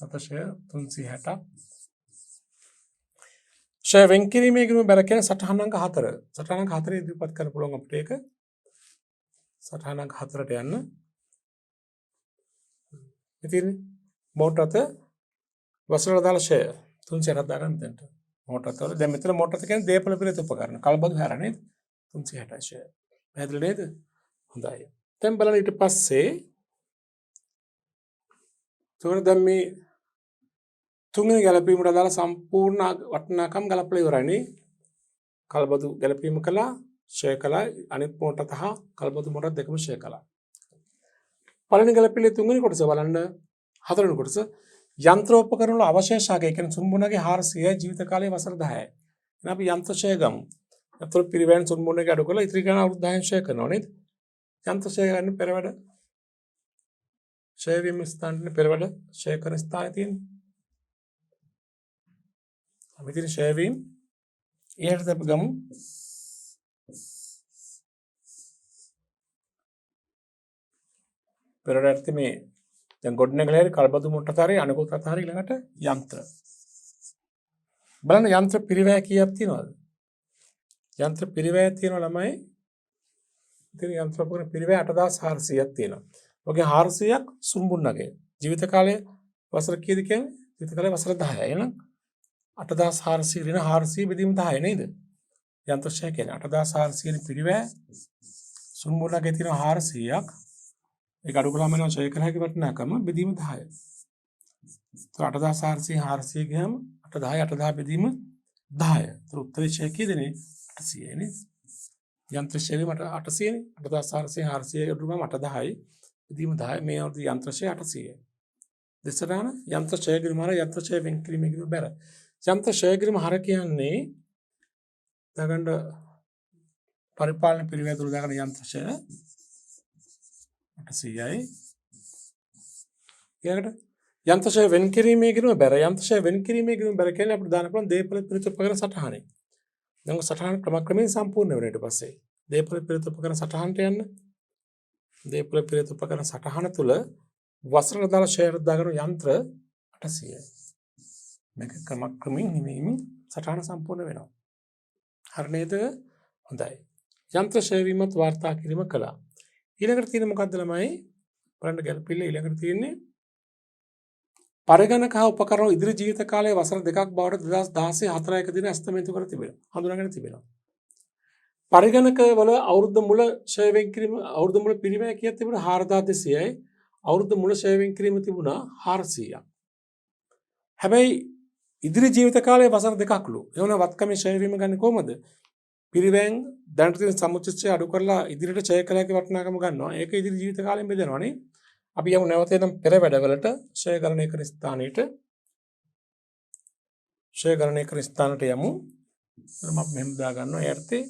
රත ෂය 360ක්. ෂය වෙන් කිරීමේ ගිණුම බැර කියන්නේ සටහන අංක 4. සටහන අංක 4 ඉදිරිපත් කරන්න පුළුවන් අපිට ඒක. සටහන අංක 4ට යන්න. ඉතින් මෝටරත වසරට දාලා ෂය 360ක් දාගන්න දෙන්න. මෝටරත වල දැන් මෙතන මෝටරත කියන්නේ දේපල පිළිත උපකරණ. කලබදු හැර නේද? 360යි ෂය. පැහැදිලි නේද? හොඳයි. දැන් බලන්න ඊට පස්සේ දැන් මේ තුන්වෙනි ගැලපීමට අදාළ සම්පූර්ණ වටිනාකම් ගලපලා ඉවරයි නේ. කලබදු ගැලපීම කළා, ෂය කළා, අනිත් මෝටරත හා කලබදු මෝටරත දෙකම ෂය කළා. පළවෙනි ගැලපීමේ තුන්වෙනි කොටස බලන්න. හතරවෙනි කොටස යන්ත්‍රෝපකරණ වල අවශේෂාගය කියන්නේ සුන්බුණගේ 400යි ජීවිත කාලය වසර 10යි. එහෙනම් අපි යන්ත්‍ර ෂය ගමු. යන්ත්‍ර පිරිවැයෙන් සුන්බුණගේ අඩු කරලා ඉතිරි ගන්න අවුරුදු 10න් ෂය කරනවා නේද? යන්ත්‍ර ෂය ගන්න පෙරවැඩ ෂය වීම ස්ථානයේ පෙරවැඩ ෂය කරන ස්ථානයේ තියෙන්නේ. අපි ඉතින් ෂය වීම ඊට අපි ගමු. පෙරවැඩ මේ දැන් ගොඩනැගිලි කලබදු මොට්ටතරේ අනිකුත් අතරේ ළඟට යන්ත්‍ර. බලන්න යන්ත්‍ර පිරිවැය කීයක් තියෙනවද? යන්ත්‍ර පිරිවැය තියෙන ළමයි ඉතින් යන්ත්‍ර උපකරණ පිරිවැය 8400ක් තියෙනවා. ඔගේ 400ක් සුම්බුන්නගේ. ජීවිත කාලය වසර කීයද කියන්නේ? ජීවිත කාලය වසර 10යි. එහෙනම් 8400 ඍණ 400 බෙදීම 10 නේද? යන්ත්‍ර ෂය කියන්නේ 8400 නේ පිරිවැය සුම්බුන්නගේ තියෙන 400ක් ඒක අඩු කළාම එනවා ෂය කරන හැකි වටිනාකම බෙදීම 10. ඒත් 8400 400 ගියම 8 10 8 10 බෙදීම 10. ඒත් උත්තරේ ෂය කීයදනේ 800 නේ. යන්ත්‍ර ෂය වීම 800 නේ. 8400 400 අඩු කළාම 8 10යි බෙදීම 10. මේ අවුරුදු යන්ත්‍ර ෂය 800යි. දෙසරාන යන්ත්‍ර ෂය කිරීම හර යන්ත්‍ර ෂය වෙන් කිරීම කියන බැර. යන්ත්‍ර ෂය කිරීම හර කියන්නේ දාගන්න පරිපාලන පිළිවෙල තුල දාගන්න යන්ත්‍ර ෂය 800යි. ඊළඟට යන්ත්‍ර ෂය වෙන් කිරීමේ ගිණුම බැර. යන්ත්‍ර ෂය වෙන් කිරීමේ ගිණුම බැර කියන්නේ අපිට දාන්න පුළුවන් දේපල පිළිතුරු උපකරණ සටහනේ. දැන් සටහන ක්‍රමක්‍රමයෙන් සම්පූර්ණ වෙන ඊට පස්සේ දේපල පිළිතුරු උපකරණ සටහනට යන්න. දේපල පිළිතුරු උපකරණ සටහන තුල වසරට දාලා ෂය දාගන්න යන්ත්‍ර 800යි. මේක ක්‍රමක්‍රමයෙන් හිමීම සටහන සම්පූර්ණ වෙනවා. හරි නේද? හොඳයි. යන්ත්‍ර ෂය වීමත් වාර්තා කිරීම කළා. ඊළඟට තියෙන මොකද්ද ළමයි? බලන්න ගැලපිල්ල ඊළඟට තියෙන්නේ පරිගණක හා උපකරණ ඉදිරි ජීවිත කාලයේ වසර 2ක් බවට 2016 4 1 දින ඇස්තමේන්තු කර තිබෙනවා. හඳුනාගෙන තිබෙනවා. පරිගණක වල අවුරුද්ද මුල ෂය වෙන් කිරීම අවුරුද්ද මුල පිරිවැය කීයක් තිබුණා? 4200යි. අවුරුද්ද මුල ෂේවින් කිරීම තිබුණා 400ක්. හැබැයි ඉදිරි ජීවිත කාලයේ වසර දෙකක්ලු. ඒ වුණා වත්කමේ ෂේවීම ගන්න කොහමද? පිරිවැන් දැනට තියෙන සමුච්චය අඩු කරලා ඉදිරියට ෂේ කළ හැකි වටිනාකම ගන්නවා. ඒක ඉදිරි ජීවිත කාලයෙන් බෙදනවානේ. අපි යමු නැවත එනම් පෙර වැඩවලට ෂේ ගණනය කරන ස්ථානෙට. ෂේ ගණනය කරන ස්ථානට යමු. මම මෙහෙම දා ගන්නවා යර්ථේ.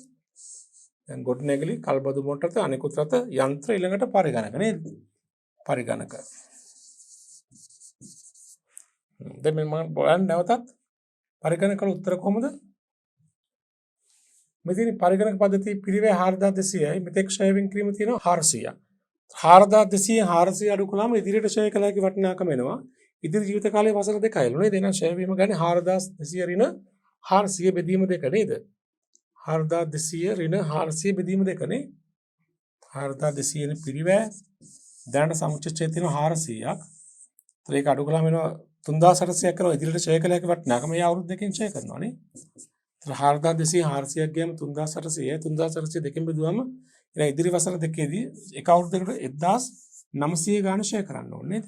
දැන් ගොඩනැගිලි කල්බදු මොටරත අනිකුත් රට යන්ත්‍ර ඊළඟට පරිගණක නේද? පරිගණක. දැන් මම බලන්න නැවතත් පරිගණක වල උත්තර කොහමද? මෙතන පරිගණක පද්ධතිය පිරිවැය 4200යි මෙතෙක් ෂේවින් කිරීම තියෙනවා 400ක්. 4200 400 අඩු කළාම ඉදිරියට ෂේ කළ හැකි වටිනාකම එනවා. ඉදිරි ජීවිත කාලයේ වසර 2යිලු නේද? එහෙනම් ෂේ වීම ගන්නේ 4200 ඍණ 400 බෙදීම 2 නේද? 4200 ඍණ 400 බෙදීම 2 නේ. 4200 නේ පිරිවැය. දැනට සමුච්චය තියෙනවා 400ක්. ඒතර ඒක අඩු කළාම එනවා 3800ක් කරනවා ඉදිරියට ෂේ කළ හැකි වටිනාකම. මේ අවුරුදු දෙකකින් ෂේ කරනවා නේ. 4200 400ක් ගියම 3800 3800 දෙකෙන් බෙදුවම එන ඉදිරි වසර දෙකේදී එක අවුරුද්දකට 1900 ගාන ෂේ කරන්න ඕනේ නේද?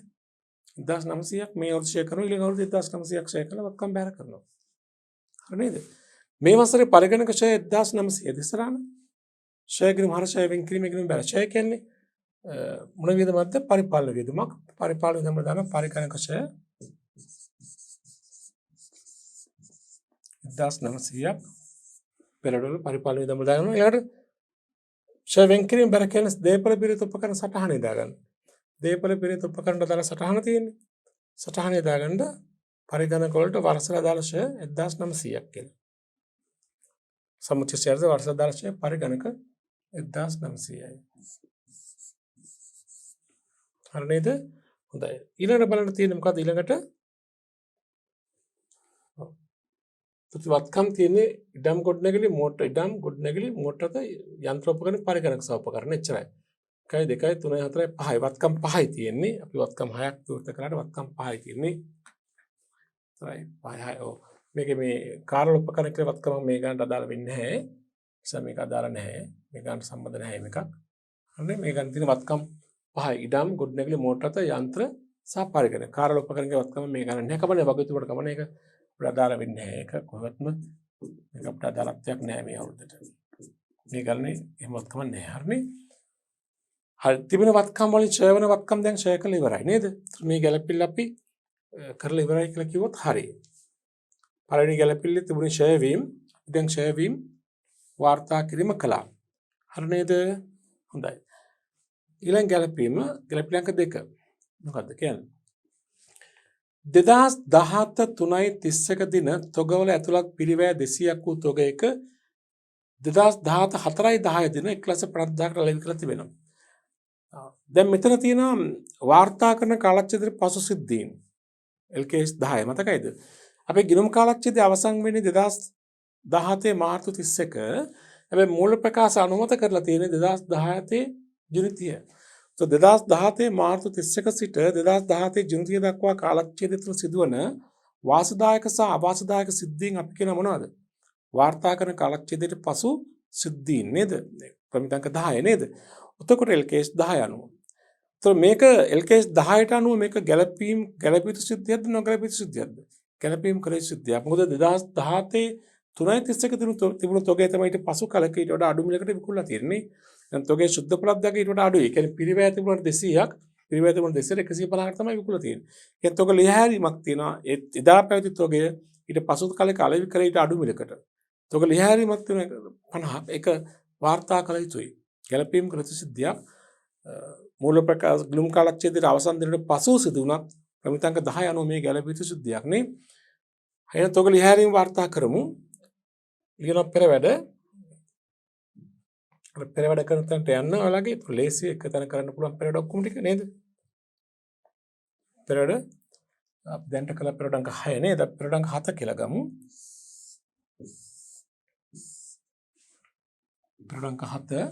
1900ක් මේ අවුරුද්ද ෂේ කරනවා ඊළඟ අවුරුද්ද 1900ක් ෂේ කරලා වත්කම් බැහැර කරනවා. හරි නේද? මේ වසරේ පරිගණක ෂේ 1900 ඉස්සරහන ෂේ කිරීම හර ෂේ වෙන් කිරීම කිරීම බැල ෂේ කියන්නේ මොන වියදමක්ද? පරිපාලන වියදමක්. පරිපාලන වියදම දාන පරිගණක ෂේ 1900ක් පෙරඩොල පරිපාලන වියදම දානවා. ඊළඟට ෂේ වෙන් කිරීම බැල කියන්නේ දේපල පිරිත උපකරණ සටහනේ දාගන්න. දේපල පිරිත උපකරණ දාලා සටහන තියෙන්නේ. සටහනේ දාගන්න පරිගණක වලට වර්ෂලා දාලා ෂේ 1900ක් කියලා. සමුච්චය ෂේර්ද වර්ෂලා දාලා ෂේ පරිගණක 1900යි. හරි නේද? හොඳයි. ඊළඟට බලන්න තියෙන්නේ මොකද්ද ඊළඟට? වත්කම් තියෙන්නේ ඉඩම් ගොඩනැගිලි මෝටර ඉඩම් ගොඩනැගිලි මෝටරද යන්ත්‍රෝපකරණ පරිගණක සෝපකරණ එච්චරයි. 1 2 3 4 5යි වත්කම් 5යි තියෙන්නේ. අපි වත්කම් 6ක් විවෘත කරාට වත්කම් 5යි තියෙන්නේ. හරි 5යි. ඔව්. මේකේ මේ කාර්ය උපකරණ කියලා වත්කම මේ ගන්නට අදාළ වෙන්නේ නැහැ. නිසා මේක අදාළ නැහැ. මේ ගන්නට සම්බන්ධ නැහැ මේකක්. හරි මේ ගන්න තියෙන වත්කම් 5යි. ඉඩම් ගොඩනැගිලි මෝටරද යන්ත්‍ර සහ පරිගණක. කාර්ය උපකරණගේ වත්කම මේ ගන්න නැහැ. කමනේ වගකීතුවට කමනේ ඒක අදාළ වෙන්නේ නැහැ. ඒක කොහොමත්ම මේක අපිට අදාළත්වයක් නැහැ මේ අවුරුද්දට. මේ ගන්නේ එහෙමවත් කමක් නැහැ. හරිනේ. හරි තිබෙන වත්කම් වලින් ෂේ වෙන වත්කම් දැන් ෂේ කරලා ඉවරයි නේද? මේ ගැලපිල්ල අපි කරලා ඉවරයි කියලා කිව්වොත් හරියි. පළවෙනි ගැලපිල්ලේ තිබුණේ ෂේ වීම. දැන් ෂේ වීම වාර්තා කිරීම කළා. හරි නේද? හොඳයි. ඊළඟ ගැලපීම ගැලපිලංක 2. මොකද්ද කියන්නේ? 2017 3.31 දින තොගවල ඇතුළත් පිරිවැය 200ක් වූ තොගයක 2017 4.10 දින 1,50,000කට ලැබි කියලා තිබෙනවා. දැන් මෙතන තියෙනවා වාර්තා කරන කාලච්ඡේදයේ පසු සිද්ධීන් LKS 10 මතකයිද? අපේ ගිණුම් කාලච්ඡේදයේ අවසන් වෙන්නේ 2017 මාර්තු 31. හැබැයි මූල ප්‍රකාශ අනුමත කරලා තියෙන්නේ 2017 ජූනි 30. So 2017 මාර්තු 31 සිට 2017 ජූනි 30 දක්වා කාලච්ඡේදය තුළ සිදුවන වාසදායක සහ අවාසදායක සිද්ධීන් අපි කියන මොනවද? වාර්තා කරන කාලච්ඡේදයට පසු සිද්ධීන් නේද? ප්‍රමිතංක 10 නේද? එතකොට LKS 10 අනුව. එතකොට මේක LKS 10ට අනුව මේක ගැලපීම් ගැලපිය යුතු සිද්ධියක්ද නොගැලපිය යුතු සිද්ධියක්ද? ගැලපීම් කළ යුතු සිද්ධියක්. මොකද 2017 3.31 තිබුණු තොගය තමයි ඊට පසු කලක ඊට වඩා අඩු මිලකට විකුණලා තියෙන්නේ. දැන් තොගේ සුද්ධ ප්‍රලබ්ධක ඊට වඩා අඩුයි. ඒ කියන්නේ පිරිවැය තිබුණාට 200ක් පිරිවැය තිබුණාට 200ට 150කට තමයි විකුණලා තියෙන්නේ. ඒ තොග ලියහැරීමක් තියෙනවා. ඒ එදා පැවති තොගය ඊට පසු කලක අලෙවි කරේ ඊට අඩු මිලකට. තොග ලියහැරීමක් තියෙන 50 ඒක වාර්තා කළ යුතුයි. ගැලපීම් කළ යුතු සිද්ධියක්. මූල ප්‍රකාශ ග්ලුම් කාලච්ඡේදයේ අවසන් දිනට පසු සිදු වුණත් ප්‍රමිතංක 10 අනුව මේ ගැලපිය යුතු සිද්ධියක් නේ. එහෙනම් තොග ලියහැරීම වාර්තා කරමු. ඊළඟ පෙර වැඩ කරන තැනට යන්න ඔයාලගේ ලේසි එක තැන කරන්න පුළුවන් පෙර වැඩ ඔක්කොම ටික නේද? පෙර වැඩ අපි දැන්ට කළ පෙර වැඩ අංක 6 නේද? පෙර වැඩ අංක 7 කියලා ගමු. පෙර වැඩ අංක 7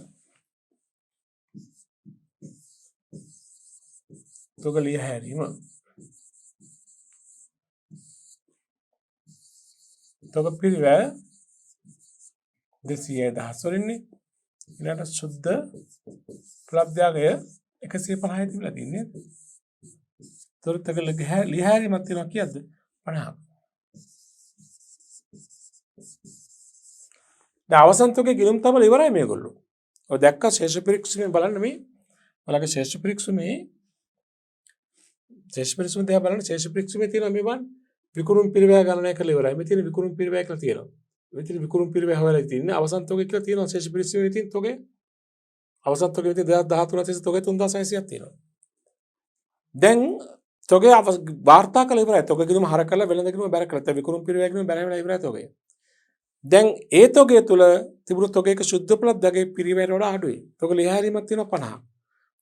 තොග ලියහැරීම. තොග පිරිවැය 200,000 වලින්නේ ඊළඟට සුද්ධ ප්‍රලබ්ධාගය 150 තිබිලා තින්නේ. තොරතක ලියහැරීමක් තියෙනවා කීයද? 50ක්. දැන් අවසන් තොගේ ගිණුම් තබල ඉවරයි මේගොල්ලෝ. ඔය දැක්ක ශේෂ පරීක්ෂණය බලන්න මේ. ඔයාලගේ ශේෂ පරීක්ෂණයේ දිහා බලන්න ශේෂ පරීක්ෂණයේ තියෙනවා මේ වන් විකුණුම් පිරිවැය ගණනය කරලා ඉවරයි. මේ තියෙන විකුණුම් පිරිවැය කියලා තියෙනවා. මේ තියෙන විකුණුම් පිරිවැය හොයලා තියෙන්නේ අවසන් තොගේ කියලා තියෙනවා ශේෂ පරීක්ෂණයේ තියෙන තොගේ. අවසන් තොගේ 2013 තොගේ 3600ක් තියෙනවා. දැන් තොගේ වාර්තා කළ ඉවරයි. තොගේ ගිණුම හර කරලා වෙළඳ ගිණුම බැර කරලා විකුණුම් පිරිවැය ගිණුම බැර වෙලා ඉවරයි තොගේ. දැන් ඒ තොගේ තුල තිබුණු තොගේක සුද්ධ උපලබ්ධගේ පිරිවැයට වඩා අඩුයි. තොගේ ලියහැරීමක් තියෙනවා 50ක්.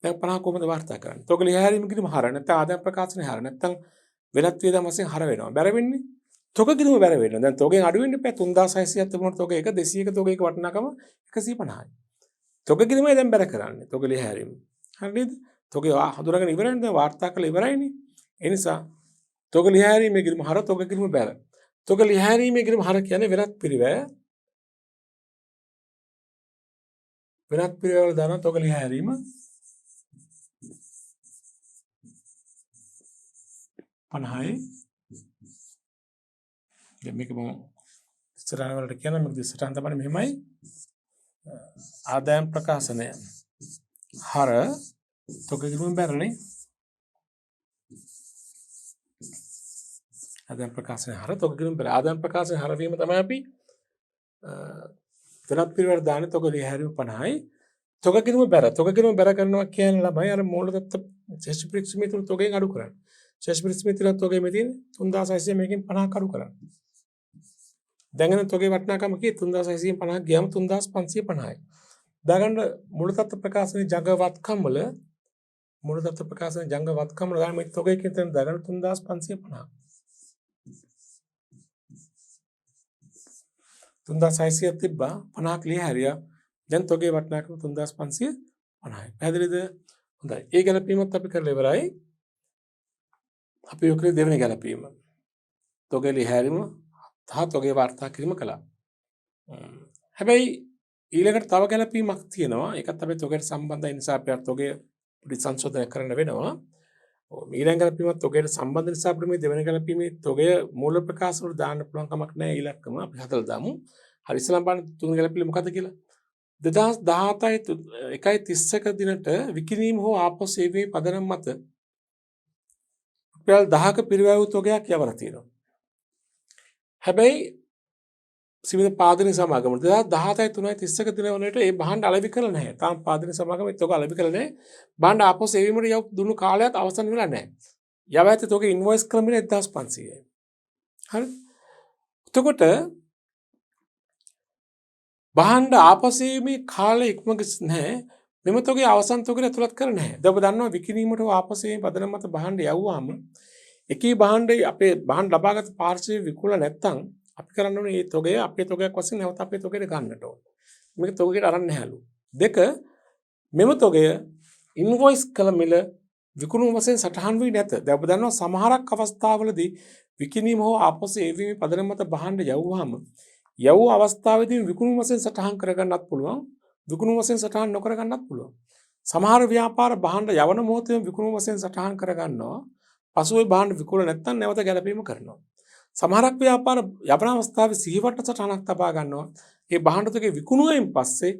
දැන් 50 කොහොමද වාර්තා කරන්නේ? තොගේ ලියහැරීම ගිණුම හර නැත්නම් ආදායම් ප්‍රකාශනයේ හර නැත්නම් වෙනත් වියදම් වශයෙන් හර වෙනවා. බැර වෙන්නේ තොගේ ගිණුම බැර වෙනවා. දැන් තොගෙන් අඩු වෙන්නේ පැය 3600ක් තිබුණා තොගේක 200ක තොගේක වටිනාකම 150යි. තොගේ ගිණුමයි දැන් බැර කරන්නේ. තොගේ ලියහැරීම. හරිද? තොගේ හඳුනාගෙන ඉවරයිනේ දැන් වාර්තා කළා ඉවරයිනේ. ඒ නිසා තොගේ ලියහැරීමේ ගිණුම හර තොගේ ගිණුම බැර. තොගේ ලියහැරීමේ ගිණුම හර කියන්නේ වෙනත් පිරිවැය. වෙනත් පිරිවැය වල දාන තොගේ ලියහැරීම පණහයි. දැන් මේක මම ඉස්සරහන වලට කියන මේක ඉස්සරහන් තමයි මෙහෙමයි. ආදායම් ප්‍රකාශනය හර තොගේ ගිණුම බැරනේ. ආදායම් ප්‍රකාශනය හර තොගේ ගිණුම බැර. ආදායම් ප්‍රකාශනය හර වීම තමයි අපි වෙනත් පිරිවැයට දාන්නේ තොගේ ලියහැරීම 50යි. තොගේ ගිණුම බැර. තොගේ ගිණුම බැර කරනවා කියන්නේ ළමයි අර මූලදත්ත ශේෂ පරීක්ෂණය තුල තොගෙන් අඩු කරන්නේ. ශේෂ පරීක්ෂණය තුල තොගේ මේ තියෙන්නේ 3600 මේකෙන් 50ක් අඩු කරන්නේ. දැන් තොගේ වටිනාකම කී 3600න් 50ක් ගියාම 3550යි. දාගන්න මූලදත්ත ප්‍රකාශනයේ ජංගවත්කම් වල මූලදත්ත ප්‍රකාශනයේ ජංගවත්කම් වල දාන්න මේ තොගේකින් තන දාගන්න 3550. 3600ක් තිබ්බා 50ක් ලියහැරියා. දැන් තොගේ වටිනාකම 3550යි. පැහැදිලිද? හොඳයි. ඒ ගැලපීමත් අපි කරලා ඉවරයි. අපි ඔකේ දෙවෙනි ගැලපීම. තොගේ ලියහැරීම තහ තොගේ වාර්තා කිරීම කළා. හැබැයි ඊළඟට තව ගැලපීමක් තියෙනවා. ඒකත් අපි තොගේට සම්බන්ධයි නිසා අපි තොගේ පොඩි සංශෝධනය කරන්න වෙනවා. ඊළඟ ගැලපීමත් තොගේට සම්බන්ධ නිසා අපිට මේ දෙවෙනි ගැලපීමේ තොගේ මූල ප්‍රකාශ වල දාන්න පුළුවන් කමක් නැහැ ඊළඟම අපි හදලා දාමු. හරි ඉස්සෙල්ලා බලන්න තුන් ගැලපීම මොකද්ද කියලා. 2017 1.31 දිනට විකිණීම හෝ ආපහු සේවයේ පදනම් මත රුපියල් 10ක පිරිවැය වූ තොගයක් යවලා තියෙනවා. හැබැයි සීමිත පාදනි සමාගම 2017 3.31 දින වලට ඒ භාණ්ඩ අලෙවි කරලා නැහැ. තාම පාදනි සමාගම ඒ තොග අලෙවි කරලා නැහැ. භාණ්ඩ ආපහු සේවීමට යව දුන්නු කාලයත් අවසන් වෙලා නැහැ. යව ඇති තොග ඉන්වොයිස් ක්‍රමෙ 1500යි. හරි. එතකොට භාණ්ඩ ආපහු සේවීමේ කාලය ඉක්මග නැහැ. මෙම තොගේ අවසන් තොගට ඇතුළත් කරලා නැහැ. දැන් ඔබ දන්නවා විකිණීමට ආපහු සේවීම පදනම මත භාණ්ඩ යවුවාම එකී භාණ්ඩේ අපේ භාණ්ඩ ලබාගත් පාර්ශ්වයේ විකුණලා නැත්නම් අපි කරන්න ඕනේ මේ තොගය අපේ තොගයක් වශයෙන් නැවත අපේ තොගයට ගන්නට ඕනේ. මේක තොගයට අරන් නැහැලු. දෙක මෙම තොගය ඉන්වොයිස් කළ මිල විකුණුම වශයෙන් සටහන් වී නැත. දැන් ඔබ දන්නවා සමහරක් අවස්ථාවලදී විකිණීම හෝ ආපහු සේවීමේ පදනම මත භාණ්ඩ යවුවාම යවු අවස්ථාවේදී විකුණුම වශයෙන් සටහන් කරගන්නත් පුළුවන්. විකුණුම වශයෙන් සටහන් නොකර ගන්නත් පුළුවන්. සමහර ව්‍යාපාර භාණ්ඩ යවන මොහොතේම විකුණුම වශයෙන් සටහන් කරගන්නවා. පසුවේ භාණ්ඩ විකුණලා නැත්නම් නැවත ගැලපීම කරනවා. සමහරක් ව්‍යාපාර යවන අවස්ථාවේ සිහිවට සටහනක් තබා ගන්නවා. ඒ භාණ්ඩ තොගේ විකුණුවෙන් පස්සේ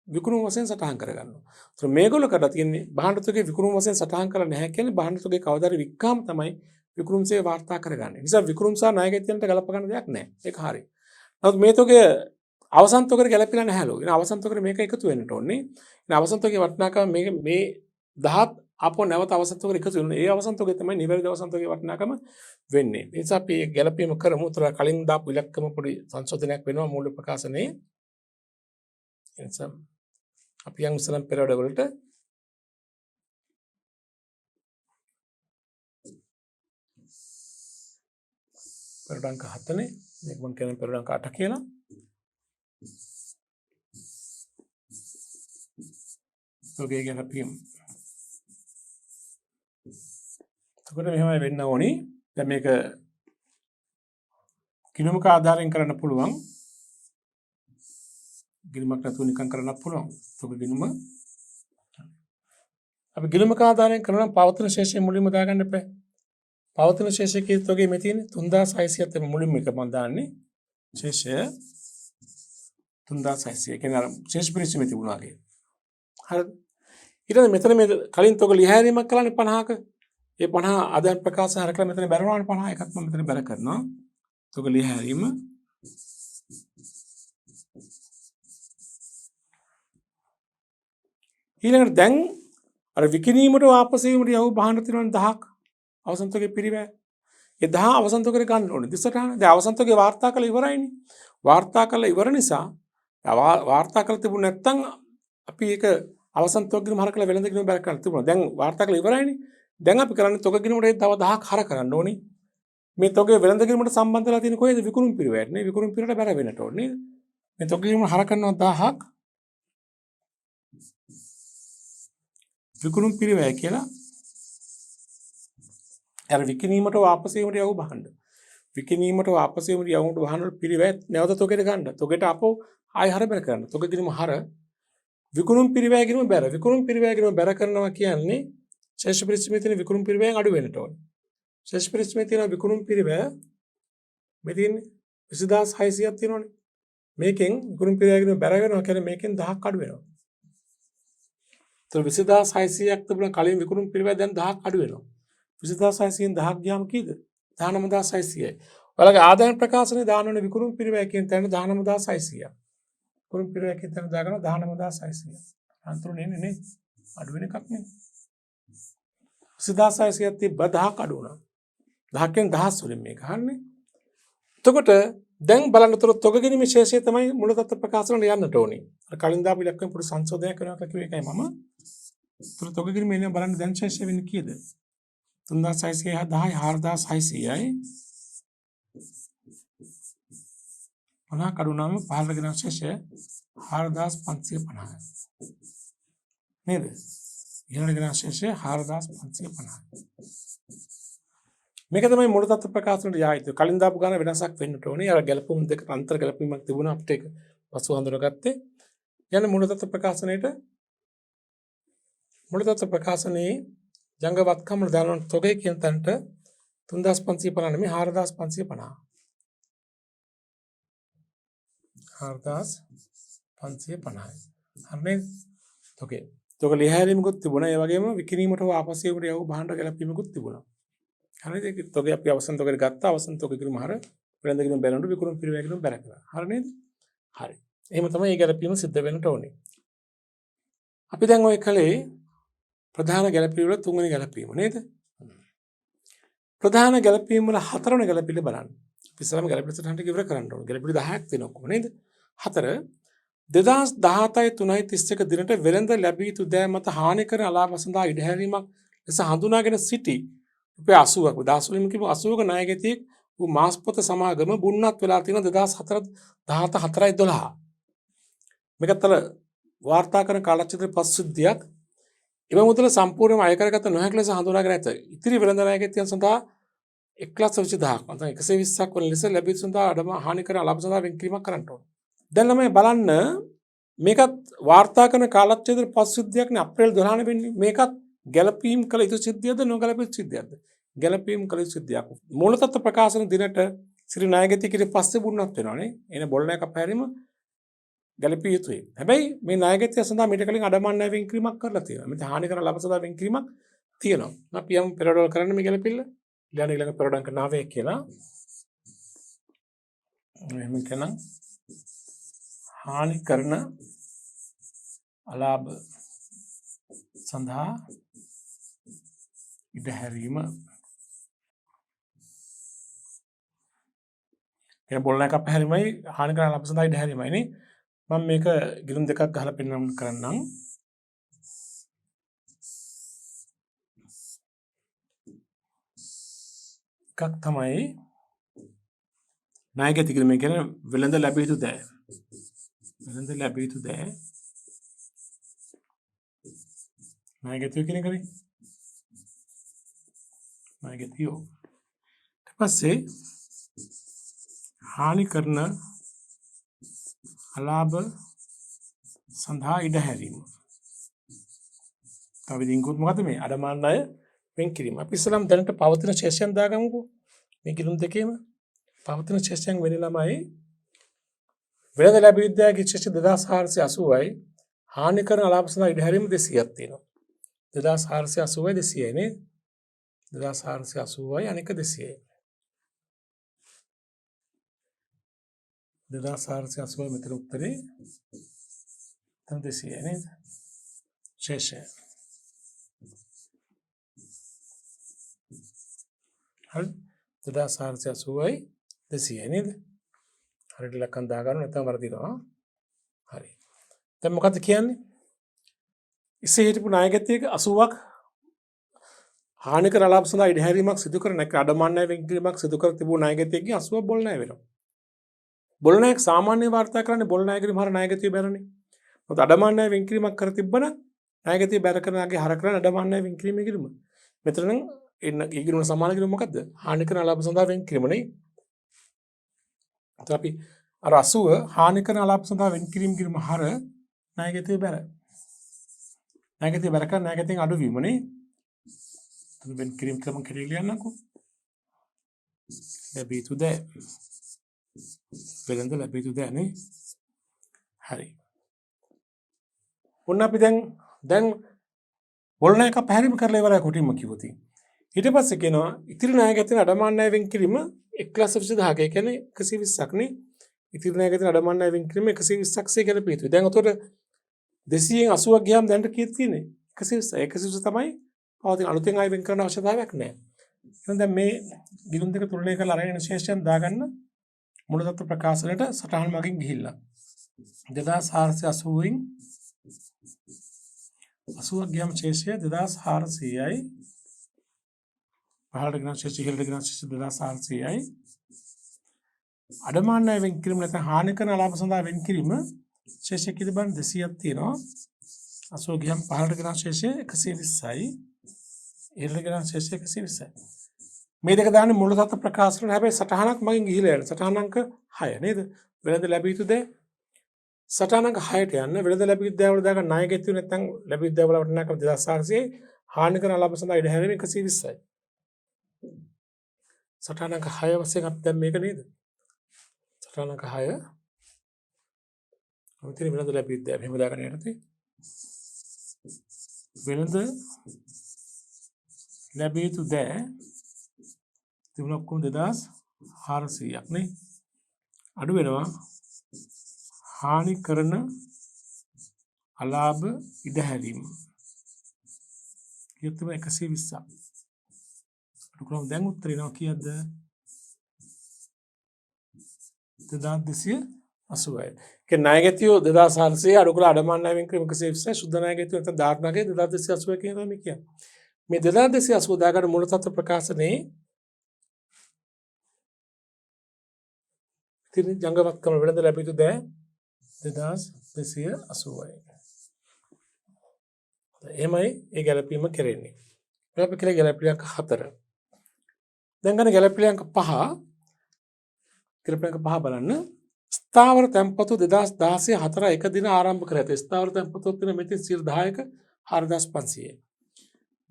විකුණුම වශයෙන් සටහන් කරගන්නවා. ඒතර මේගොල්ලෝ කරලා තියෙන්නේ භාණ්ඩ තොගේ විකුණුම වශයෙන් සටහන් කරලා නැහැ කියන්නේ භාණ්ඩ තොගේ කවදාද වික්කාම තමයි විකුණුම් සේ වාර්තා කරගන්නේ. නිසා විකුණුම් සහ ණයගැතියන්ට ගලප ගන්න දෙයක් නැහැ. ඒක හරියි. නමුත් මේ තොගේ අවසන් තොගට ගැලපෙලා නැහැලු. ඉතින් අවසන් තොගට මේක එකතු වෙන්න ඕනේ. ඉතින් අවසන් තොගේ වටිනාකම මේ 10 අපෝ නැවත අවසන් තොගට එකතු වෙනවා. ඒ අවසන් තොගේ තමයි නිවැරදි අවසන් තොගේ වටිනාකම වෙන්නේ. ඒ නිසා අපි ගැලපීම කරමු. උතර කලින් දාපු ඉලක්කම පොඩි සංශෝධනයක් වෙනවා මූල ප්‍රකාශනයේ. ඒ නිසා අපි යන් ඉස්සලම් පෙරවඩ වලට පෙරවඩ අංක 7 නේ. මේක මම කියන පෙරවඩ අංක 8 කියලා. තොගේ ගැලපීම එතකොට මෙහෙමයි වෙන්න ඕනි. දැන් මේක ගිණුමක ආධාරයෙන් කරන්න පුළුවන්. ගිණුමක් නැතුව නිකන් කරන්නත් පුළුවන්. තොගේ ගිණුම අපි ගිලුමක ආදානයෙන් කරනවා පවතින ශේෂය මුලින්ම දාගන්න එපා. පවතින ශේෂය කීයද ඔගේ මේ තියෙන්නේ 3600ත් එම මුලින්ම එක මම දාන්නේ. ශේෂය 3600. කියන්නේ අර ශේෂ පරිශ්‍රමේ තිබුණා වගේ. හරිද? ඊට මෙතන මේ කලින් තොග ලියහැරීමක් කළානේ 50ක. ඒ 50 ආදාන ප්‍රකාශන හරකලා මෙතන බැලුවානේ 50 එකක් මම මෙතන බැල කරනවා. තොග ලියහැරීම ඊළඟට දැන් අර විකිණීමට වාපස් වීමට යවු බහන්න තියෙනවා 10ක් අවසන් තොගේ පිරිවැය. ඒ 10 අවසන් තොගේ ගන්න ඕනේ. දිසටහන. දැන් අවසන් තොගේ වාර්තා කළ ඉවරයිනේ. වාර්තා කළ ඉවර නිසා වාර්තා කළ තිබුණ නැත්නම් අපි ඒක අවසන් තොගිනම හර කළ වෙළඳ ගිණුම බැල කරන්න තිබුණා. දැන් වාර්තා කළ ඉවරයිනේ. දැන් අපි කරන්නේ තොග ගිණුමට තව 10ක් හර කරන්න ඕනේ. මේ තොගේ වෙළඳ ගිණුමට සම්බන්ධ වෙලා තියෙන කොහෙද විකුණුම් පිරිවැයට නේ. විකුණුම් පිරිවැයට බැල වෙන්නට ඕනේ නේද? මේ තොග ගිණුම හර කරනවා 1000ක් විකුණුම් පිරිවැය කියලා අර විකිණීමට වාපස් වීමට යවු බහන්න. විකිණීමට වාපස් වීමට යවුට බහන්න පිරිවැය නැවත තොගෙට ගන්න. තොගෙට අපෝ ආය හර බැල කරන්න. තොග ගිණුම හර විකුණුම් පිරිවැය ගිණුම බැර. විකුණුම් පිරිවැය ගිණුම බැර කරනවා කියන්නේ ශේෂ පරිශ්‍රමයේ තියෙන විකුණුම් පිරිවැයෙන් අඩු වෙන්නට ඕනේ. ශේෂ පරිශ්‍රමයේ තියෙන විකුණුම් පිරිවැය මේ තියෙන්නේ 20600ක් තියෙනවනේ. මේකෙන් විකුණුම් පිරිවැය ගිණුම බැර වෙනවා කියන්නේ මේකෙන් 10ක් අඩු වෙනවා. 20600ක් තිබුණ කලින් විකුණුම් පිරිවැය දැන් 10ක් අඩු වෙනවා. 20600න් 10ක් ගියාම කීයද? 19600යි. ඔයාලගේ ආදායම් ප්‍රකාශනයේ දාන ඕනේ විකුණුම් පිරිවැය කියන තැන 19600ක්. විකුණුම් පිරිවැය කියන තැන දාගන්න 19600ක්. අන්තරු නේ අඩු වෙන එකක් නේ. 20600ක් තිබ්බ 10ක් අඩු වුණා. 10කින් 10 වලින් මේක අහන්නේ. එතකොට දැන් බලන්නතර තොග ගැනීම ශේෂය තමයි මුල තත්ත්ව ප්‍රකාශනට යන්නට ඕනේ. අර කලින් දාපු ඉලක්කම් පොඩි සංශෝධනයක් කරනවා කියලා කිව්ව එකයි මම. ඒතර තොග ගැනීම එන්නේ බලන්න දැන් ශේෂය වෙන්නේ කීයද? 3600 10යි 4600යි 50 කඩුනාම පහළ ගෙන ශේෂය 4550යි. නේද? ඊළඟ ගෙන ශේෂය 4550යි. මේක තමයි මුල තත්ත්ව ප්‍රකාශනට යායුතු. කලින් දාපු ගාන වෙනසක් වෙන්නට ඕනේ. අර ගැලපුම් දෙක අන්තර් ගැලපීමක් තිබුණා අපිට ඒක පසු හඳුනගත්තේ. යන මුල තත්ත්ව ප්‍රකාශනයේට මුල තත්ත්ව ප්‍රකාශනයේ ජංගවත්කම දාන තොගේ කියන තැනට 3550 නෙමෙයි 4550. 4550යි. හරිනේ? තොගේ. තොග ලියහැරීමකුත් තිබුණා. ඒ වගේම විකිණීමට වාපස් වීමට යවු භාණ්ඩ ගැලපීමකුත් තිබුණා. හරිද? ඒක තොගේ අපි අවසන් තොගේට ගත්තා. අවසන් තොගේ ගිණුම හර වෙළඳ ගිණුම බැලනකොට විකුණුම් පිරිවැය ගිණුම බැල කරා. හරි නේද? හරි. එහෙම තමයි මේ ගැලපීම සිද්ධ වෙන්නට ඕනේ. අපි දැන් ඔය කලේ ප්‍රධාන ගැලපීම වල තුන්වෙනි ගැලපීම නේද? ප්‍රධාන ගැලපීම වල හතරවෙනි ගැලපීම බලන්න. අපි ඉස්සරහම ගැලපීම සටහනට ඉවර කරන්න ඕනේ. ගැලපීම 10ක් තියෙනවා කොහොම නේද? 4 2017 3.31 දිනට වෙළඳ ලැබී යුතු දෑ මත හානි කරන අලාභ සඳහා ඉඩහැරීමක් ලෙස හඳුනාගෙන සිටි රුපියල් 80ක් 10 වලින් කිව්ව 80ක ණයගැතියෙක් වූ මාස්පොත සමාගම බුන්නත් වෙලා තියෙන 2004 14/12 මේකත් අර වාර්තා කරන කාලචක්‍ර පස්සුද්ධියක් එම මුදල සම්පූර්ණයෙන්ම අය කරගත නොහැකි ලෙස හඳුනාගෙන ඇත. ඉතිරි වෙළඳ ණයගැතියන් සඳහා 1,20,000ක් නැත්නම් 120ක් වන ලෙස ලැබී සඳහා අඩම හානි කරන අලාභ සඳහා වෙන්කිරීමක් කරන්න ඕන. දැන් ළමයි බලන්න මේකත් වාර්තා කරන කාලච්ඡේද පස්සුද්ධියක්නේ අප්‍රේල් 12 වෙන්නේ. මේකත් ගැලපීම් කළ යුතු සිද්ධියද නොගැලපී සිද්ධියද? ගැලපීම් කළ යුතු සිද්ධියක්. මූල තත්ත්ව ප්‍රකාශන දිනට සිරි ණයගැතියෙකුට පස්සේ බුන්නත් වෙනවානේ. එන බොල් ණයක පැහැරීම ගැලපිය යුතුයි. හැබැයි මේ ණයගැතිය සඳහා මීට කලින් අඩමාන ණය වෙන්කිරීමක් කරලා තියෙනවා. මෙතන හානි කරන ලාභ සඳහා වෙන්කිරීමක් තියෙනවා. අපි යමු පෙරඩවල් කරන්න මේ ගැලපිල්ල. ඊළඟ පෙරඩම් කරන 9 කියලා. එහෙම කරනම් හානි කරන අලාභ සඳහා ඉඩහැරීම කියන බොල් ණයක පැහැරීමයි හානි කරන ලාභ සඳහා ඉඩහැරීමයි නේ. මම මේක ගිලුම් දෙකක් ගහලා පෙන්වන්න කරන්නම්. එකක් තමයි ණයගැති කියලා මේ කියන්නේ වෙළඳ ලැබිය යුතු දෑ. වෙළඳ ලැබිය යුතු දෑ. ණයගැතිය කියන එකනේ. ණයගැතියෝ. ඊට පස්සේ හානි කරන අලාභ සඳහා ඉඩහැරීම. තව විදිහකින් මොකද මේ අඩමාන ණය වෙන් කිරීම. අපි ඉස්සලම් දැනට පවතින ශේෂයන් දාගමුකෝ. මේ කිරුම් දෙකේම පවතින ශේෂයන් වෙන ළමයි වෙළඳ ලැබී විද්‍යාවේ ශේෂ 2480යි හානි කරන අලාභ සඳහා ඉඩහැරීම 200ක් තියෙනවා. 2480යි 200යි නේ. 2480යි අනික 200යි. 2480 මෙතන උත්තරේ තම 200යි නේද? ශේෂය. හරි 2480යි 200යි නේද? හරියට ලක්කම් දාගන්න නැත්නම් වරදිනවා. හරි. දැන් මොකද්ද කියන්නේ? ඉස්සේ හිටපු ණයගැතියක 80ක් හානි කර අලාභ සඳහා ඉඩහැරීමක් සිදු කර නැක අඩමාන ණය වෙන් කිරීමක් සිදු කර තිබුණු ණයගැතියකින් 80ක් බොල් ණය වෙනවා. බොල් ණයක් සාමාන්‍ය වාර්තා කරන්නේ බොල් ණය කිරීම හර ණයගැතිය බැරනේ. මොකද අඩමාන ණය වෙන් කිරීමක් කර තිබ්බනම් ණයගැතිය බැර කරනගේ හර කරන අඩමාන ණය වෙන් කිරීම කිරීම. මෙතන නම් එන්න ඊගිනුන සමාන කිරීම මොකද්ද? හානි කරන අලාභ සඳහා වෙන් කිරීම නේ. අපි අර 80 හානි කරන අලාභ සඳහා වෙන් කිරීම කිරීම හර ණයගැතිය බැර. ණයගැතිය බැර කරන ණයගැතියෙන් අඩුවීම නේ. වෙන් කිරීම ක්‍රම කෙරේ ලියන්නකෝ. ලැබී යුතු දෑ. වෙළඳ ලැබී යුතු දෑ නේ. හරි. ඔන්න අපි දැන් බොල් ණයක පැහැරීම කරලා ඉවරයි කොටින්ම කිව්වොත්. ඊට පස්සේ කියනවා ඉතිරි ණයගැතින අඩමාන ණය වෙන් කිරීම 1,20,000ක ඒ කියන්නේ 120ක් නේ. ඉතිරි ණයගැතින අඩමාන ණය වෙන් කිරීම 120ක් සේ ගැලපී යුතුයි. දැන් උතොට 200න් 80ක් ගියාම දැන්ට කීයක් තියෙන්නේ? 120. 120 තමයි පවතින අලුතෙන් ආයෙ වෙන් කරන්න අවශ්‍යතාවයක් නැහැ. එහෙනම් දැන් මේ ගිණුම් දෙක තුලනය කරලා අරගෙන ශේෂයන් දාගන්න මූලතත්ත්ව ප්‍රකාශනයට සටහන් මගින් ගිහිල්ලා 2480න් 80ක් ගියම ශේෂය 2400යි පහළට ගෙන ශේෂය ඉහළට ගෙන ශේෂය 2400යි අඩමාන ණය වෙන් කිරීම නැත්නම් හානි කරන අලාභ සඳහා වෙන් කිරීම ශේෂය කීයද බලන්න 200ක් තියෙනවා 80 ගියම පහළට ගෙන ශේෂය 120යි ඉහළට ගෙන ශේෂය 120යි මේ දෙක දාන්නේ මූලතත්ත්ව ප්‍රකාශන හැබැයි සටහනක් මගින් ගිහිලා යන සටහන අංක 6 නේද වෙළඳ ලැබී යුතු දේ සටහන අංක 6ට යන්න වෙළඳ ලැබී යුතු දේ වල දාගන්න ණයගැතිය නැත්නම් ලැබී යුතු දේ වල වටිනාකම 2400යි හානි කරන අලාභ සඳහා ඉඩහැරීම 120යි සටහන අංක 6 වශයෙන් අපි දැන් මේක නේද සටහන අංක 6 අමුතින් වෙළඳ ලැබී යුතු දේ මෙහෙම දාගන්න යටතේ වෙළඳ ලැබී යුතු දේ තිබුණ ඔක්කොම 2400ක් නේ අඩු වෙනවා හානි කරන අලාභ ඉඩහැරීම කියත් තමයි 120ක් අඩු කරාම දැන් උත්තරේ එනවා කීයද 2280යි ඒ ණයගැතියෝ 2400 අඩු කරලා අඩමාන ණය වෙන් කිරීම 120යි සුද්ධ ණයගැතියෝ නැත්නම් ධාරණගේ 2280 කියන තමයි කියන්නේ මේ 2280 දාගන්න මූලතත්ත්ව ප්‍රකාශනයේ තිරින් ජංගමත්කම වෙළඳ ලැබී යුතු දෑ 2280යි. එහෙමයි ඒ ගැලපීම කෙරෙන්නේ. අපි කියලා ගැලපිලි අංක 4. දැන් ගන්න ගැලපිලි අංක 5. ගැලපිලි අංක 5 බලන්න. ස්ථාවර තැන්පතු 2016 4 එක දින ආරම්භ කර ඇත. ස්ථාවර තැන්පතු තියෙන මෙතන 10ක 4500යි.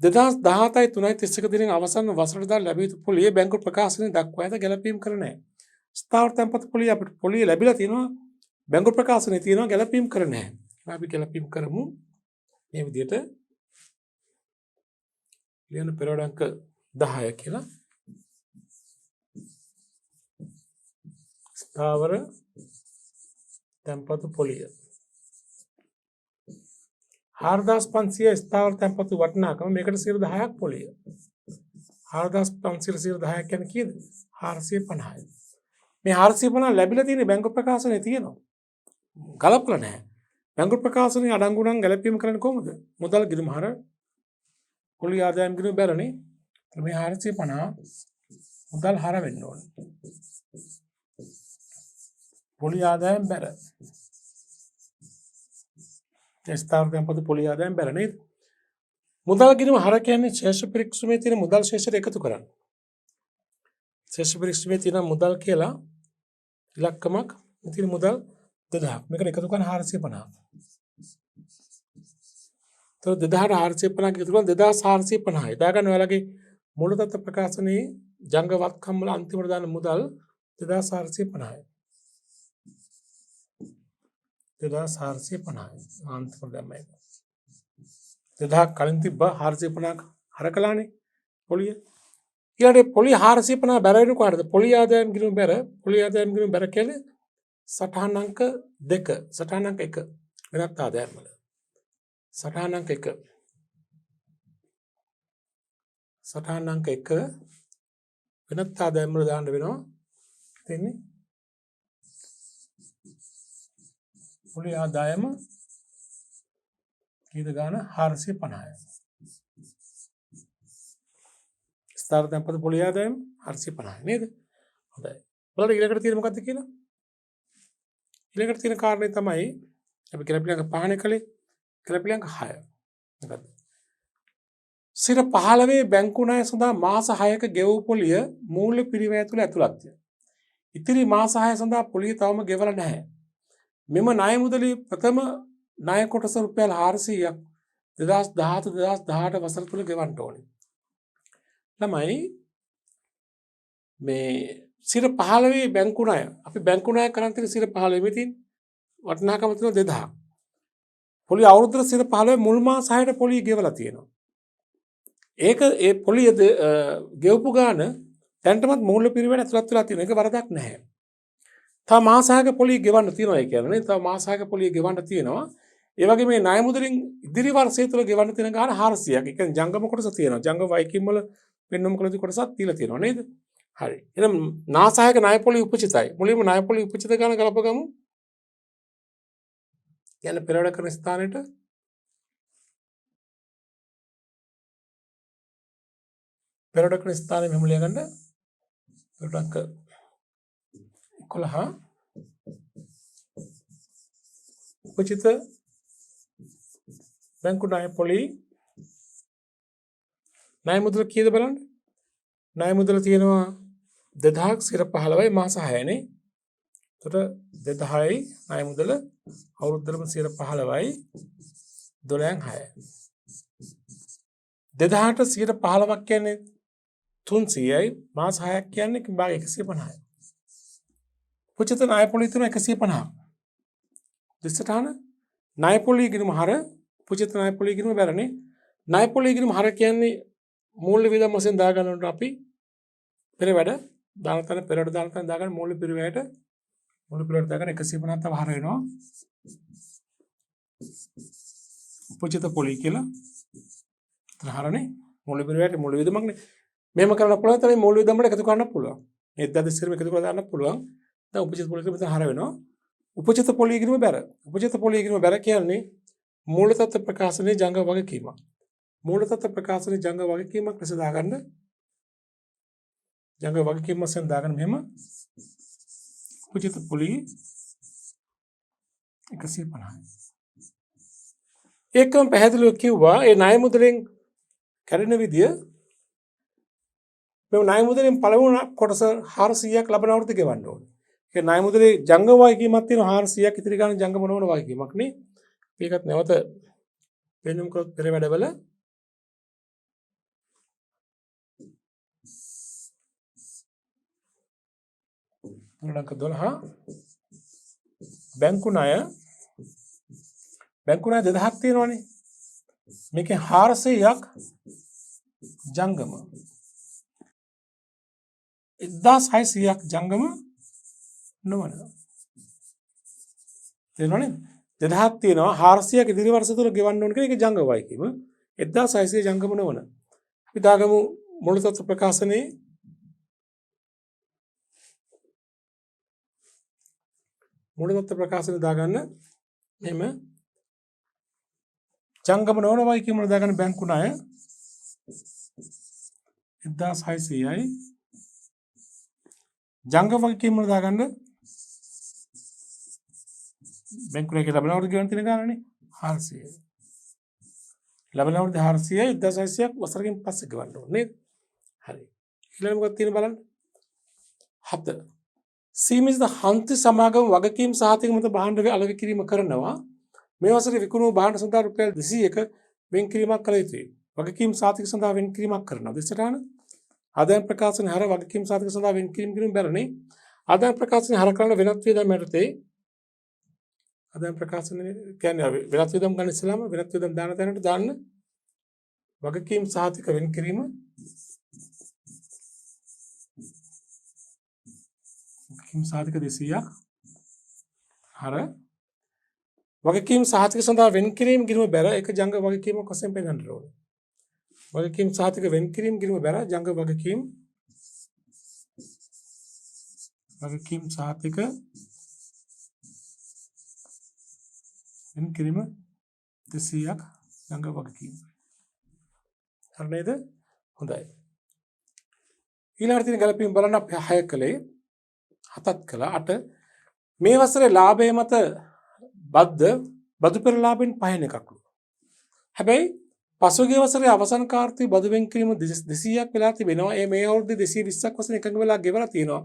2017යි 3යි 31 දිනෙන් අවසන් වසරට දා ලැබී යුතු පොලියේ බැංකු ප්‍රකාශනයේ දක්වා ඇත ගැලපීම් කර නැහැ. ස්ථාවර තැන්පත් පොලිය අපිට පොලිය ලැබිලා තියෙනවා බැංකු ප්‍රකාශනයේ තියෙනවා ගැලපීම් කර නැහැ. අපි ගැලපීම් කරමු මේ විදිහට ලියන පෙරවඩ අංක 10 කියලා ස්ථාවර තැන්පත් පොලිය 4500 ස්ථාවර තැන්පත් වටිනාකම මේකට 10ක් පොලිය 4500 10ක් කියන්නේ කීයද 450යි මේ 450 ලැබිලා තියෙන බැංකු ප්‍රකාශනයේ තියෙනවා. ගලපලා නැහැ. බැංකු ප්‍රකාශනයේ අඩංගු නම් ගැලපීම කරන්නේ කොහොමද? මුදල් ගිණුම හර පොලි ආදායම් ගිණුම බැරනේ. මේ 450 මුදල් හර වෙන්න ඕනේ. පොලි ආදායම් බැර. ස්ථාවර තැන්පතු පොලි ආදායම් බැර නේද? මුදල් ගිණුම හර කියන්නේ ශේෂ පරික්ෂමේ තියෙන මුදල් ශේෂයට එකතු කරන්නේ. ශේෂ පරික්ෂමේ තියෙන මුදල් කියලා ඉලක්කමක් ඉතින් මුදල් 2000ක් මේකට එකතු කරන 450 තොර 2450 එකතු කරලා 2450යි. දාගන්න ඔයාලගේ මූලතත්ත්ව ප්‍රකාශනයේ ජංග වත්කම් වල අන්තිමට දාන මුදල් 2450යි. 2450යි. අන්තිමට දැම්මයි. 2000 කලින් තිබ්බ 450ක් හරකලානේ පොලිය. ඊළඟට පොලිය 450 බැර වෙන කොහටද? පොලිය ආදායම් ගිණුම බැර, පොලිය ආදායම් ගිණුම බැර කියන්නේ සටහන් අංක 2, සටහන් අංක 1 වෙනත් ආදායම් වල. සටහන් අංක 1. සටහන් අංක 1 වෙනත් ආදායම් වල දාන්න වෙනවා. තෙන්නේ පොලිය ආදායම කීයද ගාන 450යි. ස්ථාවර තැන්පත් පොලිය ආදායම 450යි නේද? හොඳයි. බලන්න ඊළඟට තියෙන මොකක්ද කියලා? ඊළඟට තියෙන කාරණේ තමයි අපි කැලපිලංග පහනේ කලේ කැලපිලංග 6. මොකද්ද? සිර 15 බැංකු ණය සඳහා මාස 6ක ගෙවූ පොලිය මූල්‍ය පිරිවැය තුළ ඇතුළත්ය. ඉතිරි මාස 6 සඳහා පොලිය තවම ගෙවලා නැහැ. මෙම ණය මුදලේ ප්‍රථම ණය කොටස රුපියල් 400ක් 2017-2018 වසර තුල ගෙවන්න ඕනේ. ළමයි මේ සිර 15 බැංකු ණය අපි බැංකු ණය කරන් තියෙන සිර 15 මෙතින් වටිනාකම තියෙන 2000. පොලිය අවුරුද්දට සිර 15 මුල් මාස 6ට පොලිය ගෙවලා තියෙනවා. ඒක ඒ පොලිය ගෙවපු ගාන දැන්ටමත් මූල්‍ය පිරිවෙන ඇතුළත් වෙලා තියෙන එක වරදක් නැහැ. තව මාස 6ක පොලිය ගෙවන්න තියෙනවා ඒ කියන්නේ නේ. තව මාස 6ක පොලිය ගෙවන්න තියෙනවා. ඒ වගේ මේ ණය මුදලින් ඉදිරි වර්ෂය තුල ගෙවන්න තියෙන ගාන 400ක්. ඒ කියන්නේ ජංගම කොටස තියෙනවා. ජංගම වයිකින් වල පෙන්වමු කළ යුතු කොටසක් තියලා තියෙනවා නේද? හරි. එහෙනම් නාසහයක ණය පොලිය උපචිතයි. මුලින්ම ණය පොලිය උපචිත ගාන ගලපගමු. කියන්නේ පෙරවැඩ කරන ස්ථානෙට පෙරවැඩ කරන ස්ථානෙ මෙහෙම ලියා ගන්න. පෙරවැඩක 11 උපචිත බැංකු ණය පොලිය ණය මුදල කීයද බලන්න. ණය මුදල තියෙනවා 2000ක් සිර 15යි මාස 6නේ. එතකොට 2000යි ණය මුදල අවුරුද්දටම සිර 15යි 12න් 6යි. 2000ට සිර 15ක් කියන්නේ 300යි මාස 6ක් කියන්නේ භාග 150යි. උපචිත ණය පොලිය තුන 150ක්. දෙසටහන ණය පොලිය ගිණුම හර උපචිත ණය පොලිය ගිණුම බැරනේ. ණය පොලිය ගිණුම හර කියන්නේ මූල්‍ය වියදම් වශයෙන් දාගන්නකොට අපි පෙරවැඩ දාන තැන පෙරවැඩ දාන තැන දාගන්න මූල්‍ය පිරිවැයට දාගන්න 150ක් තව හර වෙනවා. උපචිත පොලිය කියලා. එතන හරනේ මූල්‍ය පිරිවැයට මූල්‍ය වියදමක්නේ. මෙහෙම කරන්න පුළුවන් තමයි මූල්‍ය වියදම් වල එකතු කරන්න පුළුවන්. මේ 1000 එකතු කරලා දාන්න පුළුවන්. දැන් උපචිත පොලිය කියලා මෙතන හර වෙනවා. උපචිත පොලිය ගිණුම බැර. උපචිත පොලිය ගිණුම බැර කියන්නේ මූල තත්ත්ව ප්‍රකාශනයේ ජංග වගකීමක්. මූල තත්ත්ව ප්‍රකාශනයේ ජංග වගකීමක් ලෙස දාගන්න. ජංග වගකීම වශයෙන් දාගන්න මෙහෙම උපචිත පොලිය 150යි. ඒකම පැහැදිලිව කිව්වා ඒ ණය මුදලෙන් කැඩෙන විදිය මේ ණය මුදලෙන් පළවෙනි කොටස 400ක් ලබන අවුරුද්ද ගෙවන්න ඕනේ. ඒ ණය මුදලේ ජංගම වගකීමක් තියෙනවා 400ක් ඉතිරි ගන්න ජංගම නොවන වගකීමක් නේ. මේකත් නැවත පෙන්වමු කරොත් පෙර වැඩවල අංක 12 බැංකු ණය 2000ක් තියෙනවනේ. මේකේ 400ක් ජංගම 1600ක් ජංගම නොවන. තේරෙනවනේ? 2000ක් තියෙනවා 400ක් ඉදිරි වර්ෂ තුල ගෙවන්න ඕන කියන එක ජංගම වගකීම. 1600 ජංගම නොවන. අපි දාගමු මූල තත්ත්ව ප්‍රකාශනයේ මූල තත්ත්ව ප්‍රකාශනය දාගන්න මෙහෙම ජංගම නොවන වගකීම වල දාගන්න බැංකු ණය 1600යි ජංගම වගකීම වල දාගන්න බැංකු ණයක ලැබෙන අවුරුදු ගෙවන්න තියෙන ගානනේ 400යි. ලැබෙන අවුරුදු 400යි 1600ක් වසරකින් පස්සේ ගෙවන්න ඕනේ නේද? හරි. ඊළඟ මොකක්ද තියෙන්නේ බලන්න. 7 සීමිත හන්ති සමාගම වගකීම් සහතික මත භාණ්ඩ අලෙවි කිරීම කරනවා. මේ වසරේ විකුණු භාණ්ඩ සඳහා රුපියල් 200ක වෙන්කිරීමක් කළ යුතුයි. වගකීම් සාතික සඳහා වෙන්කිරීමක් කරනවා. දෙසටහන ආදායම් ප්‍රකාශන හර වගකීම් සාතික සඳහා වෙන්කිරීම කිරීම බැරනේ. ආදායම් ප්‍රකාශන හර කරන වෙනත් වියදම් යටතේ ආදායම් ප්‍රකාශන කියන්නේ වෙනත් වියදම් ගන්න ඉස්සලාම වෙනත් වියදම් දාන තැනට දාන්න වගකීම් සාතික වෙන්කිරීම වගකීම් සාතික 200ක් හර වගකීම් සාතික සඳහා වෙන්කිරීම ගිණුම බැර එක ජංග වගකීමක් වශයෙන් පෙන්වන්න ඕනේ. වගකීම් සාතික වෙන්කිරීම ගිණුම බැර ජංග වගකීම් සාතික වෙන්කිරීම 200ක් ජංග වගකීම. හරි නේද? හොඳයි. ඊළඟට තියෙන ගැළපීම් බලන්න අපි 6 කළේ 7ක් කළා 8 මේ වසරේ ලාභය මත බදු පෙර ලාභෙන් පහින එකක්ලු. හැබැයි පසුගිය වසරේ අවසන් කාර්යයේ බදු වෙන්කිරීම 200ක් වෙලා තිබෙනවා. මේ අවුරුද්දේ 220ක් වශයෙන් එකඟ වෙලා ගෙවලා තියෙනවා.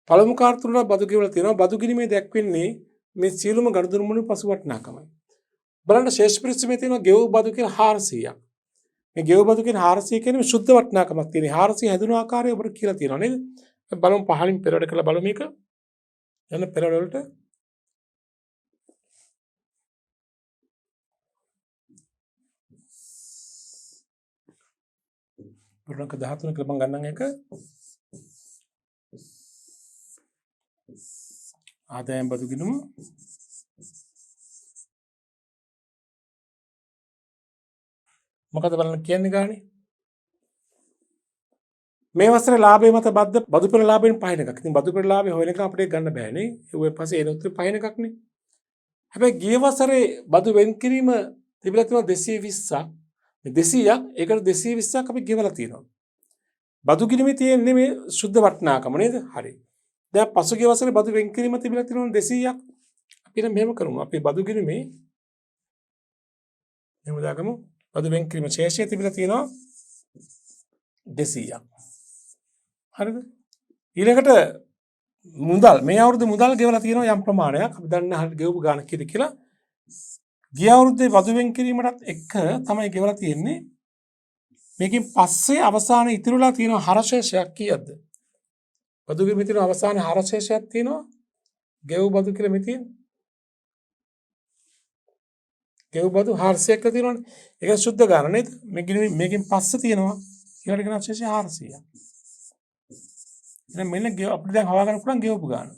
පළමු කාර්යතුලට බදු ගෙවලා තියෙනවා. බදු ගිණීමේ දැක්වෙන්නේ මේ සියලුම ගනුදෙනු මුළු පසු වටිනාකමයි. බලන්න ශේෂ පරිශ්‍රමයේ තියෙනවා ගෙවූ බදු කියලා 400ක්. මේ ගෙවූ බදු කියන 400 කියන්නේ සුද්ධ වටිනාකමක් තියෙන. 400 හැදුණු ආකාරය ඔබට කියලා තියෙනවා නේද? බලමු පහලින් පෙරවැඩ කළා බලමු මේක. යන පෙරවැඩ වලට පුරණක 13 කියලා මම ගන්නම් එක. ආදායම් බදු ගිණුම මොකද බලන්න කියන්නේ ගානේ මේ වසරේ ලාභය මත බදු පෙර ලාභයෙන් පහින එකක්. ඉතින් බදු පෙර ලාභය හොයන එක අපිට ගන්න බෑනේ. ඒ පස්සේ එන උත්තර පහින එකක්නේ. හැබැයි ගිය වසරේ බදු වෙන්කිරීම තිබිලා තියෙනවා 220ක්. මේ 200ක් ඒකට 220ක් අපි ගෙවලා තියෙනවා. බදු ගිණීමේ තියෙන්නේ මේ සුද්ධ වටිනාකම නේද? හරි. දැන් පසුගිය වසරේ බදු වෙන්කිරීම තිබිලා තියෙනවා 200ක්. අපි නම් මෙහෙම කරමු. අපි බදු ගිණීමේ මෙහෙම දාගමු. බදු වෙන්කිරීම ශේෂය තිබිලා තියෙනවා 200ක්. හරිද? ඊළඟට මුදල් මේ අවුරුද්දේ මුදල් ගෙවලා තියෙනවා යම් ප්‍රමාණයක්. අපි දන්නේ හරියට ගෙවපු ගාණ කීයද කියලා. ගිය අවුරුද්දේ බදු වෙන්කිරීමටත් එක්ක තමයි ගෙවලා තියෙන්නේ. මේකෙන් පස්සේ අවසාන ඉතිරිලා තියෙන හරශේෂයක් කීයද? බදු ගිණීමේ තියෙන අවසාන හරශේෂයක් තියෙනවා. ගෙවු බදු කියලා මෙතින්. ගෙවු බදු 400ක් තියෙනවනේ. ඒක සුද්ධ ගාණ නේද? මේකෙන් පස්සේ තියෙනවා. ඊළඟ ගාණ ශේෂය 400ක්. එහෙනම් මෙන්න අපිට දැන් හොයාගන්න පුළුවන් ගෙවපු ගාණ.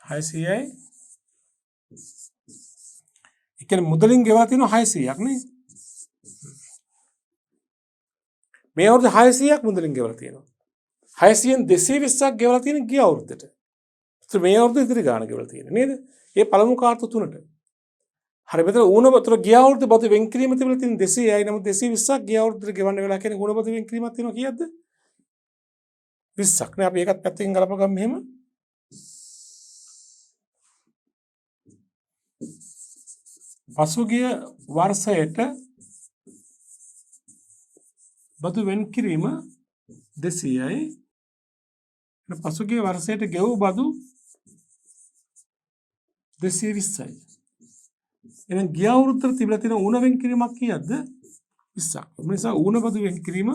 600යි. ඒ කියන්නේ මුදලින් ගෙවලා තියෙනවා 600ක් නේ. මේ අවුරුද්දේ 600ක් මුදලින් ගෙවලා තියෙනවා. 600න් 220ක් ගෙවලා තියෙන ගිය අවුරුද්දට. ඒත් මේ අවුරුද්දේ ඉතිරි ගාණ ගෙවලා තියෙන්නේ නේද? ඒ පළමු කාර්තු තුනට. හරි මෙතන ඌනබතර ගිය අවුරුද්දේ බදු වෙන්කිරීම තිබිලා තියෙන 200යි. නමුත් 220ක් ගිය අවුරුද්දේ ගෙවන්න වෙලා කියන්නේ ඌනබදු වෙන්කිරීමක් තියෙනවා කීයද? 20ක් නේ. අපි ඒකත් පැත්තකින් ගලප ගමු මෙහෙම. පසුගිය වර්ෂයට බදු වෙන්කිරීම 200යි. පසුගිය වර්ෂයට ගෙවූ බදු 220යි. එහෙනම් ගිය අවුරුද්දට තිබිලා තියෙන ඌන වෙන්කිරීමක් කීයද? 20ක්. ඒ නිසා ඌන බදු වෙන්කිරීම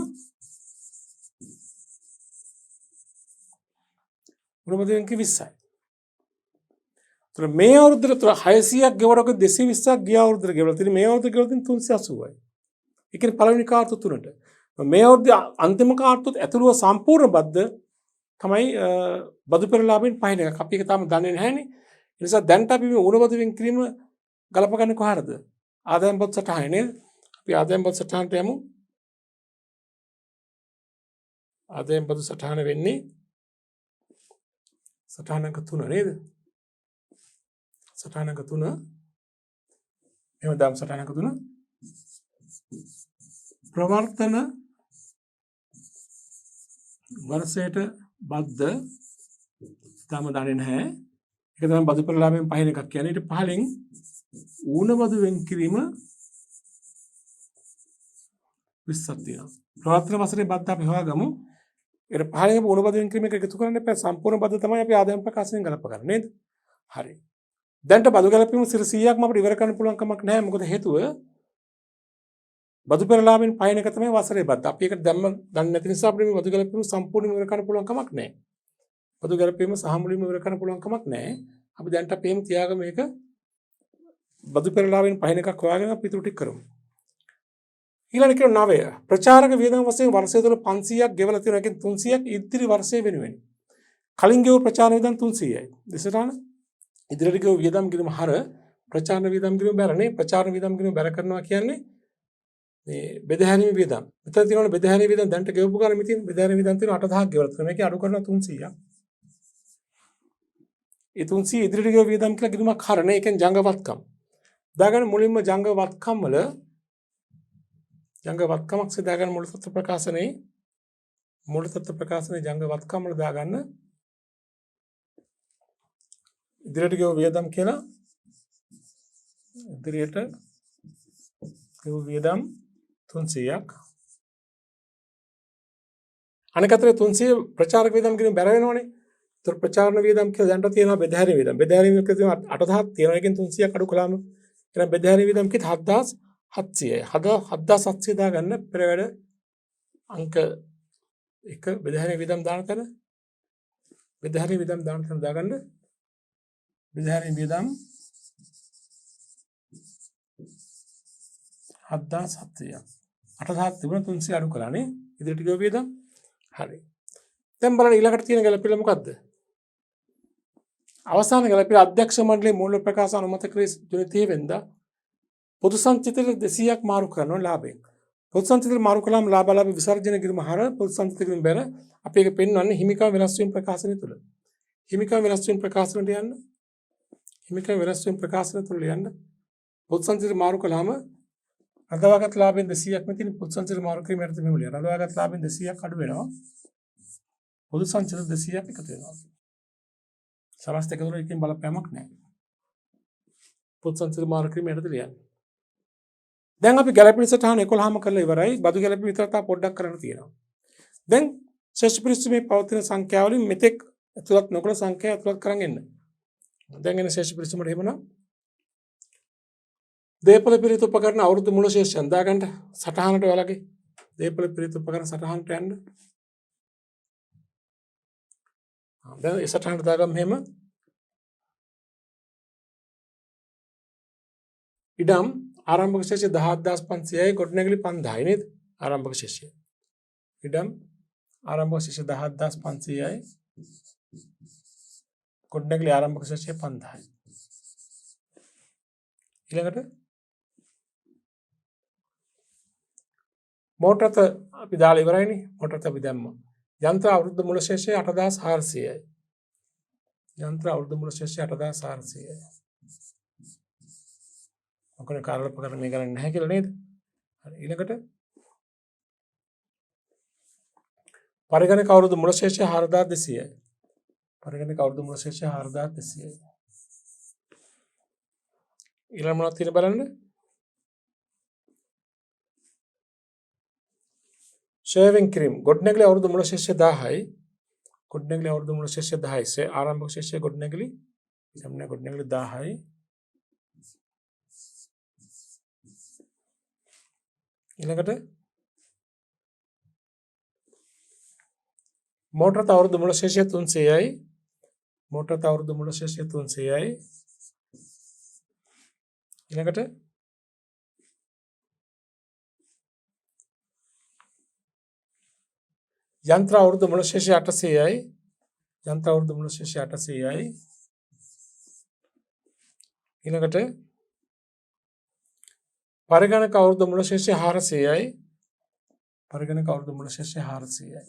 ඌන බදු වෙන්කිරීම 20යි. මේ අවුරුද්දට 600ක් ගෙවරක 220ක් ගිය අවුරුද්දට ගෙවලා තියෙන මේ අවුරුද්දට ගෙවලා තියෙන 380යි. ඒ කියන්නේ පළවෙනි කාර්තු තුනට. මේ අවුරුද්දේ අන්තිම කාර්තුත් ඇතුළුව සම්පූර්ණ බද්ද තමයි බදු පෙර ලාභයෙන් පහින එකක්. අපි ඒක තාම දන්නේ නැහැනේ. ඒ නිසා දැන්ට අපි මේ ඌන බදු වෙන්කිරීම ගලපගන්නේ කොහරද? ආදායම් බදු සටහනේ නේද? අපි ආදායම් බදු සටහනට යමු. ආදායම් බදු සටහන වෙන්නේ සටහනක 3 නේද? සටහනක 3 එහෙම දාම් සටහනක 3 ප්‍රවර්තන වර්ෂයට බද්ද තාම දන්නේ නැහැ. ඒක තමයි බදු පෙර ලාභයෙන් පහින එකක් කියන්නේ. ඊට පහලින් ඌන බදු වෙන්කිරීම 20ක් තියෙනවා. ප්‍රවර්තන වසරේ බද්ද අපි හොයාගමු. ඊට පහලින් ඌන බදු වෙන්කිරීම එක එකතු කරන්න එපා. සම්පූර්ණ බද්ද තමයි අපි ආදායම් ප්‍රකාශයෙන් ගලප ගන්න නේද? හරි. දැන්ට බදු ගැලපීම 100%ක්ම අපිට ඉවර කරන්න පුළුවන් කමක් නැහැ. මොකද හේතුව බදු පෙරලාවෙන් පයින් එක තමයි වසරේ බද්ද. අපි ඒක දැම්ම දන්නේ නැති නිසා අපිට මේ බදු ගැලපීම සම්පූර්ණයෙන්ම ඉවර කරන්න පුළුවන් කමක් නැහැ. බදු ගැලපීම සහ මුලින්ම ඉවර කරන්න පුළුවන් කමක් නැහැ. අපි දැන්ට අපි එහෙම තියාගමු මේක බදු පෙරලාවෙන් පයින් එකක් හොයාගෙන අපි ඊටු ටික කරමු. ඊළඟට කියන 9 ප්‍රචාරක වියදම් වශයෙන් වර්ෂය තුළ 500ක් ගෙවලා තියෙනවා. ඒකෙන් 300ක් ඉදිරි වර්ෂය වෙනුවෙන්. කලින් ගෙවූ ප්‍රචාර වියදම් 300යි. දෙසටහන ඉදිරියට ගෙවූ වියදම් ගිණුම හර ප්‍රචාර වියදම් ගිණුම බැරනේ. ප්‍රචාර වියදම් ගිණුම බැර කරනවා කියන්නේ මේ බෙදහැරීමේ වියදම්. මෙතන තියෙනවනේ බෙදහැරීමේ වියදම් දැන්ට ගෙවපු ගාන මෙතින් බෙදහැරීමේ වියදම් තියෙනවා 8000ක් ගෙවලා තියෙනවා. මේකේ අඩු කරනවා 300ක්. ඒ 300 ඉදිරියට ගෙවූ වියදම් කියලා ගිණුමක් හරනේ. ඒකෙන් ජංගවත්කම්. දාගන්න මුලින්ම ජංගවත්කම් වල ජංගවත්කමක් සදාගන්න මුල් තත්ත්ව ප්‍රකාශනයේ ජංගවත්කම් වල දාගන්න ඉදිරියට ගෙවූ වියදම් කියලා ඉදිරියට ගෙවූ වියදම් 300ක් අනෙක් අතට 300 ප්‍රචාරක වියදම් කියන බැර වෙනවනේ. ඒතර ප්‍රචාරණ වියදම් කියලා දැන්ට තියෙනවා බෙදහැරීමේ වියදම්. බෙදහැරීමේ වියදම් තියෙනවා 8000ක් තියෙනවා. ඒකෙන් 300ක් අඩු කළාම එහෙනම් බෙදහැරීමේ වියදම් කිත් 7700යි. 7700 දාගන්න පෙර වැඩ අංක 1 බෙදහැරීමේ වියදම් දාන තැන බෙදහැරීමේ වියදම් දාන තැන දාගන්න බෙදහැරීමේ වියදම් 7700ක් 8000ක් තිබුණා 300 අඩු කළානේ. ඉදිරියට ගිය වියදම් හරි. දැන් බලන්න ඊළඟට තියෙන ගැළපෙල මොකද්ද? අවසාන ගැළපෙල අධ්‍යක්ෂ මණ්ඩලයේ මූල්‍ය ප්‍රකාශ අනුමත කර ජූනි 30 වෙනිදා පොදු සංචිතයට 200ක් මාරු කරනවා ලාභයෙන්. පොදු සංචිතයට මාරු කළාම ලාභ විසර්ජන කිරීම හර පොදු සංචිතයෙන් බැල අපි ඒක පෙන්වන්නේ හිමිකම් වෙනස් වීම ප්‍රකාශනය තුළ. හිමිකම් වෙනස් වීම ප්‍රකාශනට යන්න. හිමිකම් වෙනස් වීම ප්‍රකාශනය තුළ යන්න. පොදු සංචිතයට මාරු කළාම රඳවාගත් ලාභයෙන් 200ක් මෙතින් පොදු සංචිතයට මාරු කිරීම යටතේ මෙමුලිය. රඳවාගත් ලාභයෙන් 200ක් අඩු වෙනවා. පොදු සංචිත 200ක් එකතු වෙනවා. සමස්ත එකතු වල එකකින් බලපෑමක් නැහැ. පොදු සංචිතයට මාරු කිරීම යටතේ ලියන්න. දැන් අපි ගැළපෙන සටහන 11ම කරලා ඉවරයි. බදු ගැළපීම විතර තා පොඩ්ඩක් කරන්න තියෙනවා. දැන් ශේෂ පිරිසීමේ පවතින සංඛ්‍යාව වලින් මෙතෙක් ඇතුළත් නොකළ සංඛ්‍යා ඇතුළත් කරන් එන්න. දැන් එන ශේෂ පිරිසීමට එහෙමනම් දේපල පිරිත උපකරණ අවුරුදු මුල ශේෂයන් දාගන්න සටහනට ඔයාලගේ දේපල පිරිත උපකරණ සටහනට යන්න. දැන් ඒ සටහනට දාගන්න මෙහෙම ඉඩම් ආරම්භක ශේෂය 17500යි ගොඩනැගිලි 5000යි නේද? ආරම්භක ශේෂය. ඉඩම් ආරම්භක ශේෂය 17500යි ගොඩනැගිලි ආරම්භක ශේෂය 5000යි. ඊළඟට මෝටරත අපි දාලා ඉවරයිනේ. මෝටරත අපි දැම්මා. යන්ත්‍ර අවුරුද්ද මුල ශේෂය 8400යි. යන්ත්‍ර අවුරුද්ද මුල ශේෂය 8400යි. මොකද කාර්යලප කරන මේ ගණන් නැහැ කියලා නේද? හරි ඊළඟට පරිගණක අවුරුදු මුල ශේෂය 4200යි. පරිගණක අවුරුදු මුල ශේෂය 4200යි. ඊළඟ මොනවද තියෙන බලන්න. ෂේවින් ක්‍රීම් ගොඩනැගිලි අවුරුදු මුල ශේෂය 1000යි. ගොඩනැගිලි අවුරුදු මුල ශේෂය 10යි. ආරම්භක ශේෂය ගොඩනැගිලි සම්මත ගොඩනැගිලි 1000යි. ඊළඟට මෝටරත අවුරුදු මුල ශේෂය 300යි. මෝටරත අවුරුදු මුල ශේෂය 300යි. ඊළඟට යන්ත්‍ර අවුරුදු මුල ශේෂය 800යි. යන්ත්‍ර අවුරුදු මුල ශේෂය 800යි. ඊළඟට පරිගණක අවුරුදු මුල ශේෂය 400යි. පරිගණක අවුරුදු මුල ශේෂය 400යි.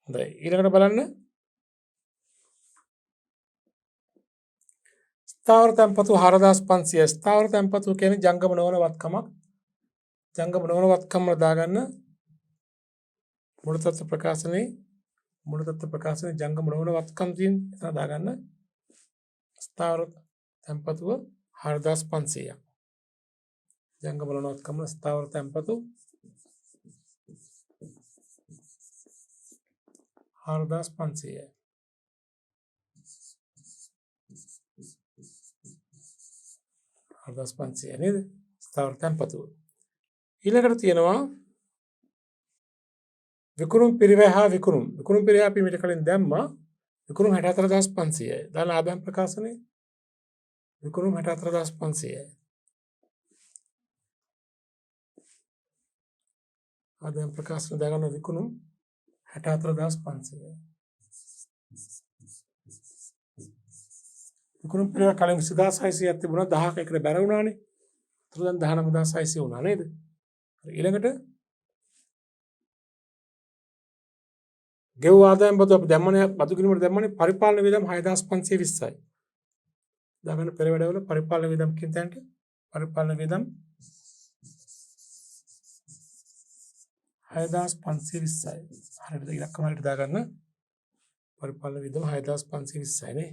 හොඳයි ඊළඟට බලන්න ස්ථාවර තැන්පතු 4500යි. ස්ථාවර තැන්පතු කියන්නේ ජංගම නොවන වත්කමක්. ජංගම නොවන වත්කම දාගන්න මුල තත්ත්ව ප්‍රකාශනයේ ජංගම නොවන වත්කම් තියෙන එතන දාගන්න ස්ථාවර තැන්පතුව 4500ක්. ජංගම නොවන වත්කම ස්ථාවර තැන්පතු 4500යි. නේද? ස්ථාවර තැන්පතුව. ඊළඟට තියෙනවා විකුණුම් පිරිවැය හා විකුණුම් පිරිවැය අපි මීට කලින් දැම්මා. විකුණුම් 64500යි. දාලා ආදායම් ප්‍රකාශනයේ විකුණුම් 64500යි. ආදායම් ප්‍රකාශන දාගන්න විකුණුම් 64500යි. විකුණුම් පිරිවැය කලින් 20600ක් තිබුණා 10ක එකට බැර වුණානේ. ඒතර දැන් 19600 වුණා නේද? හරි ඊළඟට ගෙව් ආදායම් බදු අපි දැම්මනේ බදු කිරීමට දැම්මනේ පරිපාලන වියදම් 6520යි. දාගන්න පෙර වැඩවල පරිපාලන වියදම් කියන තැනට පරිපාලන වියදම් 6520යි. හරියට ඉලක්කම හරියට දාගන්න පරිපාලන වියදම් 6520යි නේ.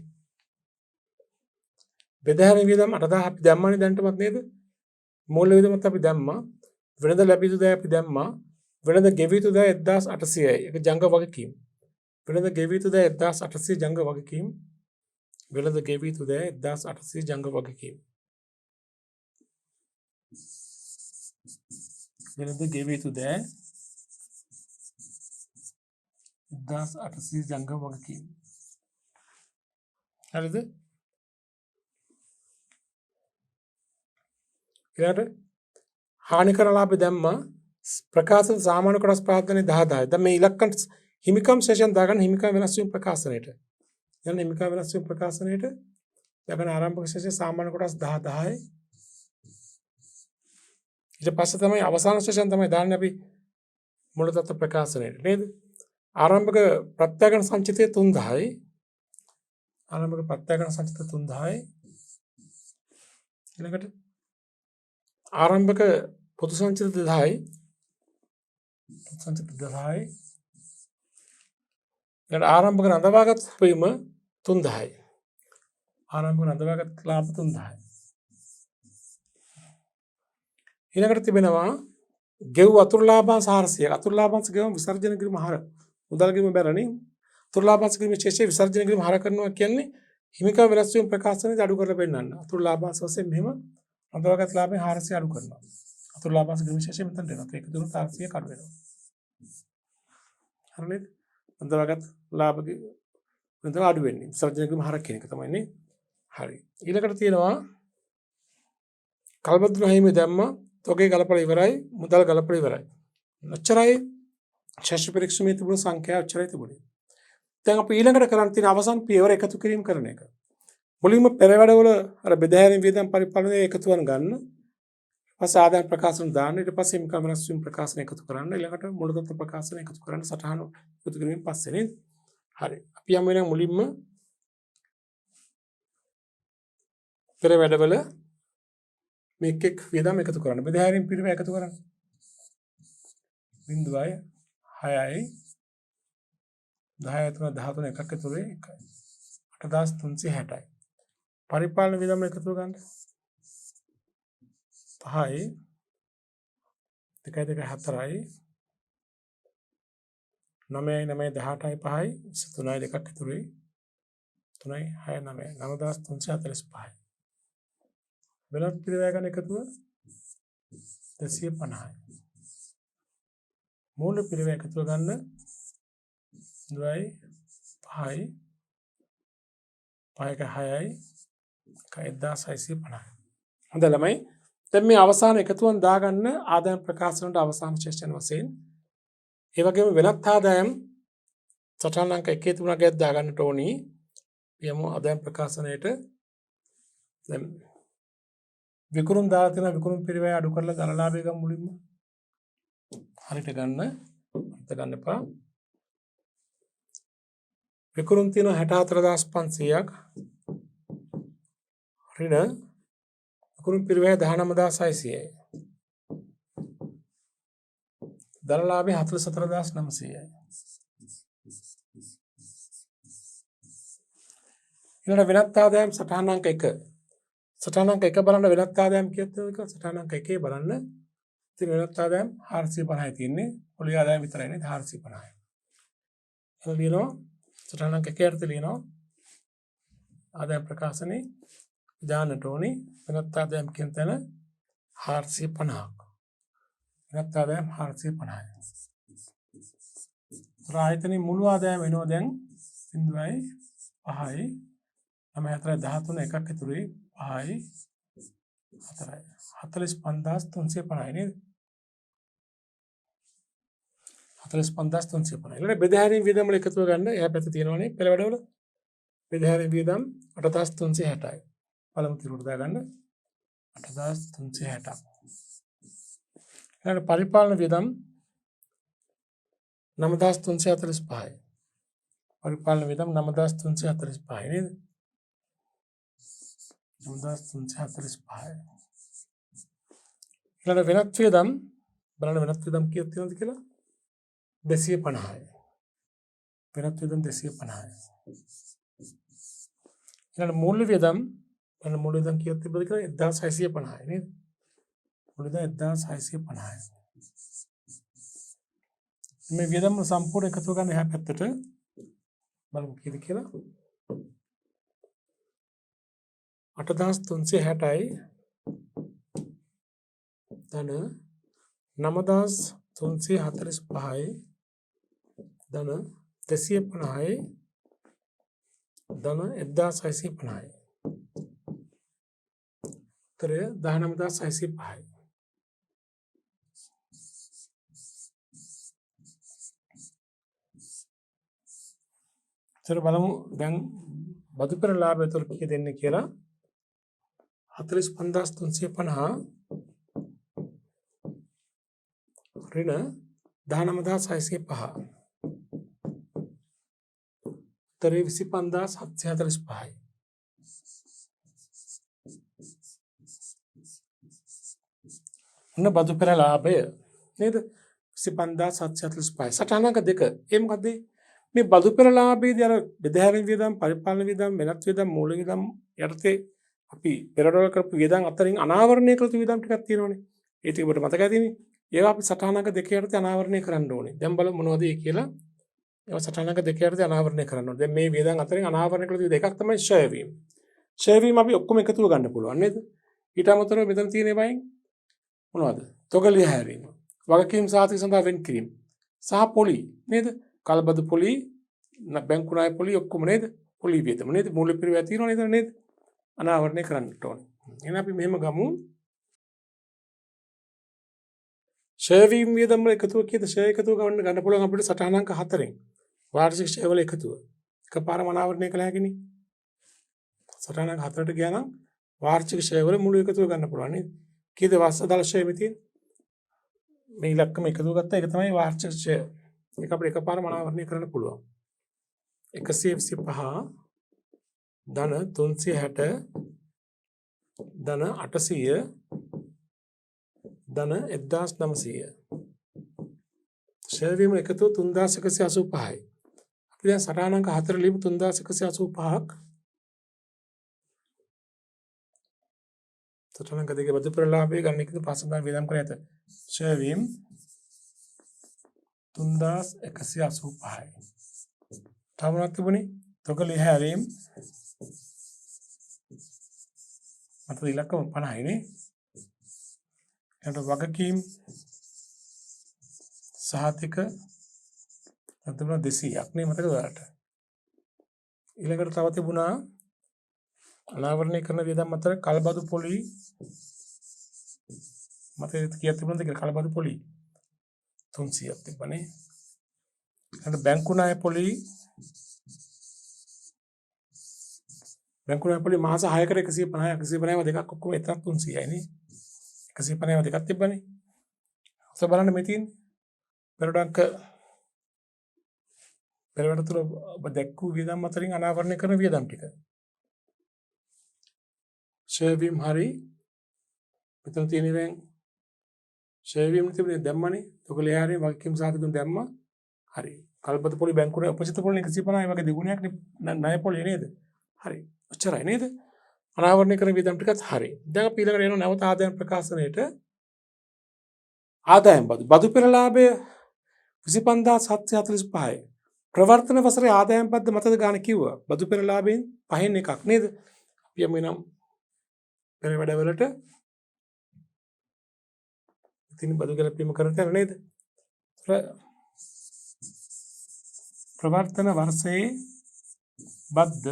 බෙදාහැරීම් වියදම් 8000 අපි දැම්මනේ දැන්ටමත් නේද? මූල්‍ය වියදමත් අපි දැම්මා. වෙනද ලැබිය යුතු දේ අපි දැම්මා. වෙනද ගෙවිය යුතු දේ 1800යි. ඒක ජංග වගකීම්. වෙනද ගෙවිය යුතු දේ 1800 ජංග වගකීම්. වෙනද ගෙවිය යුතු දේ 1800 ජංග වගකීම්. වෙනද ගෙවිය යුතු දේ 1800 ජංග වගකීම්. හරිද? ඊළඟට හානිකර ලාභ දැම්මා. ප්‍රකාශන සාමාන්‍ය කොටස් ප්‍රාර්ථනාවේ 10 10. දැන් මේ ඉලක්කම් හිමිකම් සෙෂන් දාගන්න හිමිකම් වෙනස් වීම ප්‍රකාශනයට. දැන් හිමිකම් වෙනස් වීම ප්‍රකාශනයට දාගන්න ආරම්භක සෙෂන් සාමාන්‍ය කොටස් 10 10යි. ඊට පස්සේ තමයි අවසාන සෙෂන් තමයි දාන්නේ අපි මුල තත්ත්ව ප්‍රකාශනයට නේද? ආරම්භක ප්‍රත්‍යගන සංචිතය 3000යි. ආරම්භක ප්‍රත්‍යගන සංචිත 3000යි. ඊළඟට ආරම්භක පොදු සංචිත 1000යි. සංචිත 1000යි. ඊට ආරම්භක රඳවාගත් වීම 3000යි. ආරම්භක රඳවාගත් ලාභ 3000යි. ඊළඟට තිබෙනවා ගෙව් අතුරු ලාභාංශ 400ක්. අතුරු ලාභාංශ ගෙවම විසර්ජන කිරීම හර. මුදල් ගෙවීම බැරණි. අතුරු ලාභාංශ කිරීම ශේෂය විසර්ජන කිරීම හර කරනවා කියන්නේ හිමිකම් වෙනස් වීම ප්‍රකාශනයේ අඩු කරලා පෙන්නන්න. අතුරු ලාභාංශ වශයෙන් මෙහෙම රඳවාගත් ලාභයෙන් 400 අඩු කරනවා. අතුරු ලාභාංශ කිරීම ශේෂය මෙතනට එනවා. ඒක දුරු 400 අඩු වෙනවා. හරි නේද? රඳවාගත් ලාභ වෙනතම අඩු වෙන්නේ. විසර්ජන කිරීම හර කියන එක තමයි නේ. හරි. ඊළඟට තියෙනවා කල්බදුන හිමි දැම්ම තොගේ ගලපලා ඉවරයි මුදල් ගලපලා ඉවරයි. ඔච්චරයි ශේෂ්ඨ පරීක්ෂණයේ තිබුණු සංඛ්‍යාව ඔච්චරයි තිබුණේ. දැන් අපි ඊළඟට කරන්න තියෙන අවසන් පියවර එකතු කිරීම කරන එක. මුලින්ම පෙර වැඩවල අර බෙදාහැරීම් වියදම් පරිපාලනයේ එකතුවන් ගන්න. ඊපස්සේ ආදායම් ප්‍රකාශන දාන්න. ඊට පස්සේ ඉන්කම් වෙනස් වීම ප්‍රකාශන එකතු කරන්න. ඊළඟට මූල තත්ත්ව ප්‍රකාශන එකතු කරන්න. සටහන එකතු කිරීමෙන් පස්සේ නේද? හරි. අපි යමු එහෙනම් මුලින්ම පෙර වැඩවල මේක වියදම් එකතු කරන්න. බෙදාහැරීම් පිරිවෙන් එකතු කරන්න. 0.6යි 10 තුන 13 එකක් ඇතුලේ 8360යි. පරිපාලන වියදම් එකතු ගන්න. 5යි 2 2 4යි 9යි 9 18යි 5යි 3යි දෙකක් ඇතුලේ 3යි 6 9 9345යි. වෙනත් පිරිවෙන් ගන්න එකතුව 250යි. මූල පිරිවෙන් එකතුව ගන්න 0යි 5යි 5ක 6යි 1650යි. හොඳයි ළමයි. දැන් මේ අවසාන එකතුවන් දාගන්න ආදායම් ප්‍රකාශනට අවසාන ශේෂ්ඨන වශයෙන් ඒ වගේම වෙනත් ආදායම් සටහන් අංක 1 3 දාගන්නට ඕනි. යමු ආදායම් ප්‍රකාශනයට දැන් විකුණුම් දාලා තියෙන විකුණුම් පිරිවෙන් අඩු කරලා ධන ලාභය ගමු මුලින්ම. හරියට ගන්න. අත ගන්න එපා. විකුණුම් තියෙන 64500ක්. ඍණ විකුණුම් පිරිවෙන් 19600යි. ධන ලාභය 44900යි. ඊළඟ වෙනත් ආදායම් සටහන් අංක 1. සටහන් අංක 1 බලන්න වෙනත් ආදායම් කීයද කියලා සටහන් අංක 1 බලන්න. ඉතින් වෙනත් ආදායම් 450යි තියෙන්නේ. පොලි ආදායම් විතරයි නේද 450යි. එහෙනම් ලියනවා සටහන් අංක 1 යටතේ ලියනවා ආදායම් ප්‍රකාශනේ දාන්නට ඕනේ වෙනත් ආදායම් කියන තැන 450ක්. වෙනත් ආදායම් 450යි. ආයතනයේ මුළු ආදායම වෙනවා දැන් 0.5යි 9 4 13 එකක් ඉතුරුයි 5යි 4යි 45350යි නේද? 45350. ඊළඟ බෙදාහැරීම් වියදම් වල එකතුව ගන්න එහා පැත්තේ තියෙනවනේ පෙළ වැඩවල. බෙදාහැරීම් වියදම් 8360යි. පළමු තිරුවට දාගන්න 8360ක්. ඊළඟ පරිපාලන වියදම් 9345යි. පරිපාලන වියදම් 9345යි නේද? 9345යි. ඊළඟ වෙනත් වියදම් බලන්න වෙනත් වියදම් කීයක් තියෙනවද කියලා? 250යි. වෙනත් වියදම් 250යි. ඊළඟ මූල්‍ය වියදම් බලන්න මූල්‍ය වියදම් කීයක් තිබ්බද කියලා 1650යි නේද? මූල්‍ය වියදම් 1650යි. මේ වියදම් සම්පූර්ණ එකතු කරගෙන එහා පැත්තට බලමු කීයද කියලා 8360යි ධන 9345යි ධන 250යි ධන 1650යි. උත්තරය 19605යි. බලමු දැන් බදු පෙර ලාභය තුළ කීය දෙන්නේ කියලා 45350 ඍණ 19605 උත්තරේ 25745යි. ඔන්න බදු පෙර ලාභය නේද 25745 සටහනක දෙක ඒ මොකද මේ බදු පෙර ලාභයේදී අර බෙදාහැරීම් වියදම් පරිපාලන වියදම් වෙනත් වියදම් මූල්‍ය වියදම් යටතේ අපි පෙරවල් කරපු වියදම් අතරින් අනාවරණය කළ යුතු වියදම් ටිකක් තියෙනවානේ. ඒ ටික ඔබට මතක ඇතිනේ. ඒවා අපි සටහනක දෙක යටතේ අනාවරණය කරන්න ඕනේ. දැන් බලමු මොනවද ඒ කියලා. ඒවා සටහනක දෙක යටතේ අනාවරණය කරන්න ඕනේ. දැන් මේ වියදම් අතරින් අනාවරණය කළ යුතු දෙකක් තමයි ෂෙයා වීම. ෂෙයා වීම අපි ඔක්කොම එකතුව ගන්න පුළුවන් නේද? ඊට අමතරව මෙතන තියෙන ඒවායින් මොනවද? තොගලිය හැරීම. වගකීම් සාතික සඳහා වෙන් කිරීම. සහ පොලි නේද? කල්බදු පොලි බැංකු ණය පොලි ඔක්කොම නේද? පොලි වියදම නේද? මූල්‍ය පිරිවැය තියෙනව නේද? අනාවරණය කරන්නට ඕනේ. එහෙනම් අපි මෙහෙම ගමු. ෂෙයා වීම වියදම් වල එකතුව කීයද? ෂෙයා එකතුව ගන්න පුළුවන් අපිට සටහනංක 4න්. වාර්ෂික ෂෙයා වල එකතුව. එකපාරම අනාවරණය කළ හැකිනේ. සටහනංක 4ට ගියා නම් වාර්ෂික ෂෙයා වල මුළු එකතුව ගන්න පුළුවන් නේද? කීයද වස්සදල ෂෙයා මේ තියෙන්නේ? මේ ඉලක්කම එකතුව ගත්තා ඒක තමයි වාර්ෂික ෂෙයා. ඒක අපිට එකපාරම අනාවරණය කරන්න පුළුවන්. 125 ධන 360 ධන 800 ධන 1900 ෂෙයා වීම එකතු 3185යි. අපි දැන් සටහනංක 4 ලියමු 3185ක්. සටහනංක දෙකේ බදු පෙර ලාභය ගන්න එකද පස්සෙන් වියදම් කර ඇත. ෂෙයා වීම 3185යි. තමනක් තිබුණේ තොගලිය හැරීම් මත ඉලක්කම 50යි නේ. එතකොට වගකීම් සහතික අතන 200ක් නේ මතකද ඔයාලට? ඊළඟට තව තිබුණා අනාවරණය කරන වියදම් අතර කල්බදු පොලි මතකද කීයක් තිබුණද කියලා? කල්බදු පොලි 300ක් තිබ්බනේ. ඊළඟට බැංකු ණය පොලි මාස 6කට 150 දෙකක් ඔක්කොම එතන 300යි නේ. 150 දෙකක් තිබ්බනේ. ඔස බලන්න මේ තියෙන්නේ. පෙරවඩ තුල ඔබ දැක්කු වියදම් අතරින් අනාවරණය කරන වියදම් ටික. ෂෙයා වීම හරි. මෙතන තියෙන ඉවෙන් ෂෙයා වීම තිබුණේ දැම්මනේ. තොගලිය හැරීම වගකීම් සාධකුන් දැම්මා. හරි. කල්පත පොලි බැංකුවේ උපසිත පොලි 150 වගේ දෙගුණයක් ණය පොලි නේද? හරි. ඔච්චරයි නේද? අනාවරණය කරන වියදම් ටිකත් හරි. දැන් අපි ඊළඟට එනවා නැවත ආදායම් ප්‍රකාශනයේට. ආදායම් බදු පෙර ලාභය 25745යි. ප්‍රවර්තන වසරේ ආදායම් පද්ද මතද ගන්න කිව්වා. බදු පෙර ලාභයෙන් පහෙන් එකක් නේද? අපි යමු එනම් පෙර වැඩවලට ඉතින් බදු ගැලපීම කරට නේද? ප්‍රවර්තන වර්ෂයේ බද්ද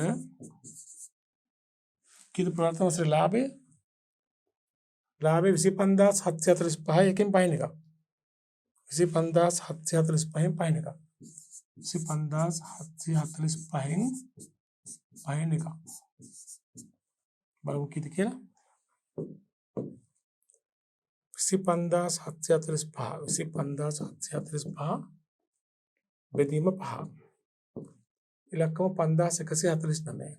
කිදු ප්‍රවර්තන වර්ෂයේ ලාභය 25745 එකෙන් පයින් එකක්. 25745න් පයින් එකක්. 25745න් පයින් එකක්. බලමු කීයද කියලා. 25745 බෙදීම 5. ඉලක්කම 5149.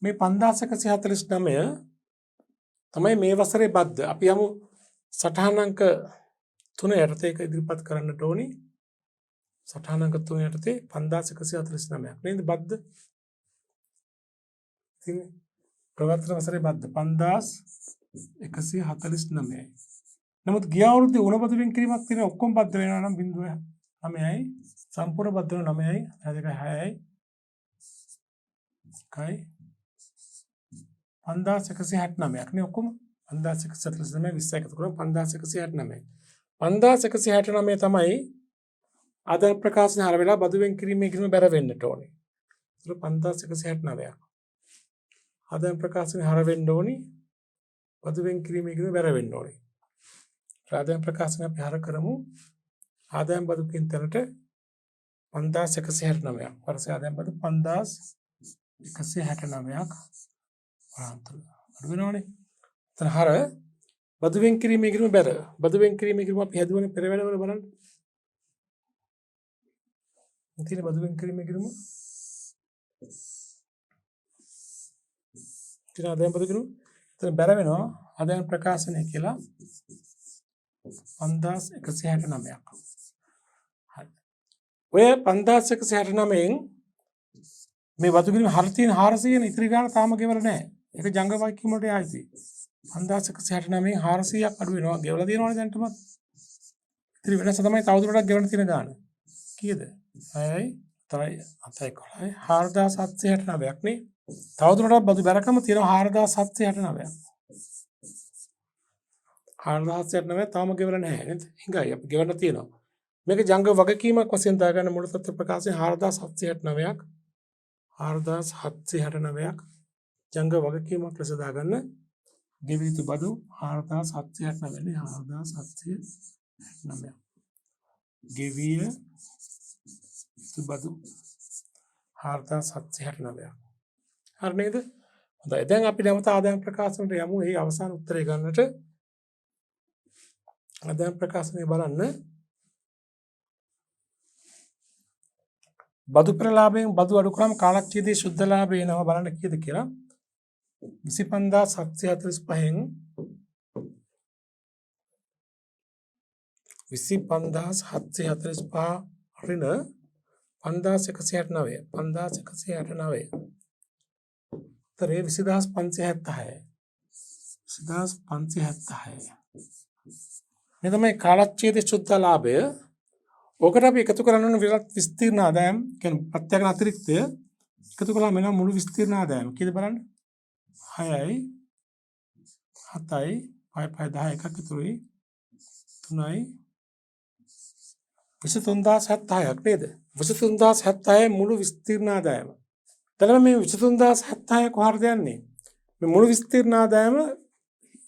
මේ 5149 තමයි මේ වසරේ බද්ද. අපි යමු සටහන් අංක 3 යටතේ ඒක ඉදිරිපත් කරන්නට ඕනි. සටහන් අංක 3 යටතේ 5149ක් නේද බද්ද? ඉතින් ප්‍රවර්තන වසරේ බද්ද 5149යි. නමුත් ගිය අවුරුද්දේ උණ බදු වෙන් කිරීමක් තියෙන ඔක්කොම බද්ද වෙනවා නම් 0.9යි සම්පූර්ණ බද්ද වෙන 9යි 6යි 1යි 5169ක් නේ ඔක්කොම 5149 20 එකතු කරලා 5169. 5169 තමයි අද ප්‍රකාශන හර වෙලා බදු වෙන් කිරීමේ කිරීම බැර වෙන්නට ඕනේ. ඒක 5169ක්. ආදායම් ප්‍රකාශනය හර වෙන්න ඕනි. බදු වෙන් කිරීමේ කිරීම බැර වෙන්න ඕනේ. ආදායම් ප්‍රකාශනය අපි හර කරමු. ආදායම් බදු කින් තැනට 5169ක්. වර්ෂ ආදායම් බදු 5169ක් වරන්තුල. අඩු වෙනවනේ. එතන හර බදු වෙන් කිරීමේ කිරීම බැර. බදු වෙන් කිරීමේ කිරීම අපි හැදුවනේ පෙර වැඩවල බලන්න. ඉතින් බදු වෙන් කිරීමේ කිරීම ඉතින් ආදායම් බදු කිරීම එතන බැර වෙනවා. ආදායම් ප්‍රකාශනය කියලා 5169ක්. හරි. ඔය 5169න් මේ බදු කිරීම හර තියෙන 400 නේ ඉතිරි ගාන තාම ගෙවලා නැහැ. ඒක ජංග වයිකින් වලට ආйти. 5169න් 400ක් අඩු වෙනවා. ගෙවලා තියෙනවනේ දැන්ටමත්. ඉතිරි වෙනස තමයි තවදුරටත් ගෙවන්න තියෙන ගාන. කීයද? 6යි 7යි 11යි 4769ක් නේ. තවදුරටත් බදු බැරකම තියෙනවා 4769ක්. 4769 තාම ගෙවලා නැහැ නේද? හිඟයි අපි ගෙවන්න තියෙනවා. මේක ජංග වගකීමක් වශයෙන් දාගන්න මුළු තත්ත්ව ප්‍රකාශයෙන් 4769ක් 4769ක් ජංග වගකීමක් ලෙස දාගන්න. ගෙවිය යුතු බදු 4769 නේ 4769. ගෙවිය යුතු බදු 4769ක්. හරි නේද? හොඳයි. දැන් අපි නැවත ආදායම් ප්‍රකාශනට යමු. එහි අවසාන උත්තරය ගන්නට ආදායම් ප්‍රකාශනය බලන්න. බදු ප්‍රලාභයෙන් බදු අඩු කරාම කාලක්ෂේත්‍රයේ සුද්ධ ලාභය එනවා බලන්න කීයද කියලා. 25745න් 25745 ඍණ 5169 5169 උත්තරේ 20576 20576 මේ තමයි කාලක්ෂේත්‍රයේ සුද්ධ ලාභය. ඔකට අපි එකතු කරන්න ඕන විස්තීර්ණ ආදායම් කියන්නේ ප්‍රත්‍යක්ෂ අතිරික්තය එකතු කළාම එනවා මුළු විස්තීර්ණ ආදායම. කීයද බලන්න? 6යි 7යි 5 10 එකක් ඉතුරුයි 3යි 23076ක් නේද? 23076 මුළු විස්තීර්ණ ආදායම. දැන් මේ 23076 කොහරද යන්නේ? මේ මුළු විස්තීර්ණ ආදායම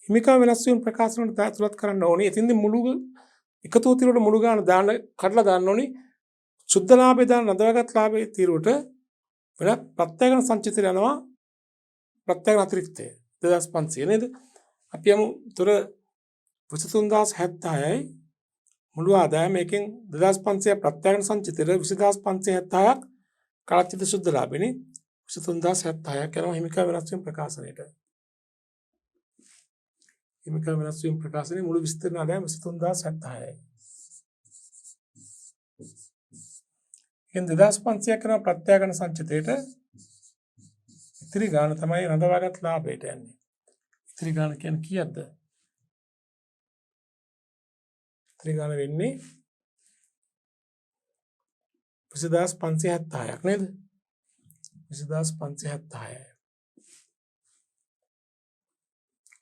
හිමිකම් වෙනස් වීම ප්‍රකාශන වලට දාතුලත් කරන්න ඕනේ. එතින්දී මුළු එකතු తీරුවට මුළු ගාන දාන්න කඩලා දාන්න ඕනේ. සුද්ධ ලාභය දාන නදවගත් ලාභයේ తీරුවට වෙන ප්‍රත්‍යක්ෂ සංචිතය යනවා. ප්‍රත්‍යක්ෂ අතිරික්තය 2500 නේද? අපි යමු තොර 23076යි මුළු ආදායම එකෙන් 2500 ප්‍රත්‍යක්ෂ සංචිතය 20576ක් කාලක්ෂේත්‍ර සුද්ධ ලාභෙනේ 23076ක් යනවා හිමිකම් වෙනස් වීම ප්‍රකාශනයට. හිමිකම් වෙනස් වීම ප්‍රකාශනයේ මුළු විස්තීර්ණ ආදායම 23076යි. එන් 2500ක් කරන ප්‍රත්‍යක්ෂ සංචිතයට ඉතිරි ගාන තමයි රඳවාගත් ලාභයට යන්නේ. ඉතිරි ගාන කියන්නේ කීයක්ද? ඉතිරි ගාන වෙන්නේ 20576ක් නේද? 20576යි.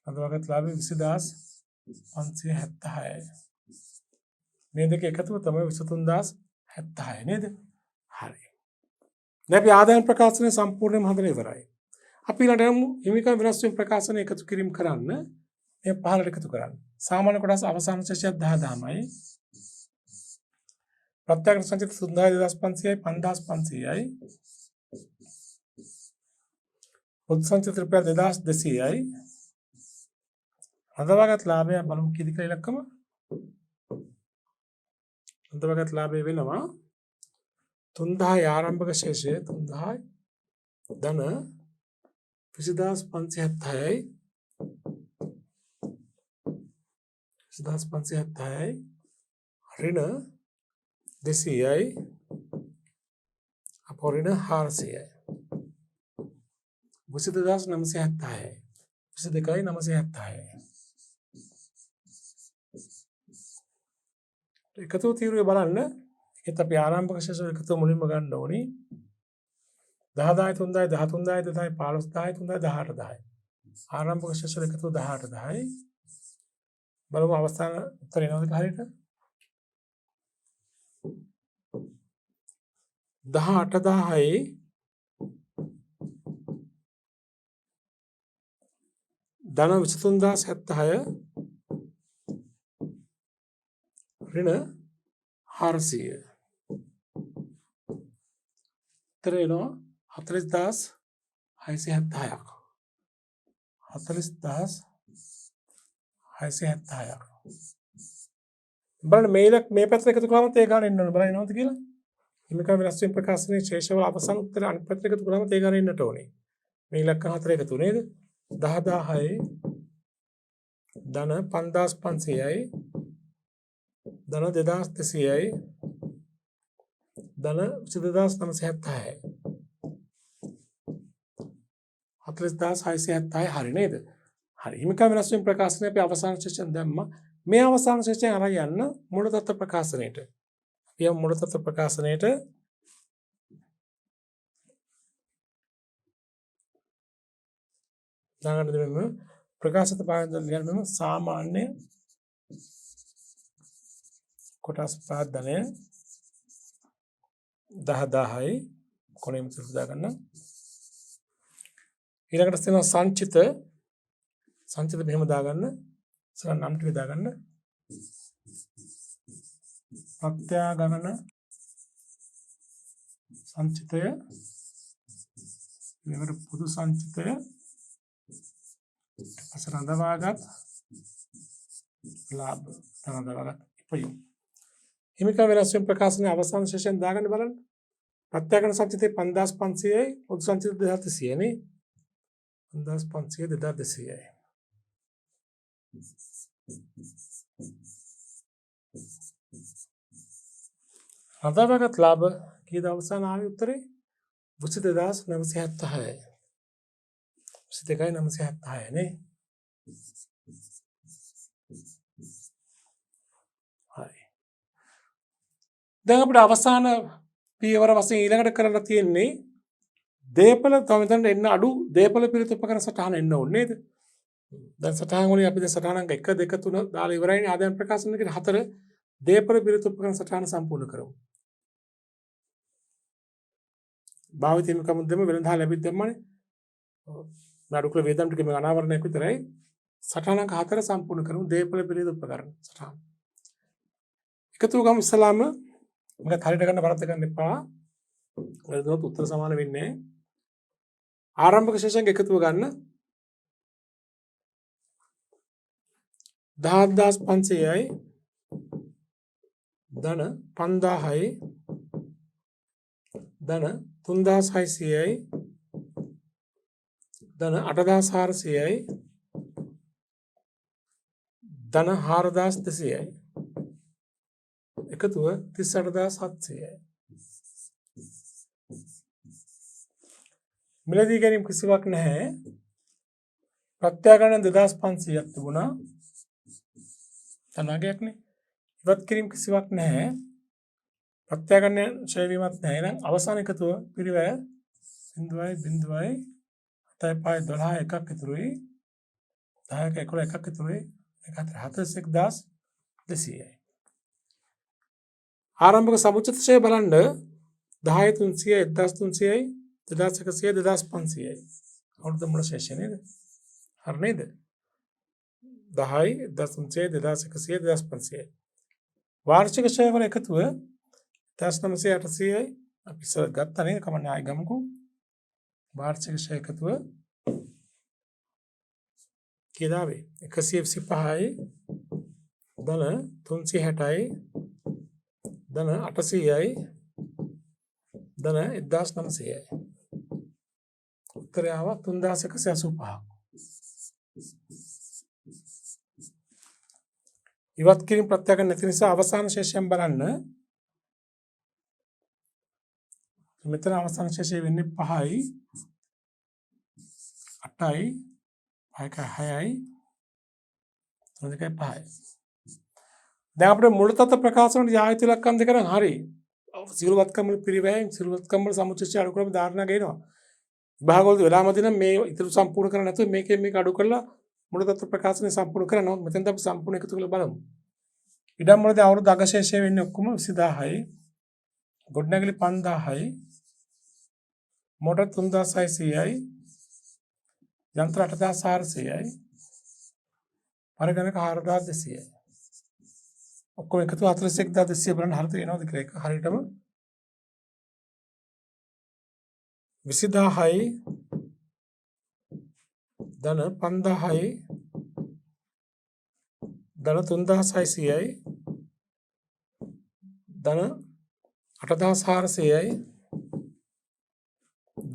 අදවගත් ලාභය 20576යි. මේ දෙක එකතුව තමයි 23076 නේද? හරි. දැන් අපි ආදායම් ප්‍රකාශනය සම්පූර්ණයෙන්ම හදලා ඉවරයි. අපි ඊළඟට යමු හිමිකම් වෙනස් වීම ප්‍රකාශනය එකතු කිරීම කරන්න. මේ පහළට එකතු කරන්න. සාමාන්‍ය කොටස අවසාන ශේෂයක් 10000යි. ප්‍රත්‍යක්ෂ සංචිත 3500යි 5500යි. පොදු සංචිත රුපියල් 2200යි. අදවගත් ලාභය බලමු කීයද කියලා ඉලක්කම. අදවගත් ලාභය වෙනවා 3000 ආරම්භක ශේෂය 3000 ධන 20576යි 20576යි ඍණ 200යි අපෝරිණ 400යි 22976යි 22976යි එකතු තීරුවේ බලන්න. ඒත් අපි ආරම්භක ශේෂ එකතු මුලින්ම ගන්න ඕනි. 10000 3000 13000 2000 15000 3000 18000. ආරම්භක ශේෂ එකතු 18000යි. බලමු අවස්ථාන උත්තර එනවද හරියට? 18000යි ධන 23076 ඍණ 400. උත්තර එනවා 40676ක්. 40676ක්. බලන්න මේ පැත්තට එකතු කරාම ඒ ගාන එන්න ඕනේ. බලන්න එනවද කියලා? හිමිකම් වෙනස් වීම ප්‍රකාශනයේ ශේෂවල අවසන් උත්තර අනිත් පැත්තට එකතු කරාම ඒ ගාන එන්නට ඕනේ. මේ ඉලක්ක හතර එකතු නේද? 10000යි ධන 5500යි ධන 2200යි ධන 22976යි 40676යි හරි නේද? හරි. හිමිකම් වෙනස් වීම ප්‍රකාශනයේ අපි අවසාන ශේෂයෙන් දැම්මා. මේ අවසාන ශේෂයෙන් අරන් යන්න මූල තත්ත්ව ප්‍රකාශනයේට. අපි යමු මූල තත්ත්ව ප්‍රකාශනයේට. දාගන්න දෙන්න ප්‍රකාශිත පාදවල ලියන්න මෙම සාමාන්‍ය කොටස් පාදනය 10000යි කොනෙම සුදා ගන්න. ඊළඟට තියෙනවා සංචිත මෙහෙම දාගන්න. සරල නම් ටික දාගන්න. ප්‍රත්‍යාගමන සංචිතය ඊළඟට පොදු සංචිතය රඳවාගත් ලාභ රඳවාගත් ඉපයුම්. හිමිකම් වෙනස් වීම ප්‍රකාශනයේ අවසාන ශේෂයෙන් දාගන්න බලන්න. ප්‍රත්‍යක්ෂ සංචිතේ 5500යි පොදු සංචිතේ 2300යි නේ. 5500 2200යි. රඳවාගත් ලාභ කීයද අවසාන ආවේ උත්තරේ? 22976යි. 22976 නේ. හරි. දැන් අපිට අවසාන පියවර වශයෙන් ඊළඟට කරලා තියෙන්නේ දේපල තව මෙතන එන්න අඩු දේපල පිළිත උපකරණ සටහන එන්න ඕනේ නේද? දැන් සටහන් වලින් අපි දැන් සටහනක් 1 2 3 දාලා ඉවරයිනේ. ආදායම් ප්‍රකාශන එකේ 4 දේපල පිළිත උපකරණ සටහන සම්පූර්ණ කරමු. භාවිත හිමිකම් දෙම වෙනදා ලැබෙද්දි දැම්මනේ. නඩුකල වේදම් ටික මේ අනාවරණයක් විතරයි. සටහනක 4 සම්පූර්ණ කරමු දේපල පිළිද උපකරණ සටහන. එකතු ගමු ඉස්සලාම මම හරියට ගන්න වරද්ද ගන්න එපා. වරදොත් උත්තර සමාන වෙන්නේ නැහැ. ආරම්භක ශේෂයෙන් එකතුව ගන්න. 10500යි ධන 5000යි ධන 3600යි ධන 8400යි ධන 4200යි එකතුව 38700යි. මිලදී ගැනීම කිසිවක් නැහැ. ප්‍රත්‍යාගමන 2500ක් තිබුණා. තනගයක් නේ. ඉවත් කිරීම කිසිවක් නැහැ. ප්‍රත්‍යාගමන ඡය වීමක් නැහැ. එහෙනම් අවසාන එකතුව පිරිවැය 0.0 7.12 එකක් ඉතුරුයි. 10ක 11 එකක් එකතු වෙයි 41200යි. ආරම්භක සමුච්චිත ක්ෂය බලන්න 10 300 1300යි 2100 2500යි. අවුරුද්ද මුල ශේෂය නේද? හරි නේද? 10 1300 2100 2500යි. වාර්ෂික ක්ෂය වල එකතුව 1900 අපි ඉස්සර ගත්තා නේද? කමන්නේ ආයෙ ගමුකෝ. වාර්ෂික ක්ෂය එකතුව කීයදාවේ 125යි ධන 360යි ධන 800යි ධන 1900යි. උත්තරය ආවා 3185. ඉවත් කිරීම ප්‍රත්‍යක්ෂ නැති නිසා අවසාන ශේෂයෙන් බලන්න. මෙතන අවසාන ශේෂය වෙන්නේ 5යි 8යි 6යි 5යි. දැන් අපිට මුල් තත්ත්ව ප්‍රකාශ වලට යා යුතු ඉලක්කම් දෙක නම් හරි. සිරුවත්කම් වල පිරිවැයෙන් සිරුවත්කම් වල සමුච්චය අඩු කරලා ධාරණා ගේනවා. විභාග වලදී වෙලාමදි නම් මේ ඉතුරු සම්පූර්ණ කරන්නේ නැතුව මේකෙන් මේක අඩු කරලා මුල් තත්ත්ව ප්‍රකාශනය සම්පූර්ණ කරනවා. මෙතෙන්ද අපි සම්පූර්ණ එකතු කරලා බලමු. ඉඩම් වලදී අවුරුදු අගශේෂය වෙන්නේ ඔක්කොම 20000යි. ගොඩනැගිලි 5000යි. මොටර් 3600යි. යන්ත්‍ර 8400යි. පරිගණක 4200යි. ඔක්කොම එකතු 41200 බලන්න හරියට එනවද කියලා එක හරියටම 20000යි ධන 5000යි ධන 3600යි ධන 8400යි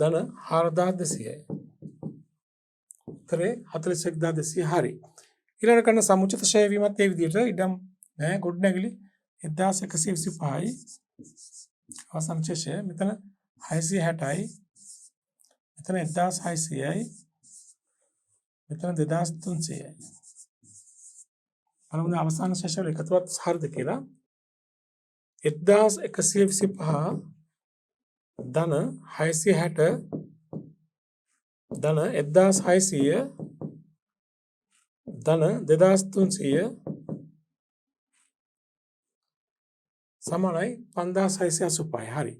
ධන 4200යි. උත්තරේ 41200 හරි. ඊළඟ කරන සමුච්චිත ක්ෂය වීමත් ඒ විදිහට ඉඩම් නෑ ගොඩනැගිලි 1125යි අවසන් ක්ෂය මෙතන 660යි මෙතන 1600යි මෙතන 2300යි. බලමු අවසාන ක්ෂය වල එකතුවත් හරිද කියලා. 1125 ධන 660 ධන 1600 ධන 2300 සමානයි 5685. හරි.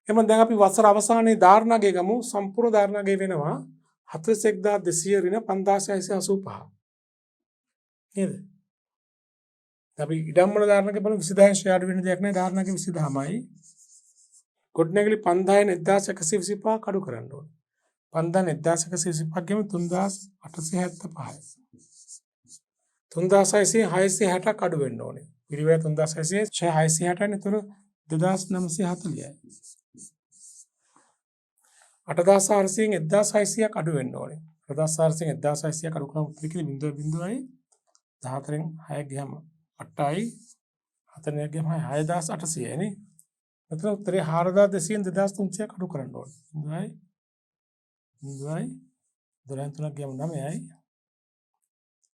එහෙනම් දැන් අපි වසර අවසානයේ ධාරණාගේ ගමු. සම්පූර්ණ ධාරණාගේ වෙනවා 41200 ඍණ 5685. නේද? අපි ඉඩම් වල ධාරණාගේ බලමු 20000 ෂෙයාර් වෙන දෙයක් නෑ. ධාරණාගේ 20000යි. ගොඩනැගිලි 5000 1125 කඩු කරන්න ඕනේ. 5000 1125 ගෙම 3875යි. 3660 අඩු වෙන්න ඕනේ. පිරිවැය 3660 නේතර 2940යි. 8400න් 1600ක් අඩු වෙන්න ඕනේ. 8400න් 1600ක් අඩු කරාම උත්තර කිලි 0.0යි 14න් 6 ගියම 8යි 14න් ගියම 6800යි නේ. මෙතන උත්තරේ 4200න් 2300ක් අඩු කරන්න ඕනේ. 0යි 0යි 3ක් ගියම 9යි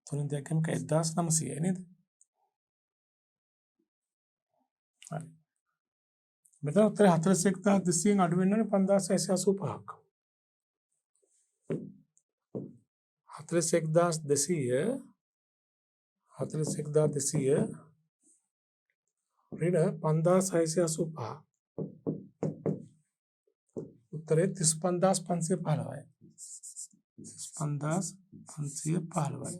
3න් දෙකක් ගියම 1900යි නේද? හරි. මෙතන උත්තරේ 41200න් අඩු වෙන්න ඕනේ 5685ක්. 41200 ඍණ 5685. උත්තරේ 35515යි. 35515යි.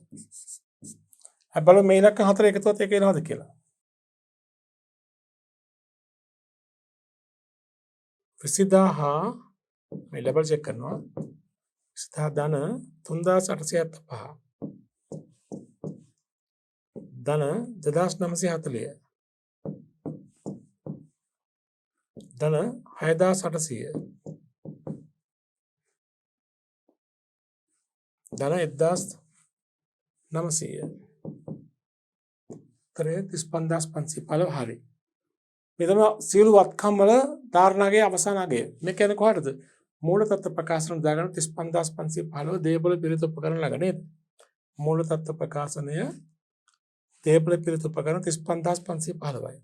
අපි බලමු මේ ඉලක්ක හතර එකතුවත් එක එනවද කියලා. 20000 මේ ලෙබල් චෙක් කරනවා. 20000 ධන 3875 ධන 2940 ධන 6800 ධන 1900 උත්තරේ 35515 හරි. මෙතන සියලු වත්කම් වල ධාරණාගේ අවසාන අගය. මේ කියන්නේ කොහටද? මූල තත්ත්ව ප්‍රකාශන දාගන්න 35515 දේපල පිළිත උපකරණ ළඟ නේද? මූල තත්ත්ව ප්‍රකාශනය දේපල පිළිත උපකරණ 35515යි.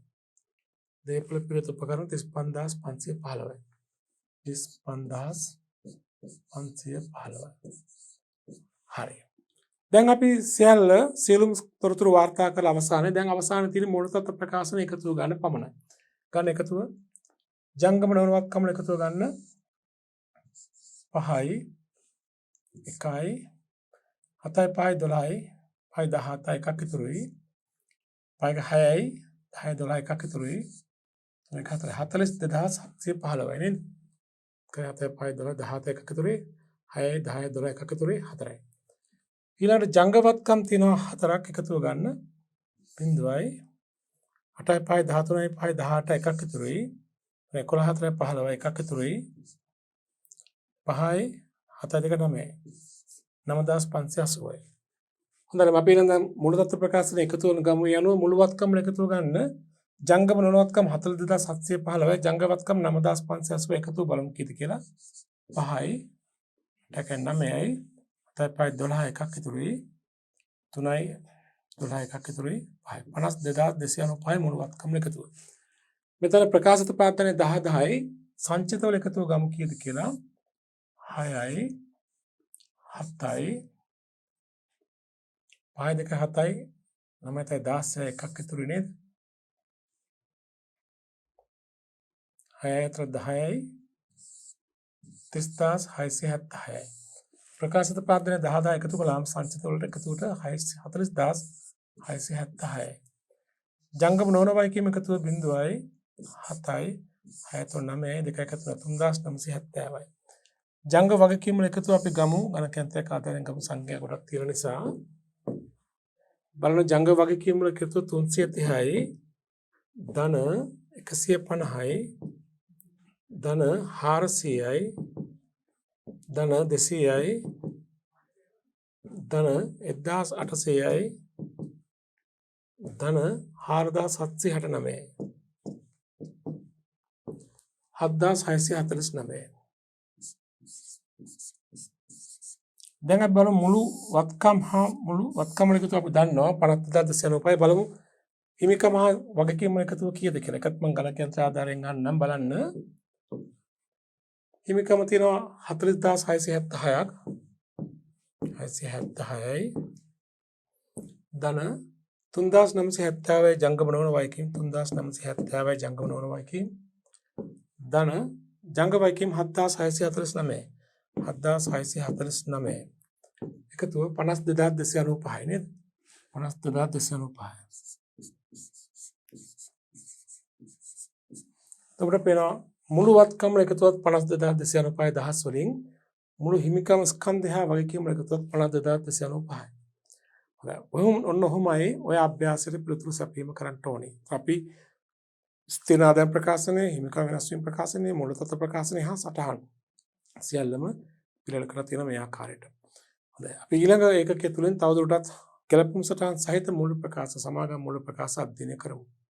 දේපල පිළිත උපකරණ 35515යි. 35515යි. හරි. දැන් අපි සියල්ල සියලුම තොරතුරු වාර්තා කළ අවසානයේ දැන් අවසානයේ තියෙන මූල තත්ත්ව ප්‍රකාශන එකතුව ගන්න පමණයි. ගන්න එකතුව ජංගම නොවනවත්කම එකතුව ගන්න 5යි 1යි 7යි 5යි 12යි 5යි 17යි එකක් ඉතුරුයි. 5යි 6යි 10යි 12යි එකක් ඉතුරුයි. 42715යි නේද? 7යි 5යි 12 17 එකක් ඉතුරුයි. 6යි 10යි 12 එකක් ඉතුරුයි 4යි. ඊළඟට ජංගවත්කම් තියෙනවා 4ක් එකතුව ගන්න 0යි 8යි 5යි 13යි 5යි 18 එකක් ඉතුරුයි. 11 4යි 15 එකක් ඉතුරුයි. 5යි 7යි 2 9යි 9580යි. හොඳයි අපි ඊළඟ මුළු තත්ත්ව ප්‍රකාශන එකතු වන ගමු යනුව මුළු වත්කම් එකතුව ගන්න ජංගම නොවනවත්කම් 42715යි ජංගවත්කම් 9580 එකතු බලමු කීයද කියලා. 5යි 9යි 7යි 12 එකක් ඉතුරුයි. 3යි 12 එකක් ඉතුරුයි. 52295 මුළු වත්කම් එකතුව. මෙතන ප්‍රකාශිත ප්‍රාර්ථනයේ 10 10යි සංචිතවල එකතුව ගමු කීයද කියලා. 6යි 7යි 5යි 2 7යි 9යි 16 එකක් ඉතුරුයි නේද? 6යි 10යි 30676යි. ප්‍රකාශිත ප්‍රාර්ථනයේ 10 10 එකතු කළාම සංචිත වලට එකතුවට 40676යි. ජංගම නොවනවයි කියම එකතුව 0යි 7යි 6 3 9යි 2 1 3970යි. ජංග වගකීම් වල එකතුව අපි ගමු ගණකයන්ත්‍රයක ආධාරයෙන් ගමු සංඛ්‍යා ගොඩක් තියෙන නිසා බලන ජංග වගකීම් වල එකතුව 330යි ධන 150යි ධන 400යි ධන 200යි ධන 1800යි ධන 4769යි 7649යි. දැන් අපි බලමු මුළු වත්කම් හා මුළු වත්කම් වල එකතුව අපි දන්නවා 50295යි බලමු හිමිකම හා වගකීම් වල එකතුව කීයද කියලා. එකත් මම ගණකයන්ත්‍ර ආධාරයෙන් ගන්නම් බලන්න. හිමිකම තියෙනවා 40676ක් 670යි ධන 3970යි ජංගම නොවන වගකීම් 3970යි ජංගම නොවන වගකීම් ධන ජංග වගකීම් 7649යි 7649 එකතුව 52295යි නේද? 52295. එතකොට පේනවා මුළු වත්කම් වල එකතුවත් 52295 දහස් වලින් මුළු හිමිකම් ස්කන්ධය හා වගකීම් වල එකතුවත් 52295යි. හොඳයි. ඔන්න ඔහොමයි ඔය අභ්‍යාසයේ පිළිතුරු සැපීම කරන්න ඕනේ. අපි ස්ථිර ආදායම් ප්‍රකාශනයේ හිමිකම් වෙනස් වීම ප්‍රකාශනයේ මුළු තත්ත්ව ප්‍රකාශනයේ හා සටහන් සියල්ලම පිළිවෙල කරලා තියෙන මේ ආකාරයට. හොඳයි. අපි ඊළඟ ඒකකයේ තුලින් තවදුරටත් ගැලපුම් සටහන් සහිත මුළු ප්‍රකාශ සමාගම් මුළු ප්‍රකාශ අධ්‍යයනය කරමු.